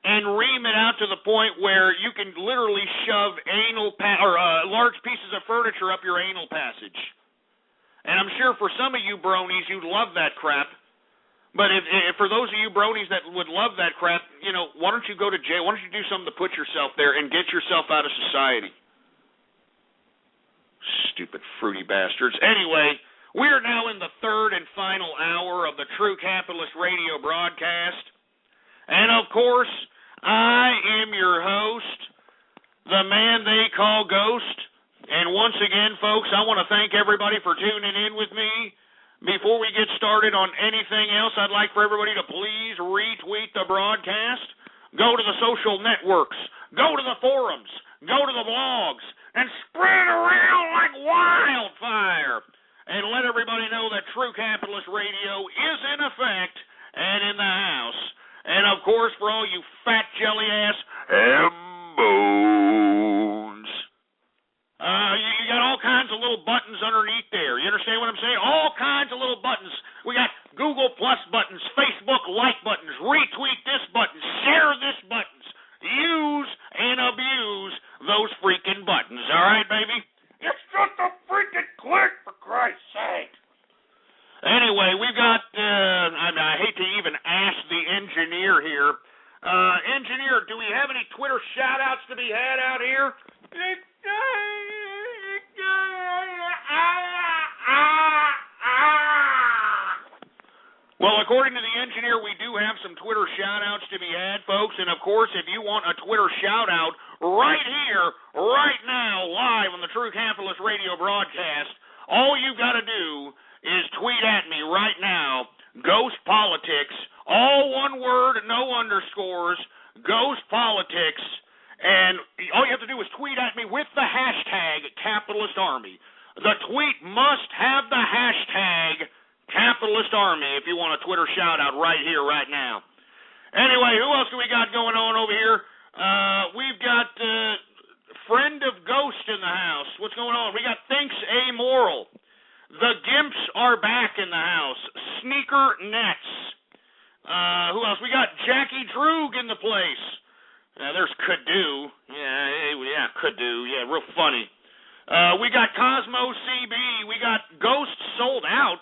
S5: and ream it out to the point where you can literally shove large pieces of furniture up your anal passage. And I'm sure for some of you bronies, you'd love that crap. But if for those of you bronies that would love that crap, you know, why don't you go to jail? Why don't you do something to put yourself there and get yourself out of society? Stupid fruity bastards. Anyway, we are now in the third and final hour of the True Capitalist Radio broadcast. And, of course, I am your host, the man they call Ghost. And once again, folks, I want to thank everybody for tuning in with me. Before we get started on anything else, I'd like for everybody to please retweet the broadcast, go to the social networks, go to the forums, go to the blogs, and spread it around like wildfire. And let everybody know that True Capitalist Radio is in effect and in the house. And, of course, for all you fat jelly-ass M-bones, you got all kinds of little buttons underneath there. You understand what I'm saying? All kinds of little buttons. We got Google Plus buttons, Facebook like buttons, retweet this button, share this buttons. Use and abuse those freaking buttons. All right, baby? It's just a freaking click, for Christ's sake. Anyway, we've got, I hate to even ask the engineer here. Engineer, do we have any Twitter shout-outs to be had out here? Well, according to the engineer, we do have some Twitter shout-outs to be had, folks. And, of course, if you want a Twitter shout-out right here, right now, live on the True Capitalist Radio broadcast, all you've got to do is tweet at me right now, Ghost Politics, all one word, no underscores, Ghost Politics, and all you have to do is tweet at me with the hashtag Capitalist Army. The tweet must have the hashtag Capitalist Army if you want a Twitter shout-out right here, right now. Anyway, who else do we got going on over here? We've got Friend of Ghost in the house. What's going on? We got Thinks Amoral. The Gimps are back in the house. Sneaker Nets. Who else? We got Jackie Droog in the place. There's Kadu. Yeah, Kadu. Yeah, real funny. We got Cosmo CB. We got Ghost Sold Out.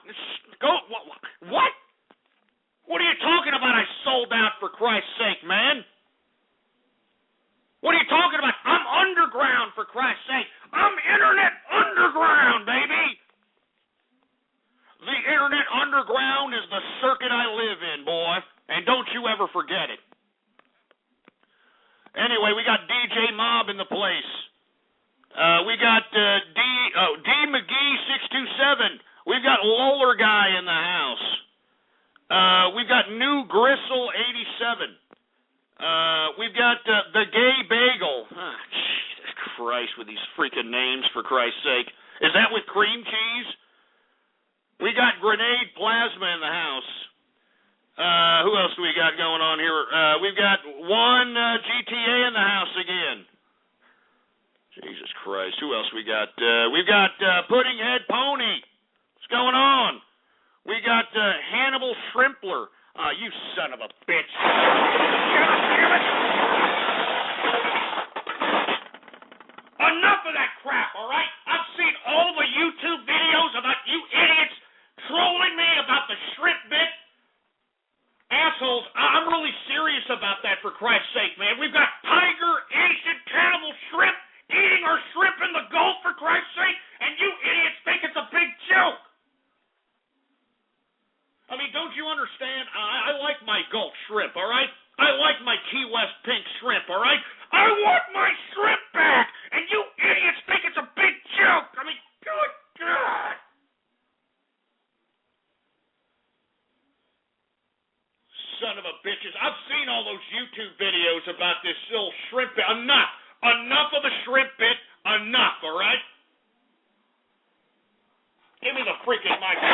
S5: What? What are you talking about? I sold out, for Christ's sake, man. What are you talking about? I'm underground, for Christ's sake. I'm internet underground, baby. The internet underground is the circuit I live in, boy. And don't you ever forget it. Anyway, we got DJ Mob in the place. We got D McGee 627. We've got Loler Guy in the house. We've got New Gristle 87. We've got the Gay Bagel. Oh, Jesus Christ, with these freaking names, for Christ's sake. Is that with cream cheese? We got Grenade Plasma in the house. Who else do we got going on here? We've got one GTA in the house again. Jesus Christ. Who else we got? We've got Pudding Head Pony. What's going on? We got Hannibal Shrimpler. You son of a bitch. God damn it. Enough of that crap, all right? I've seen all the YouTube videos about you idiots trolling me about the shrimp bit. Assholes, I'm really serious about that, for Christ's sake, man. We've got Tiger Asian Cannibal Shrimp eating our shrimp in the Gulf, for Christ's sake, and you idiots think it's a big joke. I mean, don't you understand? I like my Gulf shrimp, all right? I like my Key West pink shrimp, all right? I want my shrimp back, and you idiots think it's a big joke. I mean, good God. Son of a bitches. I've seen all those YouTube videos about this little shrimp bit. Enough. Enough of the shrimp bit. Enough, all right? Give me the freaking mic. The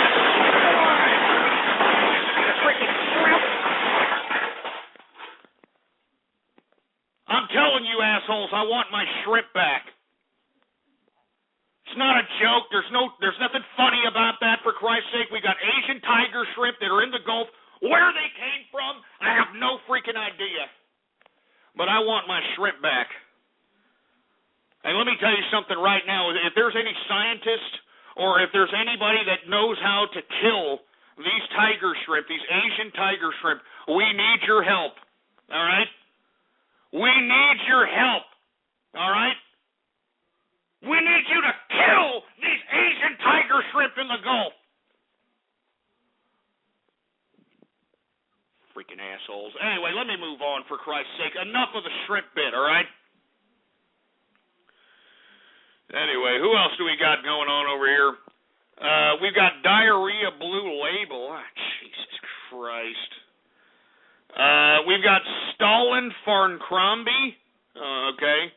S5: freaking shrimp. I'm telling you, assholes, I want my shrimp back. It's not a joke. There's nothing funny about that, for Christ's sake. We got Asian tiger shrimp that are in the Gulf. Where they came from, I have no freaking idea. But I want my shrimp back. And let me tell you something right now. If there's any scientist or if there's anybody that knows how to kill these tiger shrimp, these Asian tiger shrimp, we need your help. All right? We need your help. All right? We need you to kill these Asian tiger shrimp in the Gulf. Freaking assholes. Anyway, let me move on, for Christ's sake. Enough of the shrimp bit, all right? Anyway, who else do we got going on over here? We've got Diarrhea Blue Label. Oh, Jesus Christ. We've got Stalin Farncrombie. Okay.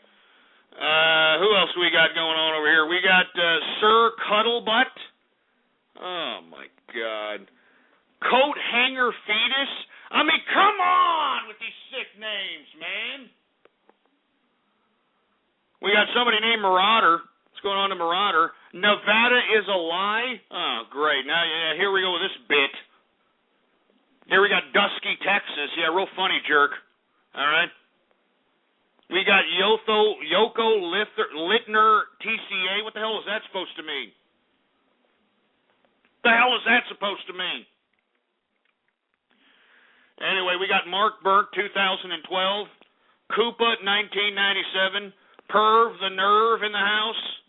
S5: Who else do we got going on over here? We got Sir Cuddlebutt. Oh, my God. Coat Hanger Fetus. I mean, come on with these sick names, man. We got somebody named Marauder. What's going on to Marauder? Nevada is a lie? Oh, great. Now, yeah, here we go with this bit. Here we got Dusky, Texas. Yeah, real funny, jerk. All right? We got Yoko Littner, TCA. What the hell is that supposed to mean? What the hell is that supposed to mean? Anyway, we got Mark Burke, 2012. Koopa, 1997. Perv the Nerve in the house.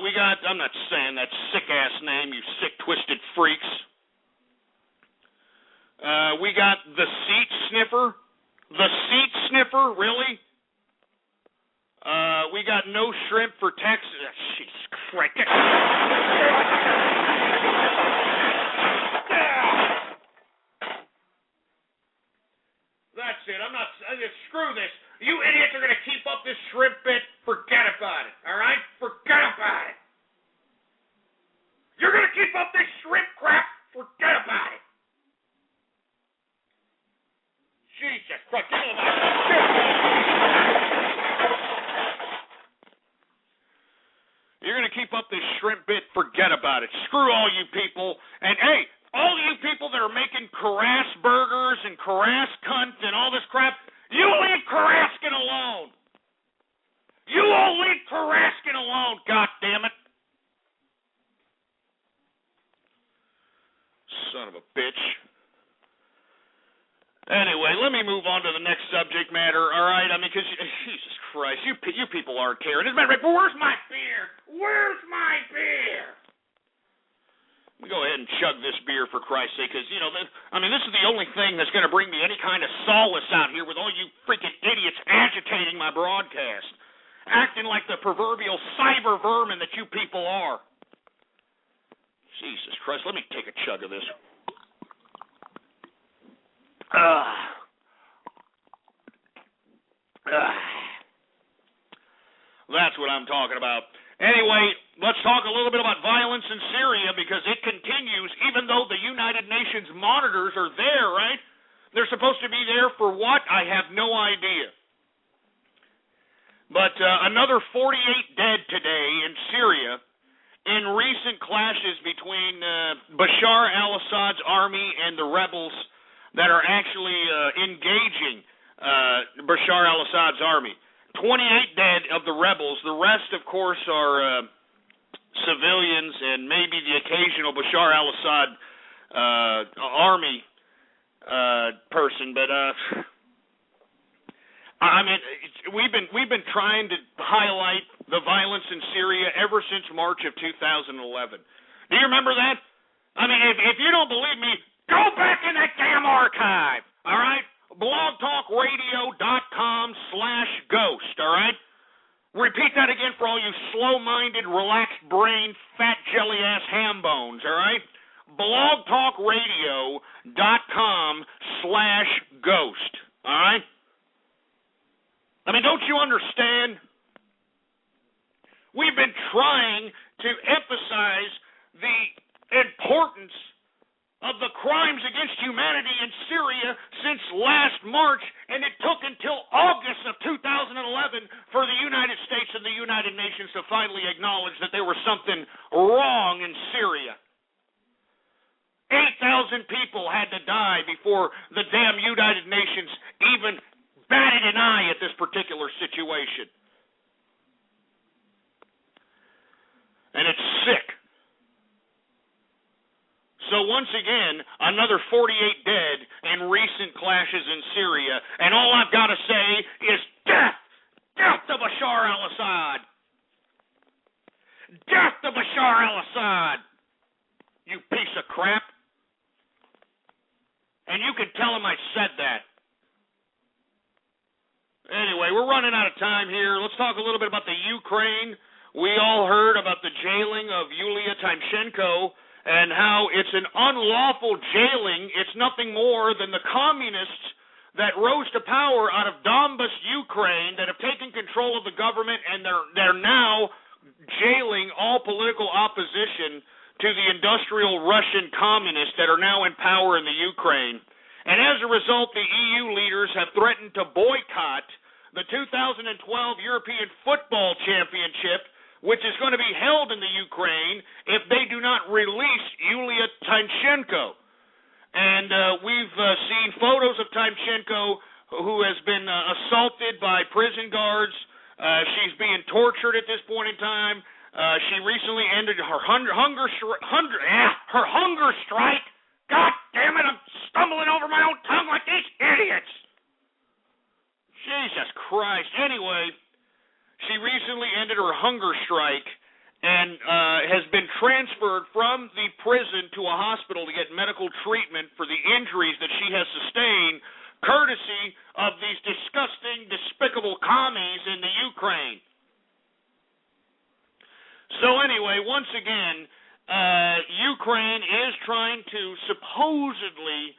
S5: We got, I'm not saying that sick-ass name, you sick, twisted freaks. We got the Seat Sniffer. The Seat Sniffer, really? We got No Shrimp for Texas. Jesus Christ. That's it. Screw this. You idiots are going to keep up this shrimp bit. Forget about it. All right? Forget about it. You're going to keep up this shrimp crap. Forget about it. Jesus Christ. Get over You're going to keep up this shrimp bit. Forget about it. Screw all you people. And, hey, all you people that are making Karass burgers and Karass cunt and all this crap, you leave Karaskin alone. You all leave Karaskin alone, goddammit. Son of a bitch. Anyway, let me move on to the next subject matter, all right? I mean, because, Jesus Christ, you people aren't caring. As a matter of fact, where's my beer? Where's my beer? Let me go ahead and chug this beer, for Christ's sake, because, you know, this is the only thing that's going to bring me any kind of solace out here with all you freaking idiots agitating my broadcast, acting like the proverbial cyber vermin that you people are. Jesus Christ, let me take a chug of this. That's what I'm talking about. Anyway, let's talk a little bit about violence in Syria, because it continues, even though the United Nations monitors are there, right? They're supposed to be there for what? I have no idea. But another 48 dead today in Syria in recent clashes between Bashar al-Assad's army and the rebels that are actually engaging Bashar al-Assad's army. 28 dead of the rebels. The rest, of course, are civilians and maybe the occasional Bashar al-Assad army person. But we've been trying to highlight the violence in Syria ever since March of 2011. Do you remember that? I mean, if you don't believe me, go back in that damn archive. All right. blogtalkradio.com/ghost, all right? Repeat that again for all you slow-minded, relaxed-brained, fat jelly-ass ham bones, all right? blogtalkradio.com/ghost, all right? I mean, don't you understand? We've been trying to emphasize the importance of the crimes against humanity in Syria since last March, and it took until August of 2011 for the United States and the United Nations to finally acknowledge that there was something wrong in Syria. 8,000 people had to die before the damn United Nations even batted an eye at this particular situation. And it's sick. So once again, another 48 dead in recent clashes in Syria. And all I've got to say is death! Death to Bashar al-Assad! Death to Bashar al-Assad! You piece of crap. And you can tell him I said that. Anyway, we're running out of time here. Let's talk a little bit about the Ukraine. We all heard about the jailing of Yulia Tymoshenko and how it's an unlawful jailing. It's nothing more than the communists that rose to power out of Donbas, Ukraine, that have taken control of the government, and they're now jailing all political opposition to the industrial Russian communists that are now in power in the Ukraine. And as a result, the EU leaders have threatened to boycott the 2012 European Football Championship, which is going to be held in the Ukraine, if they do not release Yulia Tymoshenko. And we've seen photos of Tymoshenko, who has been assaulted by prison guards. She's being tortured at this point in time. She recently ended her hunger strike. God damn it, I'm stumbling over my own tongue like these idiots. Jesus Christ. Anyway, she recently ended her hunger strike and has been transferred from the prison to a hospital to get medical treatment for the injuries that she has sustained, courtesy of these disgusting, despicable commies in the Ukraine. So anyway, once again, Ukraine is trying to supposedly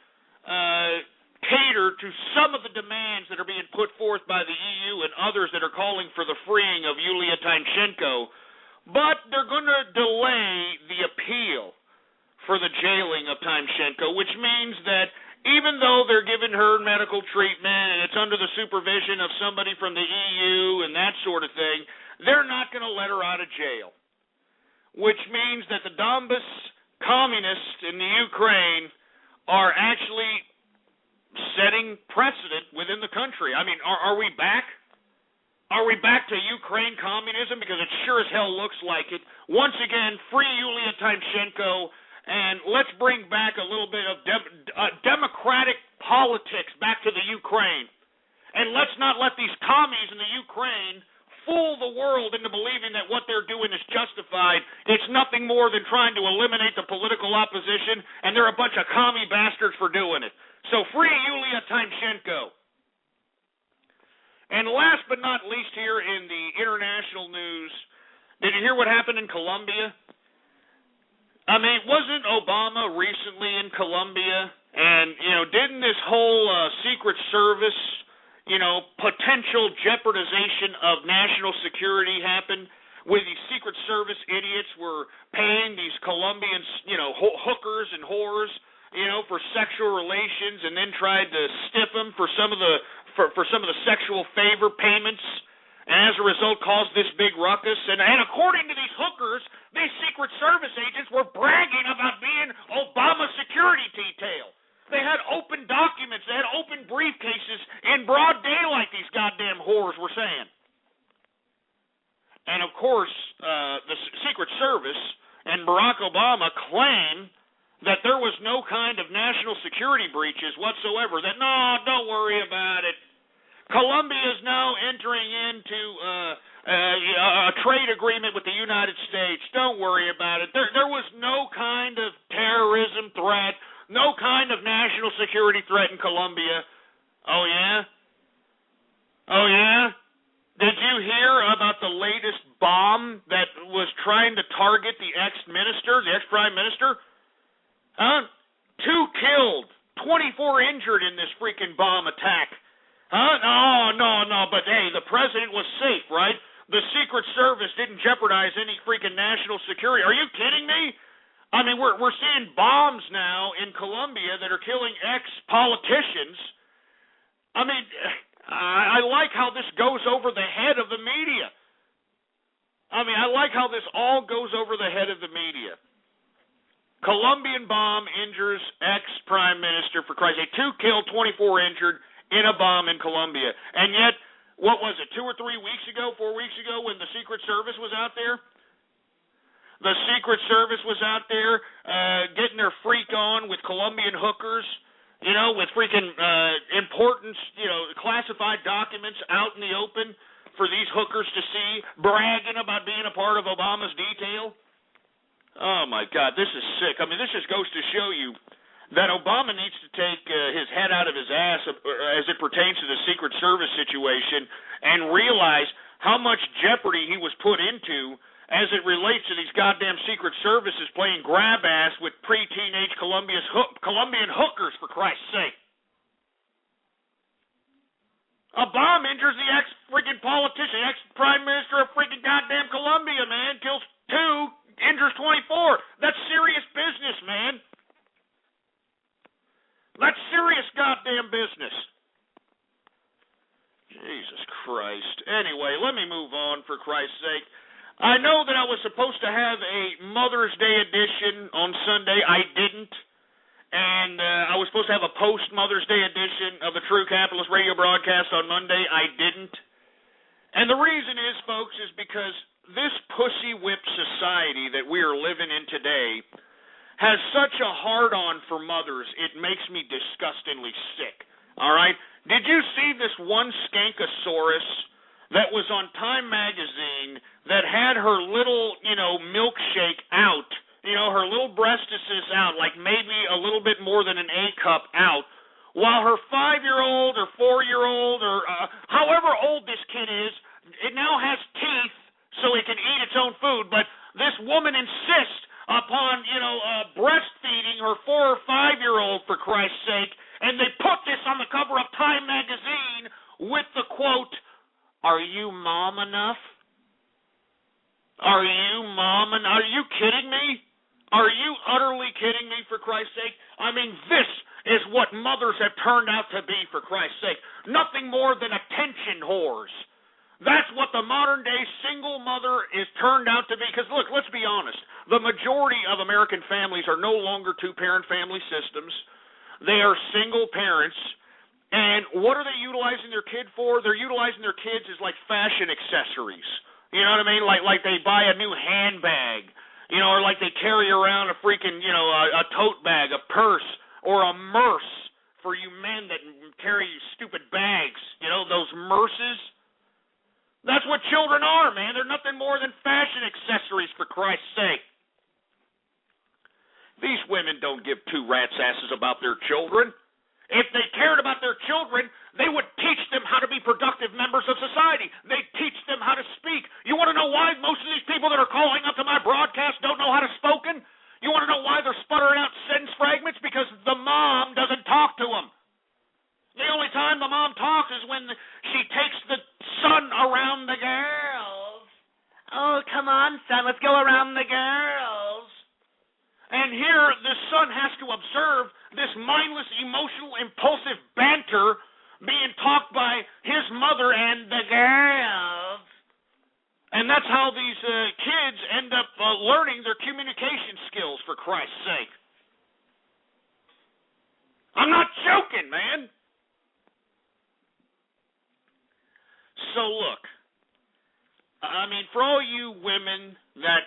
S5: cater to some of the demands that are being put forth by the EU and others that are calling for the freeing of Yulia Tymoshenko, but they're going to delay the appeal for the jailing of Tymoshenko, which means that even though they're giving her medical treatment and it's under the supervision of somebody from the EU and that sort of thing, they're not going to let her out of jail, which means that the Donbas communists in the Ukraine are actually setting precedent within the country. I mean, are we back? Are we back to Ukraine communism? Because it sure as hell looks like it. Once again, free Yulia Tymoshenko, and let's bring back a little bit of democratic politics back to the Ukraine. And let's not let these commies in the Ukraine fool the world into believing that what they're doing is justified. It's nothing more than trying to eliminate the political opposition, and they're a bunch of commie bastards for doing it. So free Yulia Tymoshenko. And last but not least here in the international news, did you hear what happened in Colombia? I mean, wasn't Obama recently in Colombia? And, didn't this whole Secret Service, potential jeopardization of national security happen? Where these Secret Service idiots were paying these Colombians, hookers and whores, for sexual relations, and then tried to stiff them for some of the sexual favor payments, and as a result caused this big ruckus. And according to these hookers, these Secret Service agents were bragging about being Obama security detail. They had open documents, they had open briefcases in broad daylight, these goddamn whores were saying. And of course, the Secret Service and Barack Obama claim that there was no kind of national security breaches whatsoever, that, no, don't worry about it. Colombia is now entering into a trade agreement with the United States. Don't worry about it. There was no kind of terrorism threat, no kind of national security threat in Colombia. Oh, yeah? Oh, yeah? Did you hear about the latest bomb that was trying to target the ex-minister, the ex-prime minister? 2 killed, 24 injured in this freaking bomb attack. No, but hey, the president was safe, right? The Secret Service didn't jeopardize any freaking national security. Are you kidding me? I mean, we're seeing bombs now in Colombia that are killing ex-politicians. I mean, I like how this goes over the head of the media. I mean, I like how this all goes over the head of the media. Colombian bomb injures ex-prime minister, for Christ's sake. 2 killed, 24 injured in a bomb in Colombia. And yet, what was it, 2 or 3 weeks ago, 4 weeks ago, when the Secret Service was out there? The Secret Service was out there getting their freak on with Colombian hookers, you know, with freaking important, you know, classified documents out in the open for these hookers to see, bragging about being a part of Obama's detail. Oh, my God, this is sick. I mean, this just goes to show you that Obama needs to take his head out of his ass as it pertains to the Secret Service situation and realize how much jeopardy he was put into as it relates to these goddamn Secret Services playing grab ass with pre-teenage Colombian hookers, for Christ's sake. A bomb injures the ex-freaking politician, ex-prime minister of freaking goddamn Colombia, man. Kills 2, injures 24. That's serious business, man. That's serious goddamn business. Jesus Christ. Anyway, let me move on, for Christ's sake. I know that I was supposed to have a Mother's Day edition on Sunday. I didn't. And I was supposed to have a post-Mother's Day edition of the True Capitalist radio broadcast on Monday. I didn't. And the reason is, folks, is because this pussy whip society that we are living in today has such a hard-on for mothers, it makes me disgustingly sick. All right? Did you see this one Skankosaurus that was on Time Magazine that had her little, you know, milkshake out, you know, her little breastises out, like maybe a little bit more than an A cup out, while her 5-year-old or 4-year-old or however old this kid is, it now has teeth so it can eat its own food, but this woman insists upon, you know, breastfeeding her 4 or 5-year-old, for Christ's sake, and they put this on the cover of Time Magazine with the quote, "Are you mom enough? Are you mom enough? Are you kidding me? Are you utterly kidding me, for Christ's sake? I mean, this is what mothers have turned out to be, for Christ's sake. Nothing more than attention whores. That's what the modern-day single mother is turned out to be. Because, look, let's be honest. The majority of American families are no longer two-parent family systems. They are single parents. And what are they utilizing their kid for? They're utilizing their kids as, like, fashion accessories. You know what I mean? Like they buy a new handbag, you know, or like they carry around a freaking, you know, a tote bag, a purse, or a merce for you men that carry stupid bags. You know, those merces. That's what children are, man. They're nothing more than fashion accessories, for Christ's sake. These women don't give 2 rat's asses about their children. If they cared about their children, they would teach them how to be productive members of society. They'd teach them how to speak. You want to know why most of these people that are calling up to my broadcast don't know how to spoken? You want to know why they're sputtering out sentence fragments? Because the mom doesn't talk to them. The only time the mom talks is when she takes the son around the girls. Oh, come on, son, let's go around the girls. And here, the son has to observe this mindless, emotional, impulsive banter being talked by his mother and the girls. And that's how these kids end up learning their communication skills, for Christ's sake. I'm not joking, man. So look, I mean, for all you women that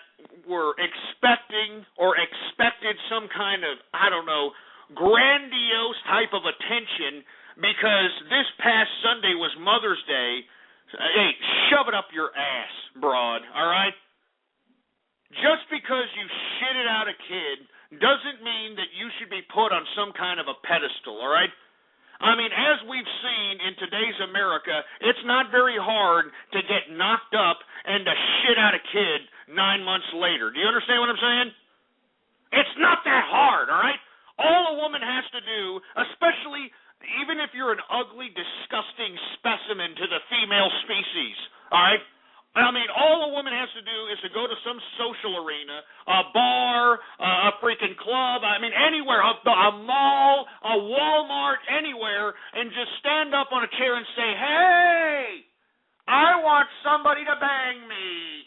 S5: were expecting or expected some kind of, I don't know, grandiose type of attention because this past Sunday was Mother's Day, hey, shove it up your ass, broad, all right? Just because you shitted out a kid doesn't mean that you should be put on some kind of a pedestal, all right? I mean, as we've seen in today's America, it's not very hard to get knocked up and to shit out a kid 9 months later. Do you understand what I'm saying? It's not that hard, all right? All a woman has to do, especially even if you're an ugly, disgusting specimen to the female species, all right? I mean, all a woman has to do is to go to some social arena, a bar, a freaking club, I mean, anywhere, a mall, a Walmart, anywhere, and just stand up on a chair and say, hey, I want somebody to bang me.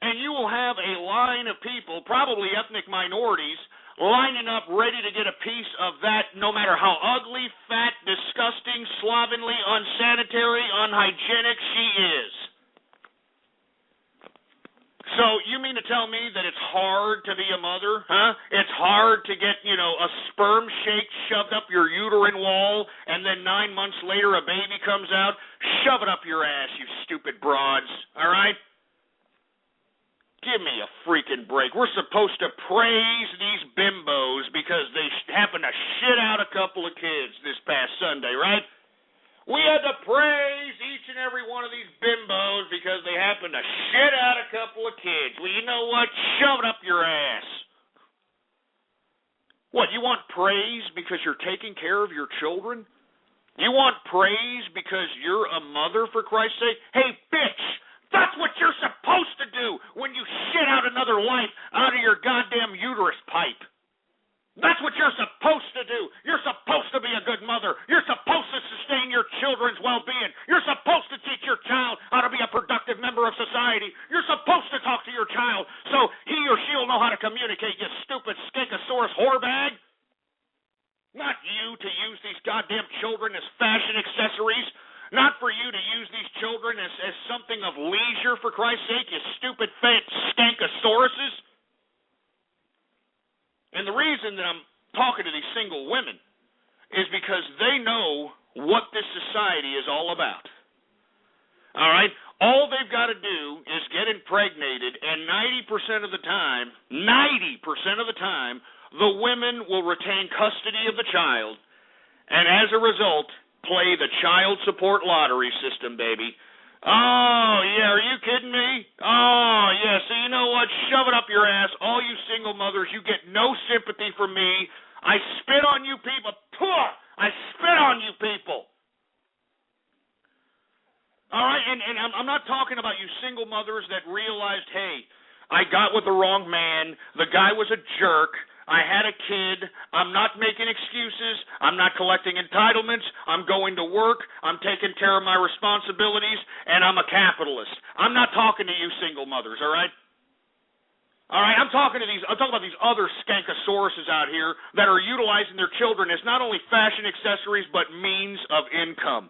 S5: And you will have a line of people, probably ethnic minorities, lining up ready to get a piece of that, no matter how ugly, fat, disgusting, slovenly, unsanitary, unhygienic she is. So you mean to tell me that it's hard to be a mother, huh? It's hard to get, a sperm shake shoved up your uterine wall, and then 9 months later a baby comes out? Shove it up your ass, you stupid broads, all right? Give me a freaking break. We're supposed to praise these bimbos because they happen to shit out a couple of kids this past Sunday, right? We had to praise each and every one of these bimbos because they happen to shit out a couple of kids. Well, you know what? Shove it up your ass. What, you want praise because you're taking care of your children? You want praise because you're a mother, for Christ's sake? Hey, bitch! That's what you're supposed to do when you shit out another life out of your goddamn uterus pipe. That's what you're supposed to do. You're supposed to be a good mother. You're supposed to sustain your children's well-being. You're supposed to teach your child how to be a productive member of society. You're supposed to talk to your child so he or she will know how to communicate, you stupid skankosaurus whorebag. Not you to use these goddamn children as fashion accessories. Not for you to use these children as something of leisure, for Christ's sake, you stupid fat skankosauruses. And the reason that I'm talking to these single women is because they know what this society is all about. All right? All they've got to do is get impregnated, and 90% of the time, the women will retain custody of the child, and as a result, play the child support lottery system, baby. Oh, yeah, are you kidding me? Oh, yeah, so you know what? Shove it up your ass. All you single mothers, you get no sympathy from me. I spit on you people. Puh! I spit on you people. All right, and I'm not talking about you single mothers that realized, hey, I got with the wrong man. The guy was a jerk. I had a kid. I'm not making excuses. I'm not collecting entitlements. I'm going to work. I'm taking care of my responsibilities, and I'm a capitalist. I'm not talking to you single mothers, all right? All right, I'm talking about these other skankosauruses out here that are utilizing their children as not only fashion accessories but means of income.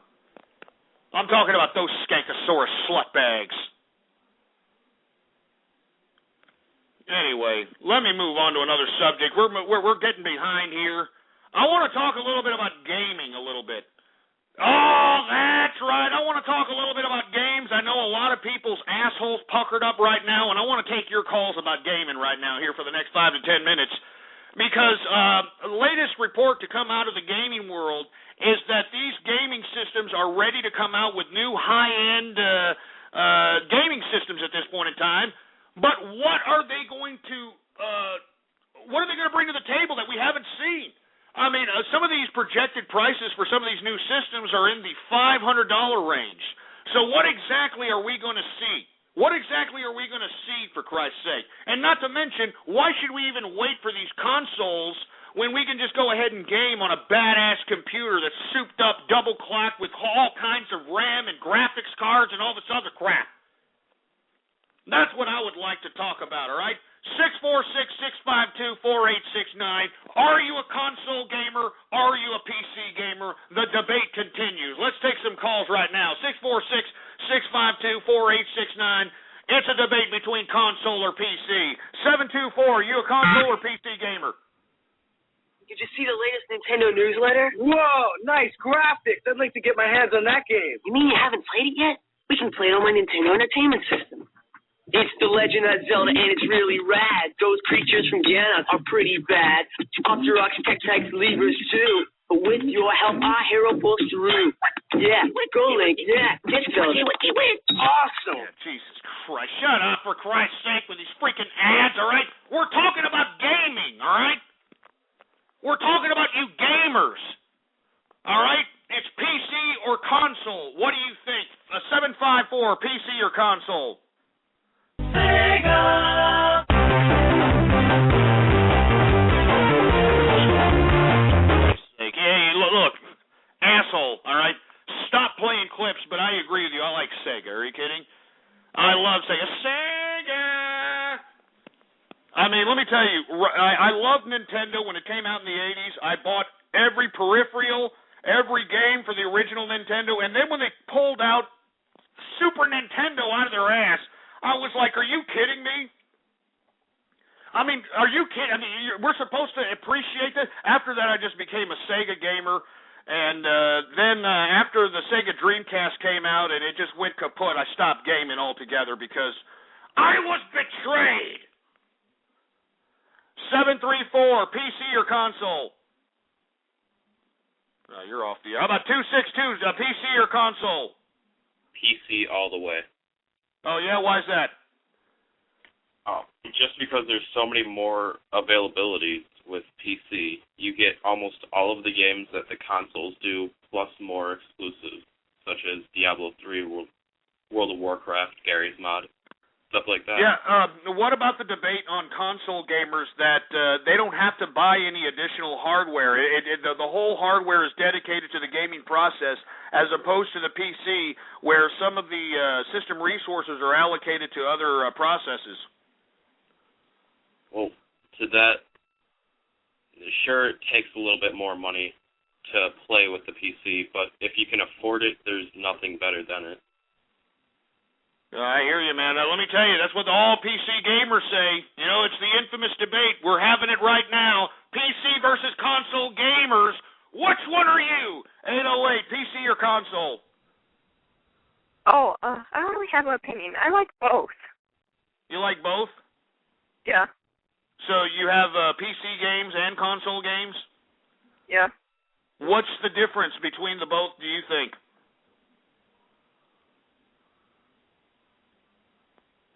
S5: I'm talking about those skankosaurus slutbags. Anyway, let me move on to another subject. We're getting behind here. I want to talk a little bit about gaming a little bit. Oh, that's right. I want to talk a little bit about games. I know a lot of people's assholes puckered up right now, and I want to take your calls about gaming right now here for the next 5 to 10 minutes because the latest report to come out of the gaming world is that these gaming systems are ready to come out with new high-end gaming systems at this point in time. But what are they going to bring to the table that we haven't seen? I mean, some of these projected prices for some of these new systems are in the $500 range. So what exactly are we going to see? What exactly are we going to see, for Christ's sake? And not to mention, why should we even wait for these consoles when we can just go ahead and game on a badass computer that's souped up, double-clocked with all kinds of RAM and graphics cards and all this other crap? That's what I would like to talk about, all right? 646-652-4869. Are you a console gamer? Are you a PC gamer? The debate continues. Let's take some calls right now. 646-652-4869. It's a debate between console or PC. 724, you a console or PC gamer?
S3: Did you see the latest Nintendo newsletter?
S6: Whoa, nice graphics. I'd like to get my hands on that game.
S3: You mean you haven't played it yet? We can play it on my Nintendo Entertainment System. It's The Legend of Zelda, and it's really rad. Those creatures from Ganon are pretty bad. Octoroks, Tektites, Levers, too. But with your help, our hero pulls through. Yeah, go Link, yeah, get Zelda. Awesome.
S5: Yeah, Jesus Christ, shut up, for Christ's sake, with these freaking ads, all right? We're talking about gaming, all right? We're talking about you gamers, all right? It's PC or console. What do you think? 754, PC or console?
S17: Sega!
S5: Hey, look, asshole, all right? Stop playing clips, but I agree with you. I like Sega. Are you kidding? I love Sega. Sega! I mean, let me tell you, I loved Nintendo when it came out in the 80s. I bought every peripheral, every game for the original Nintendo, and then when they pulled out Super Nintendo out of their ass, I was like, are you kidding me? I mean, are you kidding? I mean, we're supposed to appreciate this. After that, I just became a Sega gamer, and then after the Sega Dreamcast came out and it just went kaput, I stopped gaming altogether because I was betrayed. 734, PC or console? You're off the air. How about 262, PC or console?
S7: PC all the way.
S5: Oh, yeah? Why is that?
S7: Just because there's so many more availabilities with PC, you get almost all of the games that the consoles do, plus more exclusives, such as Diablo 3, World of Warcraft, Gary's Mod, stuff like that.
S5: Yeah, what about the debate on console gamers that they don't have to buy any additional hardware? The whole hardware is dedicated to the gaming process, as opposed to the PC, where some of the system resources are allocated to other processes.
S7: Well, to that, sure, it takes a little bit more money to play with the PC, but if you can afford it, there's nothing better than it.
S5: I hear you, man. Let me tell you, that's what all PC gamers say. You know, it's the infamous debate. We're having it right now. PC versus console gamers. Which one are you? 808, PC or console?
S9: Oh, I don't really have an opinion. I like both.
S5: You like both?
S9: Yeah.
S5: So you have PC games and console games?
S9: Yeah.
S5: What's the difference between the both, do you think?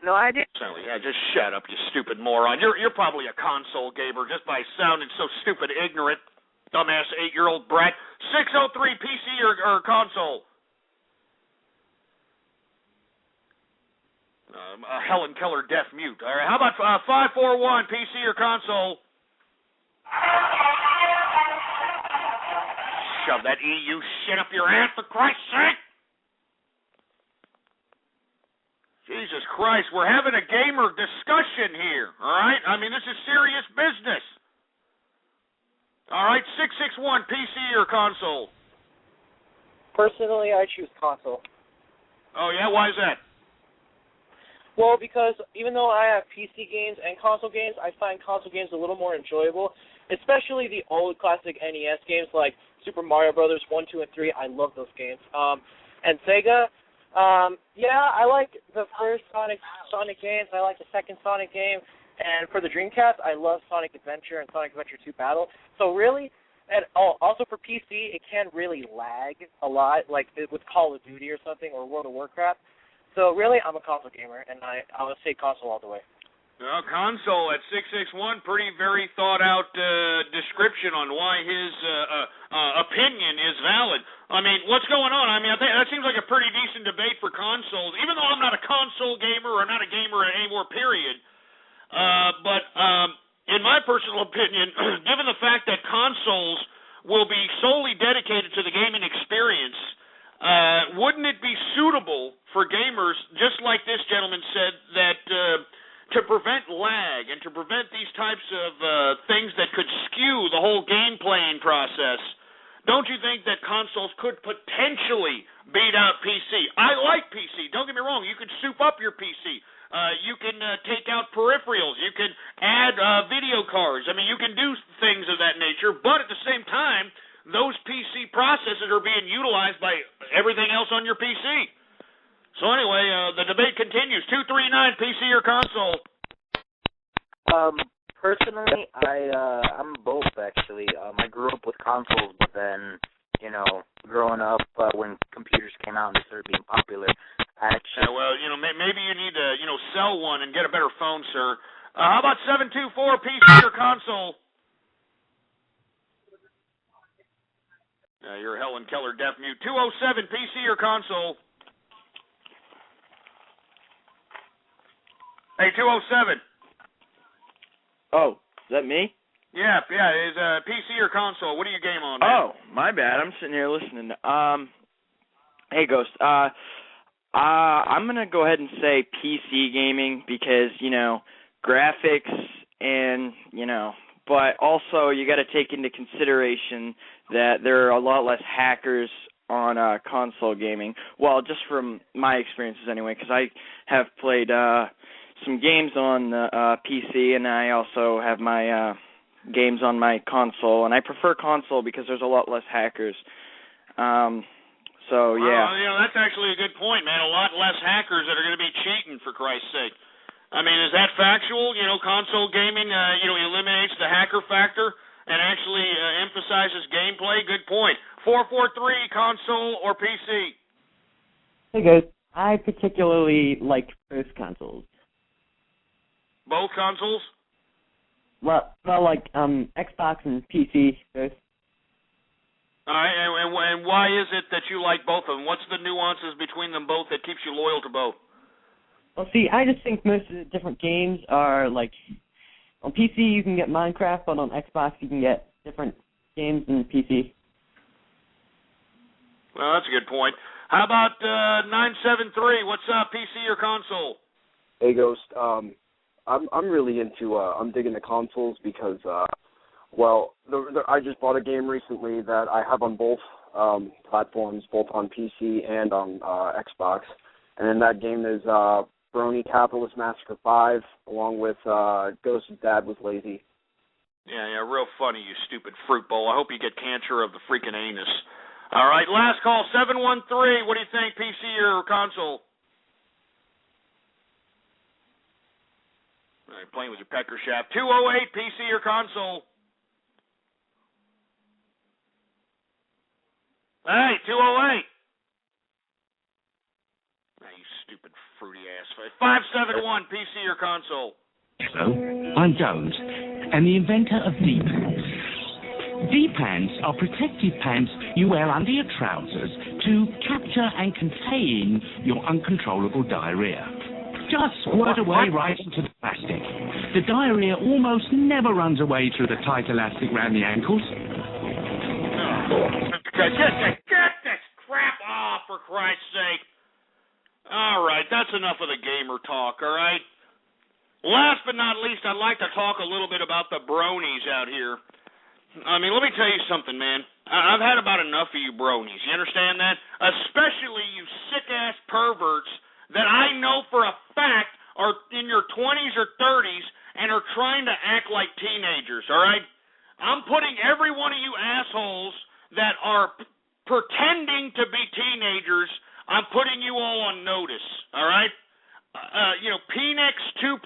S9: No idea.
S5: Yeah, just shut up, you stupid moron. You're probably a console gamer just by sounding so stupid, ignorant, dumbass 8-year-old brat. 603, PC or console? Helen Keller deaf mute. All right, how about 541, PC or console? Shove that EU shit up your ass, for Christ's sake! Jesus Christ, we're having a gamer discussion here, all right? I mean, this is serious business. All right, 661, PC or console?
S23: Personally, I choose console.
S5: Oh, yeah? Why is that?
S23: Well, because even though I have PC games and console games, I find console games a little more enjoyable, especially the old classic NES games like Super Mario Brothers 1, 2, and 3. I love those games. And Sega, yeah, I like the first Sonic games. I like the second Sonic game. And for the Dreamcast, I love Sonic Adventure and Sonic Adventure 2 Battle. So really, and also for PC, it can really lag a lot, like with Call of Duty or something, or World of Warcraft. So really, I'm a console gamer, and I would say console all the way.
S5: Well, console at 661, pretty very thought out description on why his opinion is valid. I mean, what's going on? I mean, I think that seems like a pretty decent debate for consoles, even though I'm not a console gamer or not a gamer anymore, period. But in my personal opinion, given the fact that consoles will be solely dedicated to the gaming experience, wouldn't it be suitable for gamers, just like this gentleman said, that to prevent lag and to prevent these types of things that could skew the whole game playing process, don't you think that consoles could potentially beat out PC? I like PC. Don't get me wrong. You can soup up your PC. You can take out peripherals. You can add video cards. I mean, you can do things of that nature, but at the same time, those PC processors are being utilized by everything else on your PC. So anyway, the debate continues. 239, PC or console?
S24: Personally, I'm both actually. I grew up with consoles, but then, growing up when computers came out and they started being popular, I actually.
S5: Well, maybe you need to, sell one and get a better phone, sir. How about 724, PC or console? You're Helen Keller deaf mute. 207, PC or console? Hey, 207.
S1: Oh, is that me?
S5: Yeah, is PC or console? What do you game on, man?
S1: Oh, my bad. I'm sitting here listening. Hey, Ghost. I'm going to go ahead and say PC gaming because, graphics and, but also you got to take into consideration that there are a lot less hackers on console gaming. Well, just from my experiences anyway, because I have played some games on the PC, and I also have my games on my console, and I prefer console because there's a lot less hackers. So, yeah.
S5: Well, that's actually a good point, man. A lot less hackers that are going to be cheating, for Christ's sake. I mean, is that factual? Console gaming, eliminates the hacker factor and actually emphasizes gameplay. Good point. 443, console or PC?
S10: Hey, guys. I particularly like both consoles.
S5: Both consoles?
S10: Well, like Xbox and PC, both.
S5: All right, and why is it that you like both of them? What's the nuances between them both that keeps you loyal to both?
S10: Well, see, I just think most of the different games are, like, on PC you can get Minecraft, but on Xbox you can get different games in PC.
S5: Well, that's a good point. How about 973? What's up, PC or console?
S12: Hey, Ghost. I'm really into, I'm digging the consoles because, I just bought a game recently that I have on both platforms, both on PC and on Xbox. And that game is Brony Capitalist Massacre 5, along with Ghost's Dad Was Lazy.
S5: Yeah, real funny, you stupid fruit bowl. I hope you get cancer of the freaking anus. All right, last call, 713. What do you think, PC or console? All right, playing with your pecker shaft. 208, PC or console? Hey, 208. You stupid fruity ass. 571, PC or console?
S13: Hello, I'm Jones, and the inventor of D-pants. D-pants are protective pants you wear under your trousers to capture and contain your uncontrollable diarrhea. Just squirt away right into the plastic. The diarrhea almost never runs away through the tight elastic around the ankles.
S5: Get this crap off, for Christ's sake. All right, that's enough of the gamer talk, all right? Last but not least, I'd like to talk a little bit about the bronies out here. I mean, let me tell you something, man. I've had about enough of you bronies. You understand that? Especially you sick-ass perverts that I know for a fact are in your 20s or 30s and are trying to act like teenagers, all right? I'm putting every one of you assholes that are pretending to be teenagers, I'm putting you all on notice, all right? PNX 2.0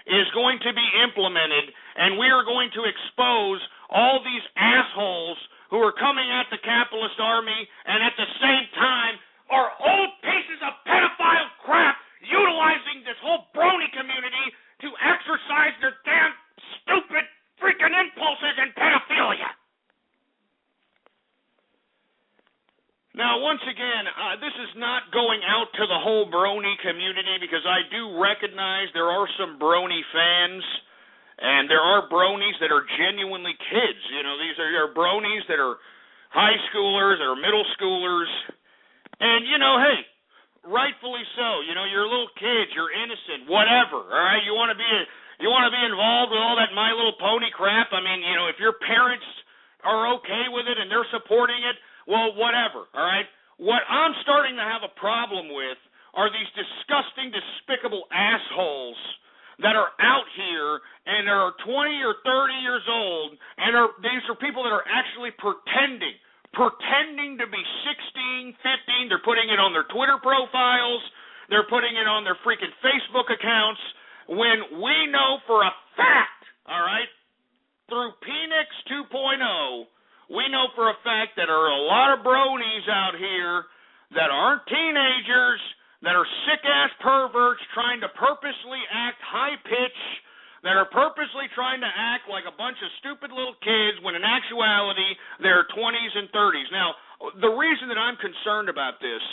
S5: is going to be implemented, and we are going to expose all these assholes who are coming at the capitalist army and at the same time are old pieces of pedophile crap utilizing this whole brony community to exercise their damn stupid freaking impulses in pedophilia. Now, once again, this is not going out to the whole brony community because I do recognize there are some brony fans, and there are bronies that are genuinely kids. These are bronies that are high schoolers or middle schoolers, and, hey, rightfully so. You're little kids, you're innocent, whatever, all right? You want to be involved with all that My Little Pony crap? I mean, if your parents are okay with it and they're supporting it, well, whatever, all right? What I'm starting to have a problem with are these disgusting, despicable assholes that are out here and are 20 or 30 years old, and these are people that are actually pretending to be 16, 15. They're putting it on their Twitter profiles. They're putting it on their freaking Facebook accounts when we know for a fact, all right, through PNX 2.0, we know for a fact that there are a lot of bronies out here that aren't teenagers, that are sick-ass perverts trying to purposely act high-pitched, that are purposely trying to act like a bunch of stupid little kids when in actuality they're 20s and 30s. Now, the reason that I'm concerned about this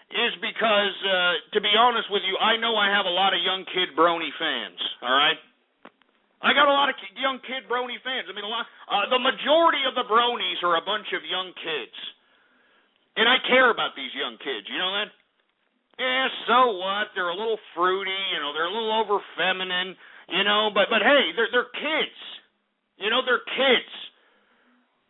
S5: is because, to be honest with you, I know I have a lot of young kid brony fans, all right? I got a lot of young kid brony fans. I mean, the majority of the bronies are a bunch of young kids. And I care about these young kids, you know that? Yeah, so what? They're a little fruity, you know, they're a little over feminine, you know, but hey, they're kids. You know, they're kids.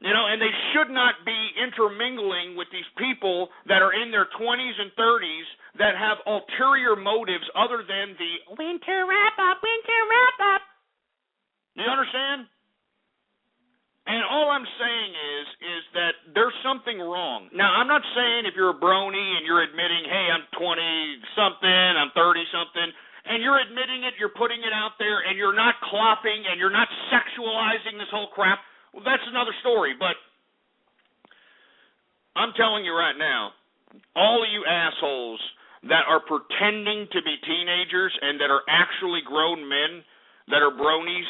S5: You know, and they should not be intermingling with these people that are in their 20s and 30s that have ulterior motives other than the winter wrap-up. You understand? And all I'm saying is that there's something wrong. Now, I'm not saying if you're a brony and you're admitting, hey, I'm 20-something, I'm 30-something, and you're admitting it, you're putting it out there, and you're not clopping, and you're not sexualizing this whole crap, well, that's another story. But I'm telling you right now, all of you assholes that are pretending to be teenagers and that are actually grown men that are bronies,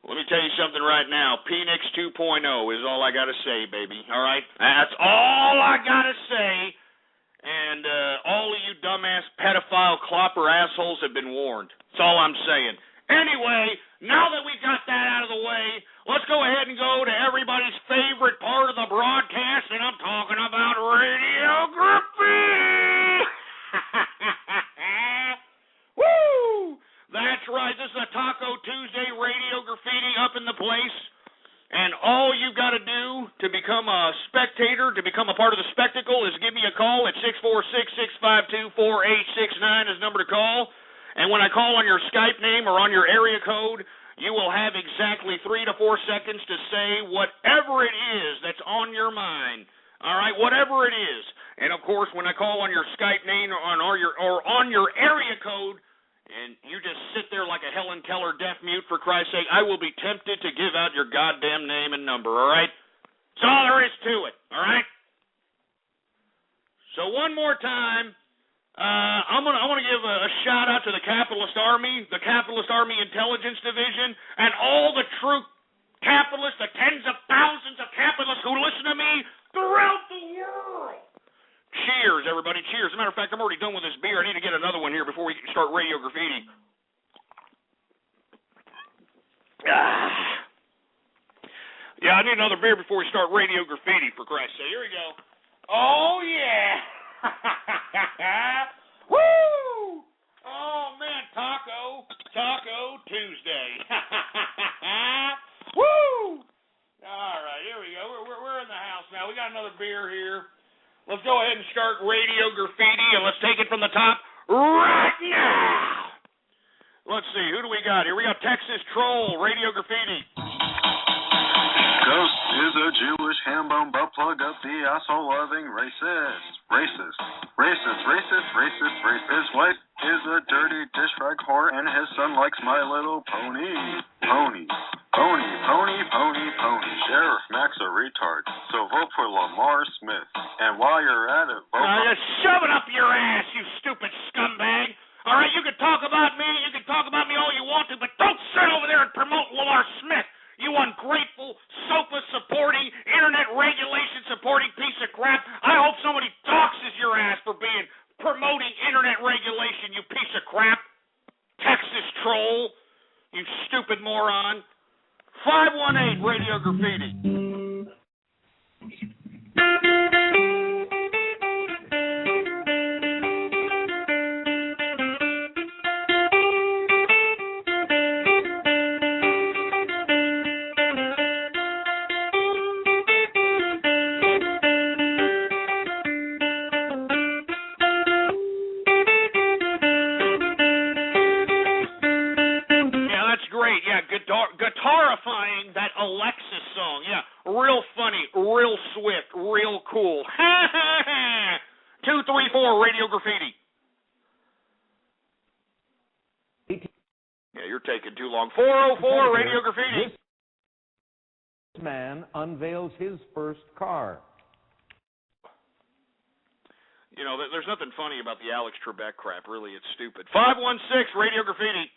S5: let me tell you something right now. Penix 2.0 is all I got to say, baby. All right? That's all I got to say. And all of you dumbass pedophile clopper assholes have been warned. That's all I'm saying. Anyway, now that we got that out of the way, let's go ahead and go to everybody's favorite part of the broadcast, and I'm talking about radiography. Woo! That's right. This is a Taco Tuesday Radio Graffiti up in the place. And all you've got to do to become a spectator, to become a part of the spectacle, is give me a call at 646-652-4869 is the number to call. And when I call on your Skype name or on your area code, you will have exactly 3 to 4 seconds to say whatever it is that's on your mind. All right, whatever it is. And, of course, when I call on your Skype name or on your area code, and you just sit there like a Helen Keller deaf mute, for Christ's sake, I will be tempted to give out your goddamn name and number, all right? That's all there is to it, all right? So one more time, I want to give a shout-out to the Capitalist Army, the Capitalist Army Intelligence Division, and all the true capitalists, the tens of thousands of capitalists who listen to me throughout the world. Cheers, everybody. Cheers. As a matter of fact, I'm already done with this beer. I need to get another one here before we start Radio Graffiti. Yeah, I need another beer before we start Radio Graffiti, for Christ's sake. Here we go. Oh, yeah. Woo! Oh, man, Taco Tuesday. Woo! All right, here we go. We're in the house now. We got another beer here. Let's go ahead and start Radio Graffiti, and let's take it from the top right now. Let's see, who do we got here? We got Texas Troll, Radio Graffiti.
S8: Ghost is a Jewish ham-bone butt plug up the asshole-loving racist. His wife is a dirty dish rag whore, and his son likes My Little Pony. Pony. Sheriff Max a retard, so vote for Lamar Smith. And while you're at it, vote
S5: just shove it up your ass, you stupid scumbag. All right, you can talk about me all you want to, but don't sit over there and promote Lamar Smith, you ungrateful, sofa-supporting, internet regulation-supporting piece of crap. I hope somebody doxes your ass for promoting internet regulation, you piece of crap. Texas Troll, you stupid moron. 518 Radio Graffiti. Guitarifying that Alexis song. Yeah, real funny, real swift, real cool. 234 Radio Graffiti. Yeah, you're taking too long. 404 Radio Graffiti.
S11: This man unveils his first car.
S5: You know, there's nothing funny about the Alex Trebek crap. Really, it's stupid. 516 Radio Graffiti.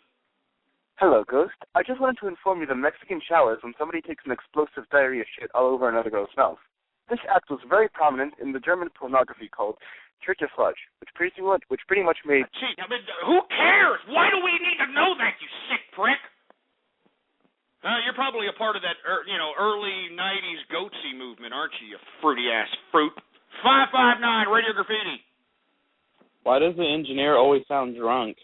S14: Hello, Ghost. I just wanted to inform you the Mexican showers when somebody takes an explosive diarrhea shit all over another girl's mouth. This act was very prominent in the German pornography called Church of Sludge, which pretty much made...
S5: Gee, I mean, who cares? Why do we need to know that, you sick prick? You're probably a part of that, early 90s goatsy movement, aren't you, you fruity-ass fruit? 559, Radio Graffiti.
S15: Why does the engineer always sound drunk?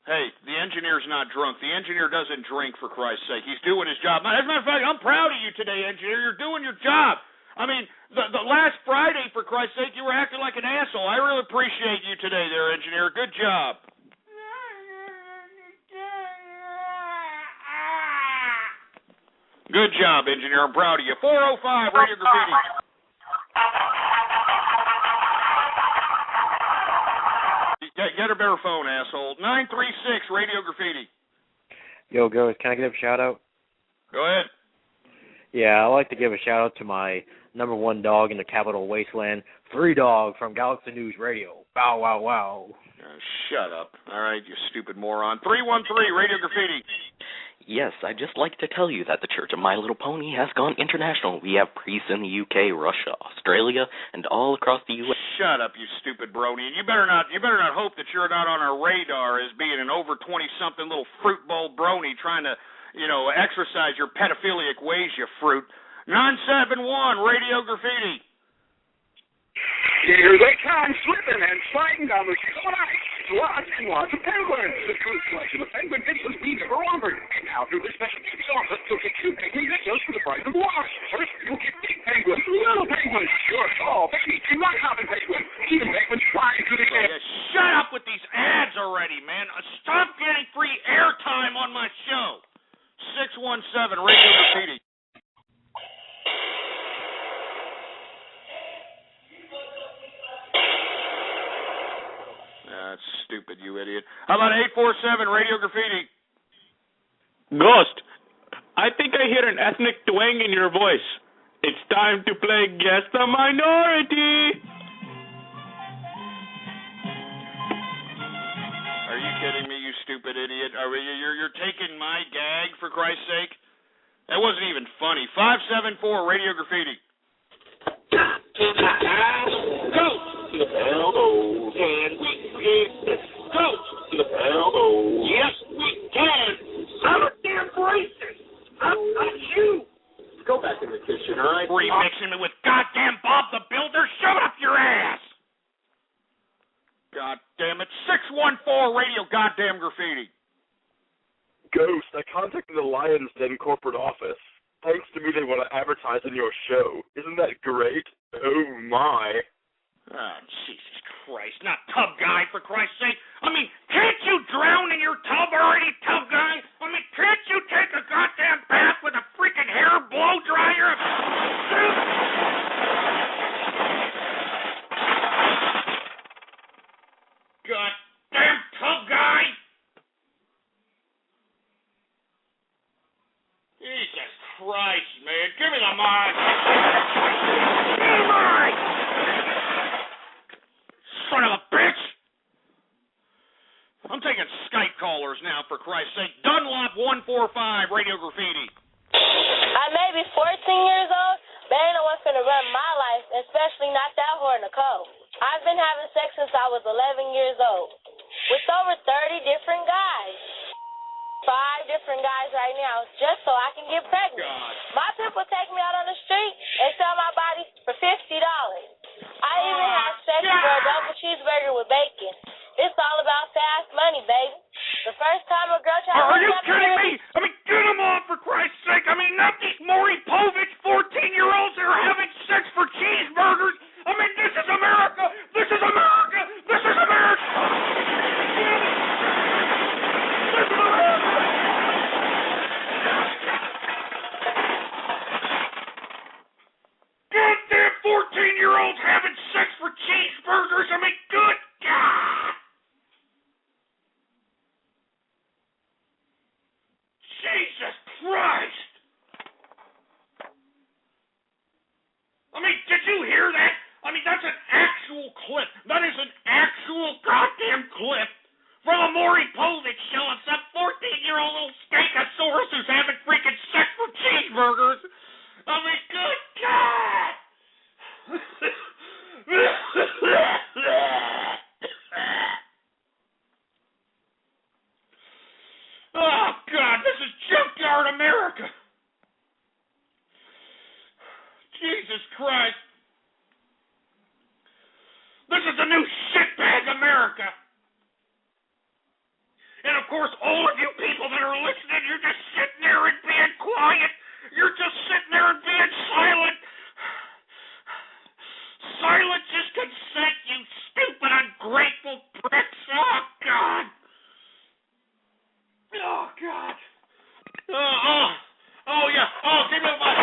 S5: Hey, the engineer's not drunk. The engineer doesn't drink, for Christ's sake. He's doing his job. As a matter of fact, I'm proud of you today, engineer. You're doing your job. I mean, the last Friday, for Christ's sake, you were acting like an asshole. I really appreciate you today there, engineer. Good job. Good job, engineer. I'm proud of you. 405, Radio Graffiti. Get a better phone, asshole. 936, Radio Graffiti.
S4: Yo, Ghost, can I give a shout-out?
S5: Go ahead.
S4: Yeah, I'd like to give a shout-out to my number one dog in the Capital Wasteland, 3 Dog from Galaxy News Radio. Bow, wow, wow.
S5: Shut up. All right, you stupid moron. 313, Radio Graffiti.
S16: Yes, I'd just like to tell you that the Church of My Little Pony has gone international. We have priests in the UK, Russia, Australia, and all across the U.S.
S5: Shut up, you stupid brony. And you better not hope that you're not on our radar as being an over 20-something little fruit bowl brony trying to, exercise your pedophilic ways, you fruit. 971, Radio Graffiti.
S17: Here they come, slipping and sliding down the cold ice. Lots and lots of penguins. The cruise collection of penguin pictures we never offered. And now through this special gift offer, you'll get 2 penguin videos for the price of 1. First, you'll get big penguins, little penguins, short, tall, baby, not common penguins, even penguins flying through the air.
S5: Shut up with these ads already, man. Stop getting free airtime on my show. 617, Radio Graffiti. That's stupid, you idiot. How about 847, Radio Graffiti?
S18: Ghost, I think I hear an ethnic twang in your voice. It's time to play Guess the Minority.
S5: Are you kidding me, you stupid idiot? You're taking my gag, for Christ's sake? That wasn't even funny. 574, Radio Graffiti.
S17: Go to the elbow, can we get this? Go to the elbow. Yes, we can. I'm a damn racist. I'm not you. Go back in the kitchen, all right?
S5: Remixing me with goddamn Bob the Builder. Shove it up your ass. God damn it. 614, Radio Goddamn Graffiti.
S19: Ghost, I contacted the Lions Den corporate office. Thanks to me, they want to advertise in your show. Isn't that great? Oh, my.
S5: Oh, Jesus Christ. Not tub guy, for Christ's sake. I mean, can't you drown in your tub already, tub guy? I mean, can't you take a goddamn bath with a freaking hair blow dryer? Goddamn tub guy. Jesus Christ, man. Give me the mic. Give me the mic. Son of a bitch. I'm taking Skype callers now, for Christ's sake. Dunlop 145, Radio Graffiti.
S25: I may be 14 years old, but ain't no one finna run my life, especially not that whore Nicole. I've been having sex since I was 11 years old, with over 30 different guys. 5 different guys right now, just so I can get pregnant.
S5: God.
S25: My pimp will take me out on the street and sell my body for $50. I even had sex for a double cheeseburger with bacon. It's all about fast money, baby. The first time a girl tried to...
S5: Are you kidding me? I mean, get them off, for Christ's sake. I mean, not these Maury Povich 14-year-olds that are having sex for cheeseburgers. I mean, this is America. This is America. This is America. This is America. Goddamn 14-year-olds having sex for cheeseburgers. I mean, good God. Jesus Christ. I mean, did you hear that? I mean, that's an actual clip. That is an actual goddamn clip from a Maury Povich show of some 14-year-old little Stegosaurus who's having freaking sex for cheeseburgers. I mean, good God. Jesus Christ. This is the new shitbag America. And, of course, all of you people that are listening, you're just sitting there and being quiet. You're just sitting there and being silent. Silence is consent, you stupid, ungrateful pricks. Oh, God. Oh, God. Oh, yeah. Oh, give me my...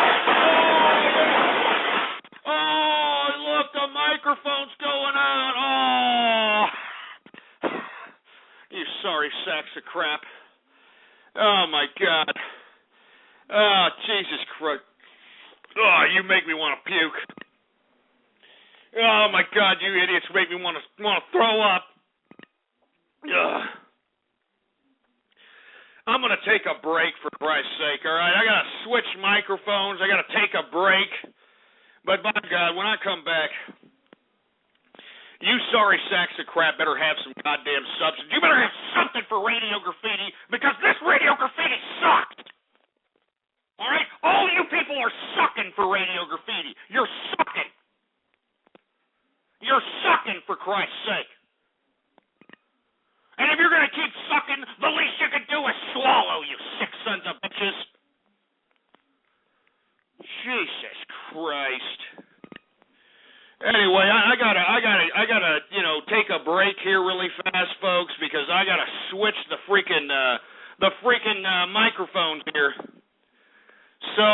S5: Oh, look, the microphone's going out. Oh. You sorry sacks of crap. Oh, my God. Oh, Jesus Christ. Oh, you make me want to puke. Oh, my God, you idiots make me want to throw up. Ugh. I'm going to take a break, for Christ's sake, all right? I got to switch microphones. I got to take a break. But, by God, when I come back, you sorry sacks of crap better have some goddamn substance. You better have something for Radio Graffiti, because this Radio Graffiti sucked. All right? All you people are sucking for Radio Graffiti. You're sucking. You're sucking, for Christ's sake. And if you're going to keep sucking, the least you can do is swallow, you sick sons of bitches. Jesus Christ. Anyway, I gotta, take a break here really fast, folks, because I gotta switch the freaking microphones here. So,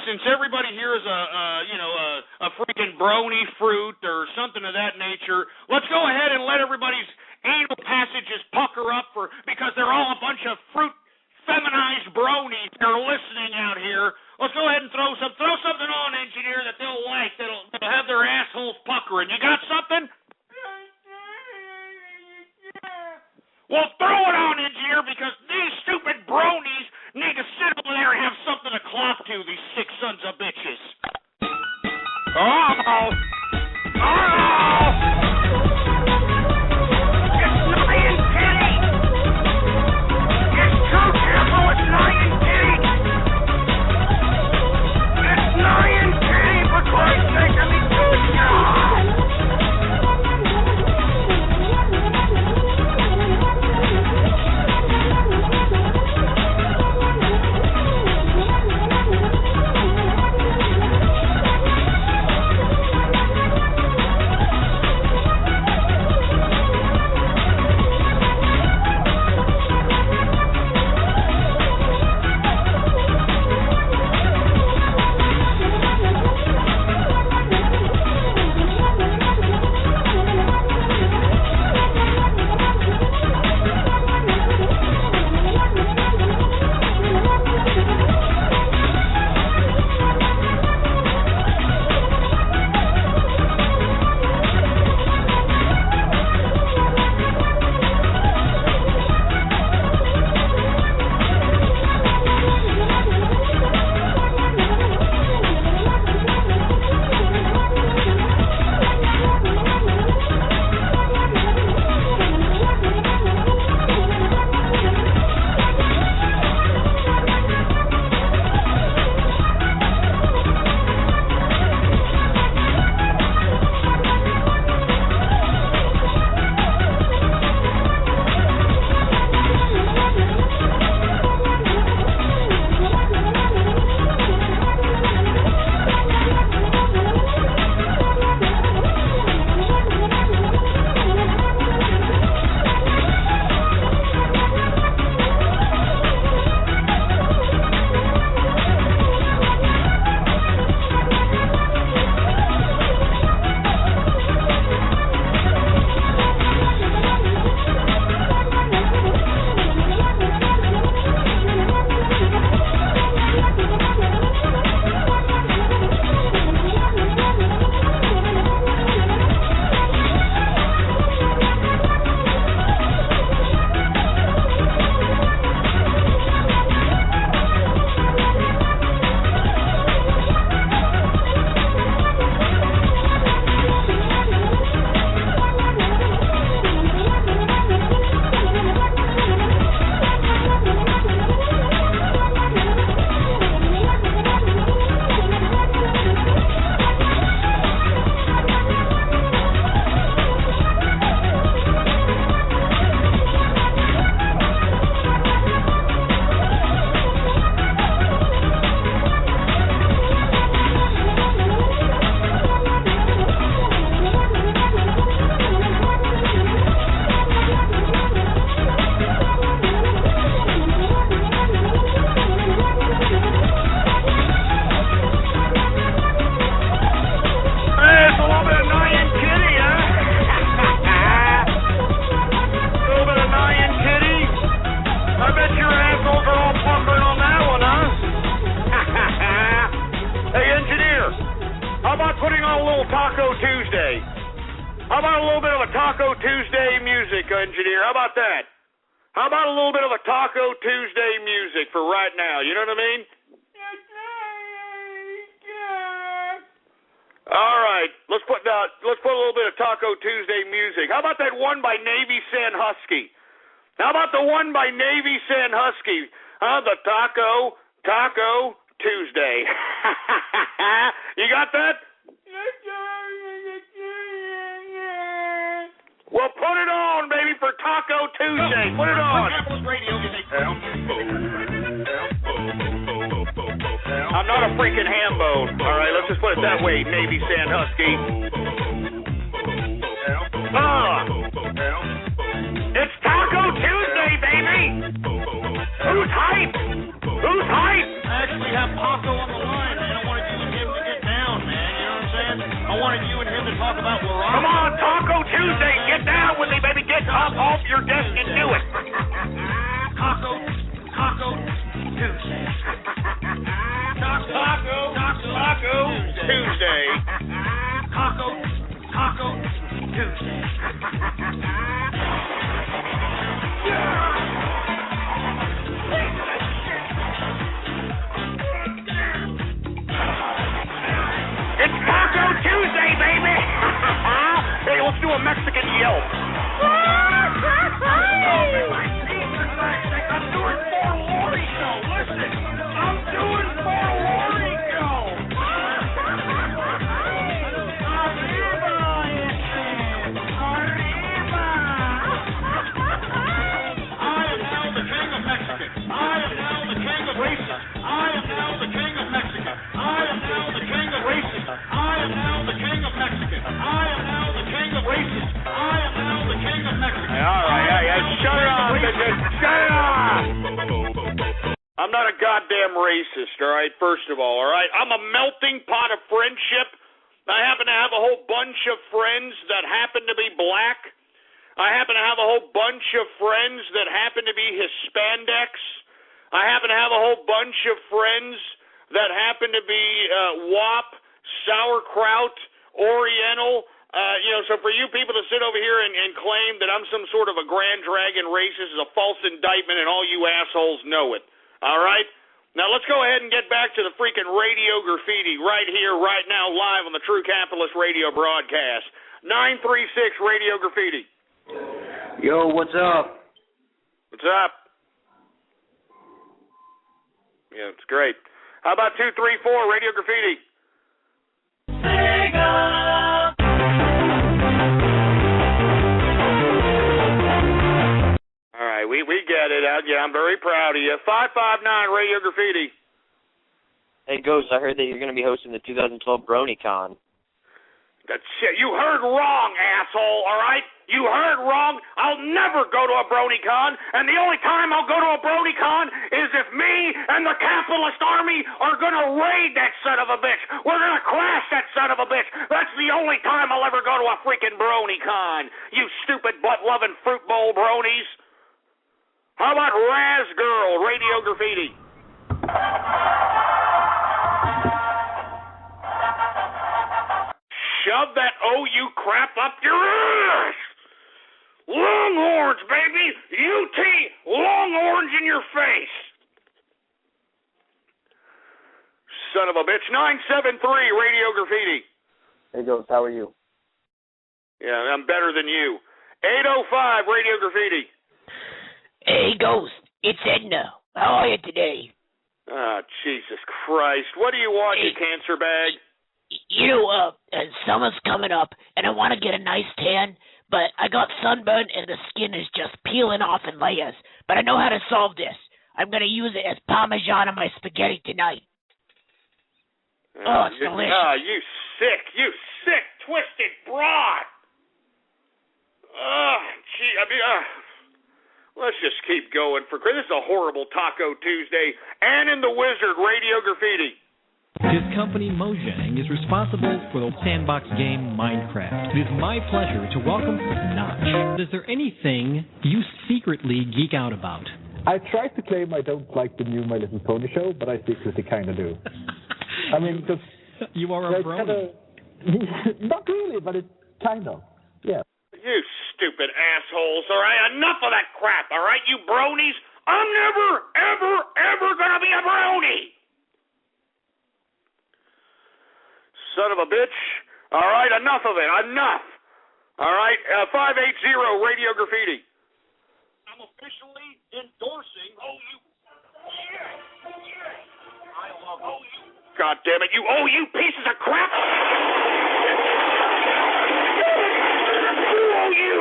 S5: since everybody here is a freaking brony fruit or something of that nature, let's go ahead and let everybody's anal passages pucker up because they're all a bunch of fruit feminized bronies that are listening out here. Let's go ahead and throw something on, engineer, that they'll like, that'll have their assholes puckering. You got something? Well, throw it on, engineer, because these stupid bronies need to sit over there and have something to clock to, these sick sons of bitches. Uh-oh. It's Lion Kitty! It's too careful, it's Lion Kitty! It's Lion Kitty, for Christ's sake, let me do it now! old Taco Tuesday? How about a little bit of a Taco Tuesday music, engineer? How about that? How about a little bit of a Taco Tuesday music for right now? You know what I mean? All right, let's put a little bit of Taco Tuesday music. How about that one by Navy Sandhusky? How about the one by Navy Sandhusky? The Taco Tuesday. You got that? Well, put it on, baby, for Taco Tuesday. Put it on. I'm not a freaking ham bone. All right, let's just put it that way, Navy Sandhusky. It's Taco Tuesday, baby. Who's hype? Who's hype?
S17: I actually have Paco on the line, man. I wanted you and him to get down, man. You know what I'm saying? I wanted you and him to talk about Morocco.
S5: Come on, Taco Tuesday. Get down with me, baby. Get up off your desk and do it.
S17: Taco Tuesday.
S5: Taco Tuesday.
S17: Taco Tuesday.
S5: It's Taco Tuesday, baby. Hey, let's do a Mexican yelp.
S17: I'm doing for Lori Show. Listen, I'm doing for Lori Show. I am now the king of Mexico. I am now the king of racism. I am now the king of Mexico. I am now the king of racism. I am now the king of Mexico. I am now the king of racism. I am now the king of Mexico.
S5: All right, shut it off, bitches. Shut it off. I'm not a goddamn racist, all right, first of all right? I'm a melting pot of friendship. I happen to have a whole bunch of friends that happen to be black. I happen to have a whole bunch of friends that happen to be Hispanics. I happen to have a whole bunch of friends that happen to be WAP, sauerkraut, Oriental. So for you people to sit over here and claim that I'm some sort of a Grand Dragon racist is a false indictment, and all you assholes know it. All right? Now let's go ahead and get back to the freaking Radio Graffiti right here, right now, live on the True Capitalist Radio broadcast. 936 Radio Graffiti.
S2: Yo, what's up?
S5: What's up? Yeah, it's great. How about 234 Radio Graffiti? All right, we get it. Yeah, I'm very proud of you. 559 Radio Graffiti.
S4: Hey, Ghost, I heard that you're going to be hosting the 2012 BronyCon.
S5: That's shit. You heard wrong, asshole, all right? You heard wrong. I'll never go to a BronyCon, and the only time I'll go to a BronyCon is if me and the capitalist army are going to raid that son of a bitch. We're going to crash that son of a bitch. That's the only time I'll ever go to a freaking BronyCon, you stupid butt-loving fruit bowl bronies. How about Raz Girl, Radio Graffiti? Shove that OU crap up your ass! Longhorns, baby! UT Longhorns in your face! Son of a bitch. 973 Radio Graffiti.
S12: Hey, Ghost, how are you?
S5: Yeah, I'm better than you. 805 Radio Graffiti.
S6: Hey, Ghost, it's Edna. How are you today?
S5: Ah, Jesus Christ. What do you want, you cancer bag?
S6: You know, summer's coming up, and I want to get a nice tan, but I got sunburned and the skin is just peeling off in layers. But I know how to solve this. I'm going to use it as Parmesan on my spaghetti tonight. Oh, it's delicious.
S5: Ah, you sick, twisted broad. Oh, gee, let's just keep going. This is a horrible Taco Tuesday. And in the Wizard, Radio Graffiti.
S20: His company Mojang is responsible for the sandbox game Minecraft. It is my pleasure to welcome Notch. Is there anything you secretly geek out about?
S21: I try to claim I don't like the new My Little Pony show, but I secretly kind of do. I mean, because
S20: you are a brony.
S21: Not really, but it kind of. Yeah.
S5: You stupid assholes, all right? Enough of that crap, all right, you bronies? I'm never, ever, ever gonna be a brony! Son of a bitch. All right, enough of it, enough. All right, 580 Radio Graffiti. I'm officially endorsing OU. I love OU. God damn it, you OU pieces of crap! OU!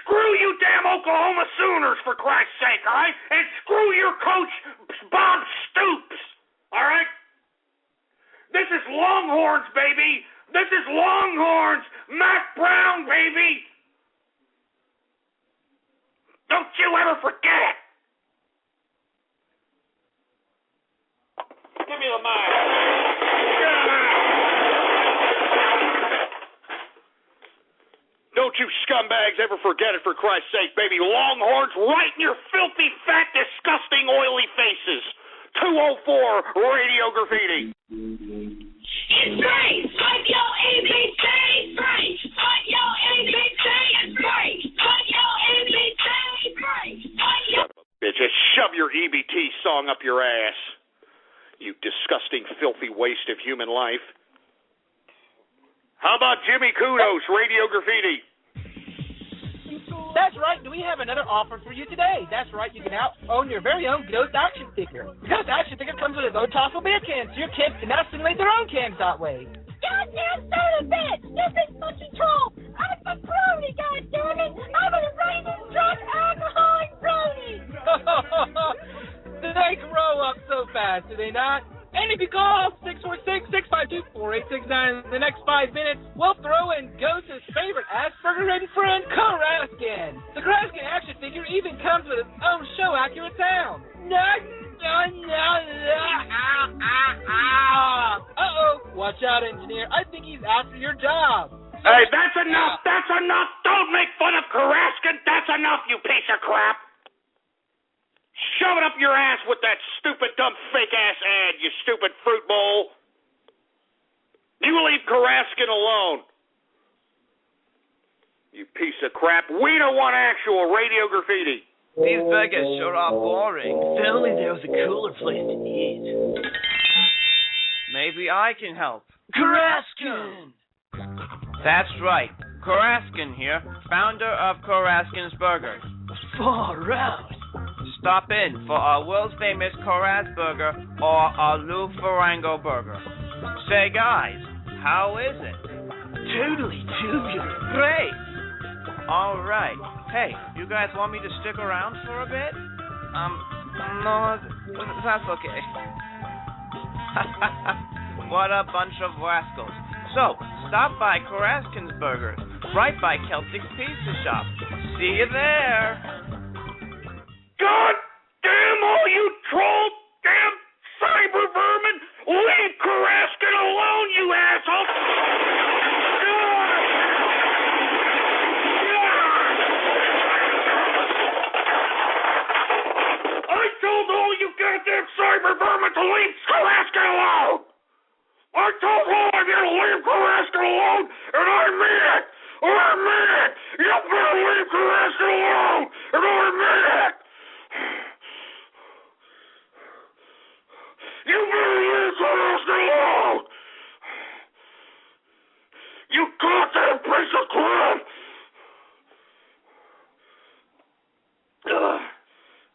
S5: Screw you damn Oklahoma Sooners, for Christ's sake, all right? And screw your coach, Bob Stoops, all right? This is Longhorns, baby! This is Longhorns! Mac Brown, baby! Don't you ever forget it! Give me the mic. Don't you scumbags ever forget it, for Christ's sake, baby. Longhorns right in your filthy, fat, disgusting, oily faces. 204 Radio Graffiti.
S17: It's free! Put your ABC free! Put your ABC is free! Put your ABC free!
S5: Son of a bitch, just shove your EBT song up your ass. You disgusting, filthy waste of human life. How about Jimmy Kudos, Radio Graffiti?
S3: That's right. We have another offer for you today. That's right. You can now own your very own Ghost Action sticker. The Ghost Action sticker comes with a low tossable beer can, so your kids can now simulate their own cans that way.
S17: Goddamn son of a bitch! You big fucking troll! I'm a brony, goddammit! I'm a raining drunk alcoholic brony!
S3: They grow up so fast, do they not? And if you call 646-652-4869 in the next 5 minutes, we'll throw in Ghost's favorite Asperger-ridden friend, Karaskin. The Karaskin action figure even comes with its own show-accurate sound. Uh-oh. Watch out, engineer. I think he's after your job.
S5: Hey, that's enough. That's enough. Don't make fun of Karaskin. That's enough, you piece of crap. Shove it up your ass with that stupid, dumb, fake-ass ad, you stupid fruit bowl. You leave Karaskin alone. You piece of crap. We don't want actual Radio Graffiti.
S7: These burgers sure are boring. If only there was a cooler place to eat. Maybe I can help. Karaskin! That's right. Karaskin here, founder of Karaskin's Burgers. Far out. Stop in for our world's famous Karas Burger or our Lou Ferrango Burger. Say, guys, how is it? Totally tubular. Great. All right. Hey, you guys want me to stick around for a bit? No, that's okay. What a bunch of rascals. So, stop by Karaskin's Burgers, right by Celtic's Pizza Shop. See you there.
S5: God damn all you troll damn cyber vermin! Leave Karaskin alone, you asshole! I told all you goddamn cyber vermin to leave Karaskin alone! I told all of you to leave Karaskin alone, and I mean it! I mean it! You better leave Karaskin alone, and I mean it! You better leave Karaskin alone! You goddamn piece of crap!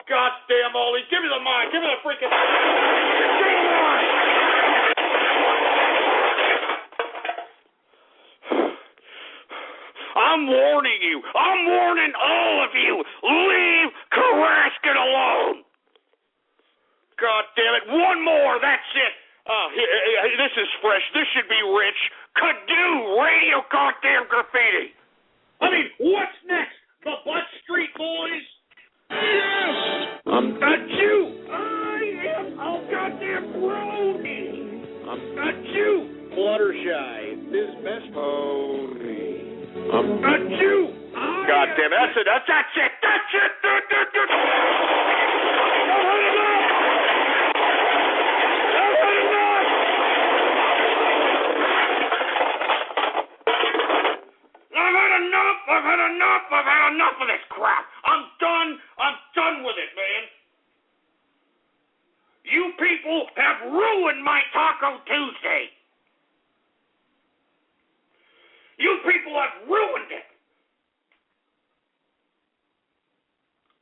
S5: Goddamn Ollie, give me the mic, give me the freaking mic! Give me the mic! I'm warning you, I'm warning all of you, leave Karaskin alone! God damn it, one more, that's it. This is fresh, this should be rich. Kadu Radio Goddamn Graffiti. I mean, what's next? The Butt Street Boys? Yes! That's you! I am a goddamn brony! That's you! Fluttershy, this best pony. That's you! God damn it, that's it, that's it! That's it! I've had enough of this crap. I'm done with it, man. You people have ruined my Taco Tuesday. You people have ruined it.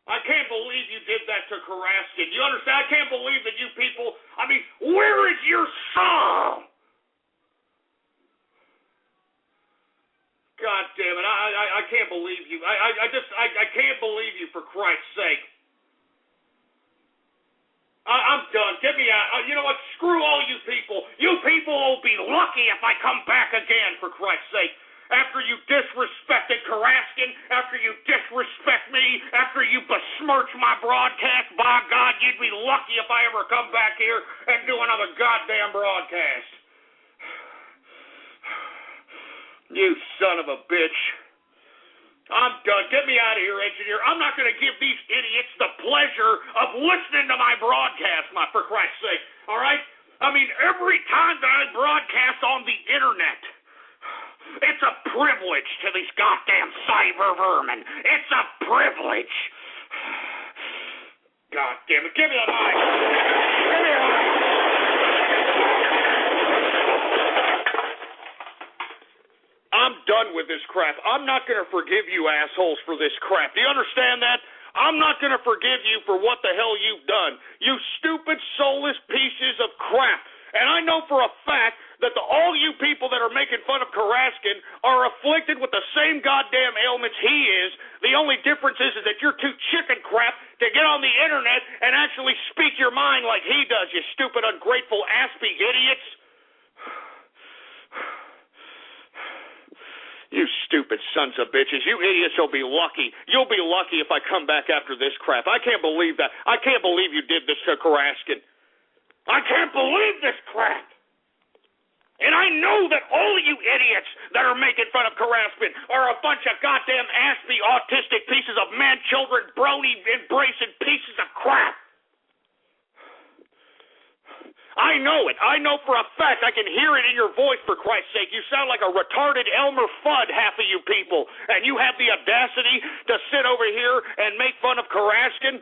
S5: I can't believe you did that to Karaskin. You understand? I can't believe that you people, I mean, where is your soul? God damn it, I can't believe you. I can't believe you, for Christ's sake. I'm done. Get me out. You know what? Screw all you people. You people will be lucky if I come back again, for Christ's sake. After you disrespected Karaskin, after you disrespect me, after you besmirch my broadcast, by God, you'd be lucky if I ever come back here and do another goddamn broadcast. You son of a bitch. I'm done. Get me out of here, engineer. I'm not going to give these idiots the pleasure of listening to my broadcast, for Christ's sake. All right? I mean, every time that I broadcast on the internet, it's a privilege to these goddamn cyber vermin. It's a privilege. God damn it. Give me the mic. Give me the mic. I'm done with this crap. I'm not going to forgive you assholes for this crap. Do you understand that? I'm not going to forgive you for what the hell you've done. You stupid, soulless pieces of crap. And I know for a fact that all you people that are making fun of Karaskin are afflicted with the same goddamn ailments he is. The only difference is that you're too chicken crap to get on the internet and actually speak your mind like he does, you stupid, ungrateful, aspy idiots. You stupid sons of bitches. You idiots will be lucky. You'll be lucky if I come back after this crap. I can't believe that. I can't believe you did this to Karaskin. I can't believe this crap. And I know that all of you idiots that are making fun of Karaskin are a bunch of goddamn aspy, autistic pieces of man-children, brony-embracing pieces of crap. I know it. I know for a fact. I can hear it in your voice, for Christ's sake. You sound like a retarded Elmer Fudd, half of you people. And you have the audacity to sit over here and make fun of Karaskin?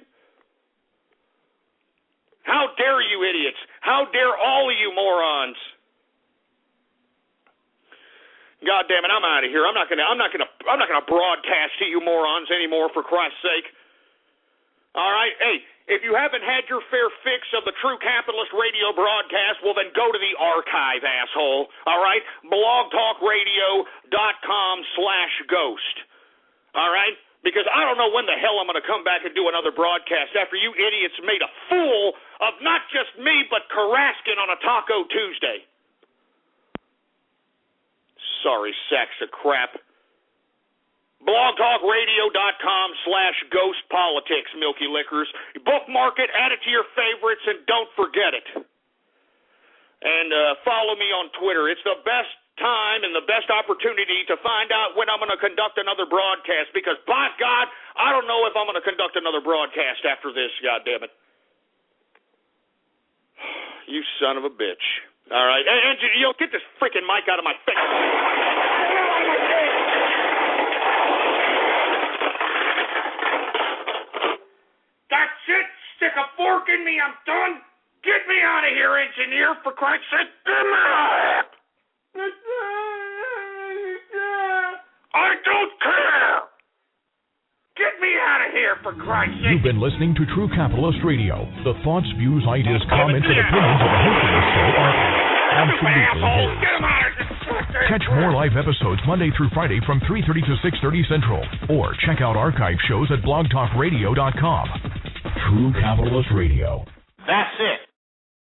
S5: How dare you idiots? How dare all of you morons? God damn it, I'm out of here. I'm not gonna broadcast to you morons anymore, for Christ's sake. All right? Hey, if you haven't had your fair fix of the True Capitalist Radio broadcast, well, then go to the archive, asshole. All right? blogtalkradio.com/ghost. All right? Because I don't know when the hell I'm going to come back and do another broadcast after you idiots made a fool of not just me, but Karaskin on a Taco Tuesday. Sorry, sacks of crap. blogtalkradio.com/ghostpolitics, Milky Lickers. Bookmark it, add it to your favorites, and don't forget it. And follow me on Twitter. It's the best time and the best opportunity to find out when I'm going to conduct another broadcast, because, by God, I don't know if I'm going to conduct another broadcast after this, goddammit. You son of a bitch. All right. And get this freaking mic out of my face. That's it. Stick a fork in me. I'm done. Get me out of here, engineer, for Christ's sake. I don't care. Get me out of here, for Christ's sake.
S1: You've been listening to True Capitalist Radio. The thoughts, views, ideas, comments, and opinions of the host of this show are absolutely his. Catch more live episodes Monday through Friday from 3:30 to 6:30 Central, or check out archive shows at blogtalkradio.com. True Capitalist Radio.
S5: That's it.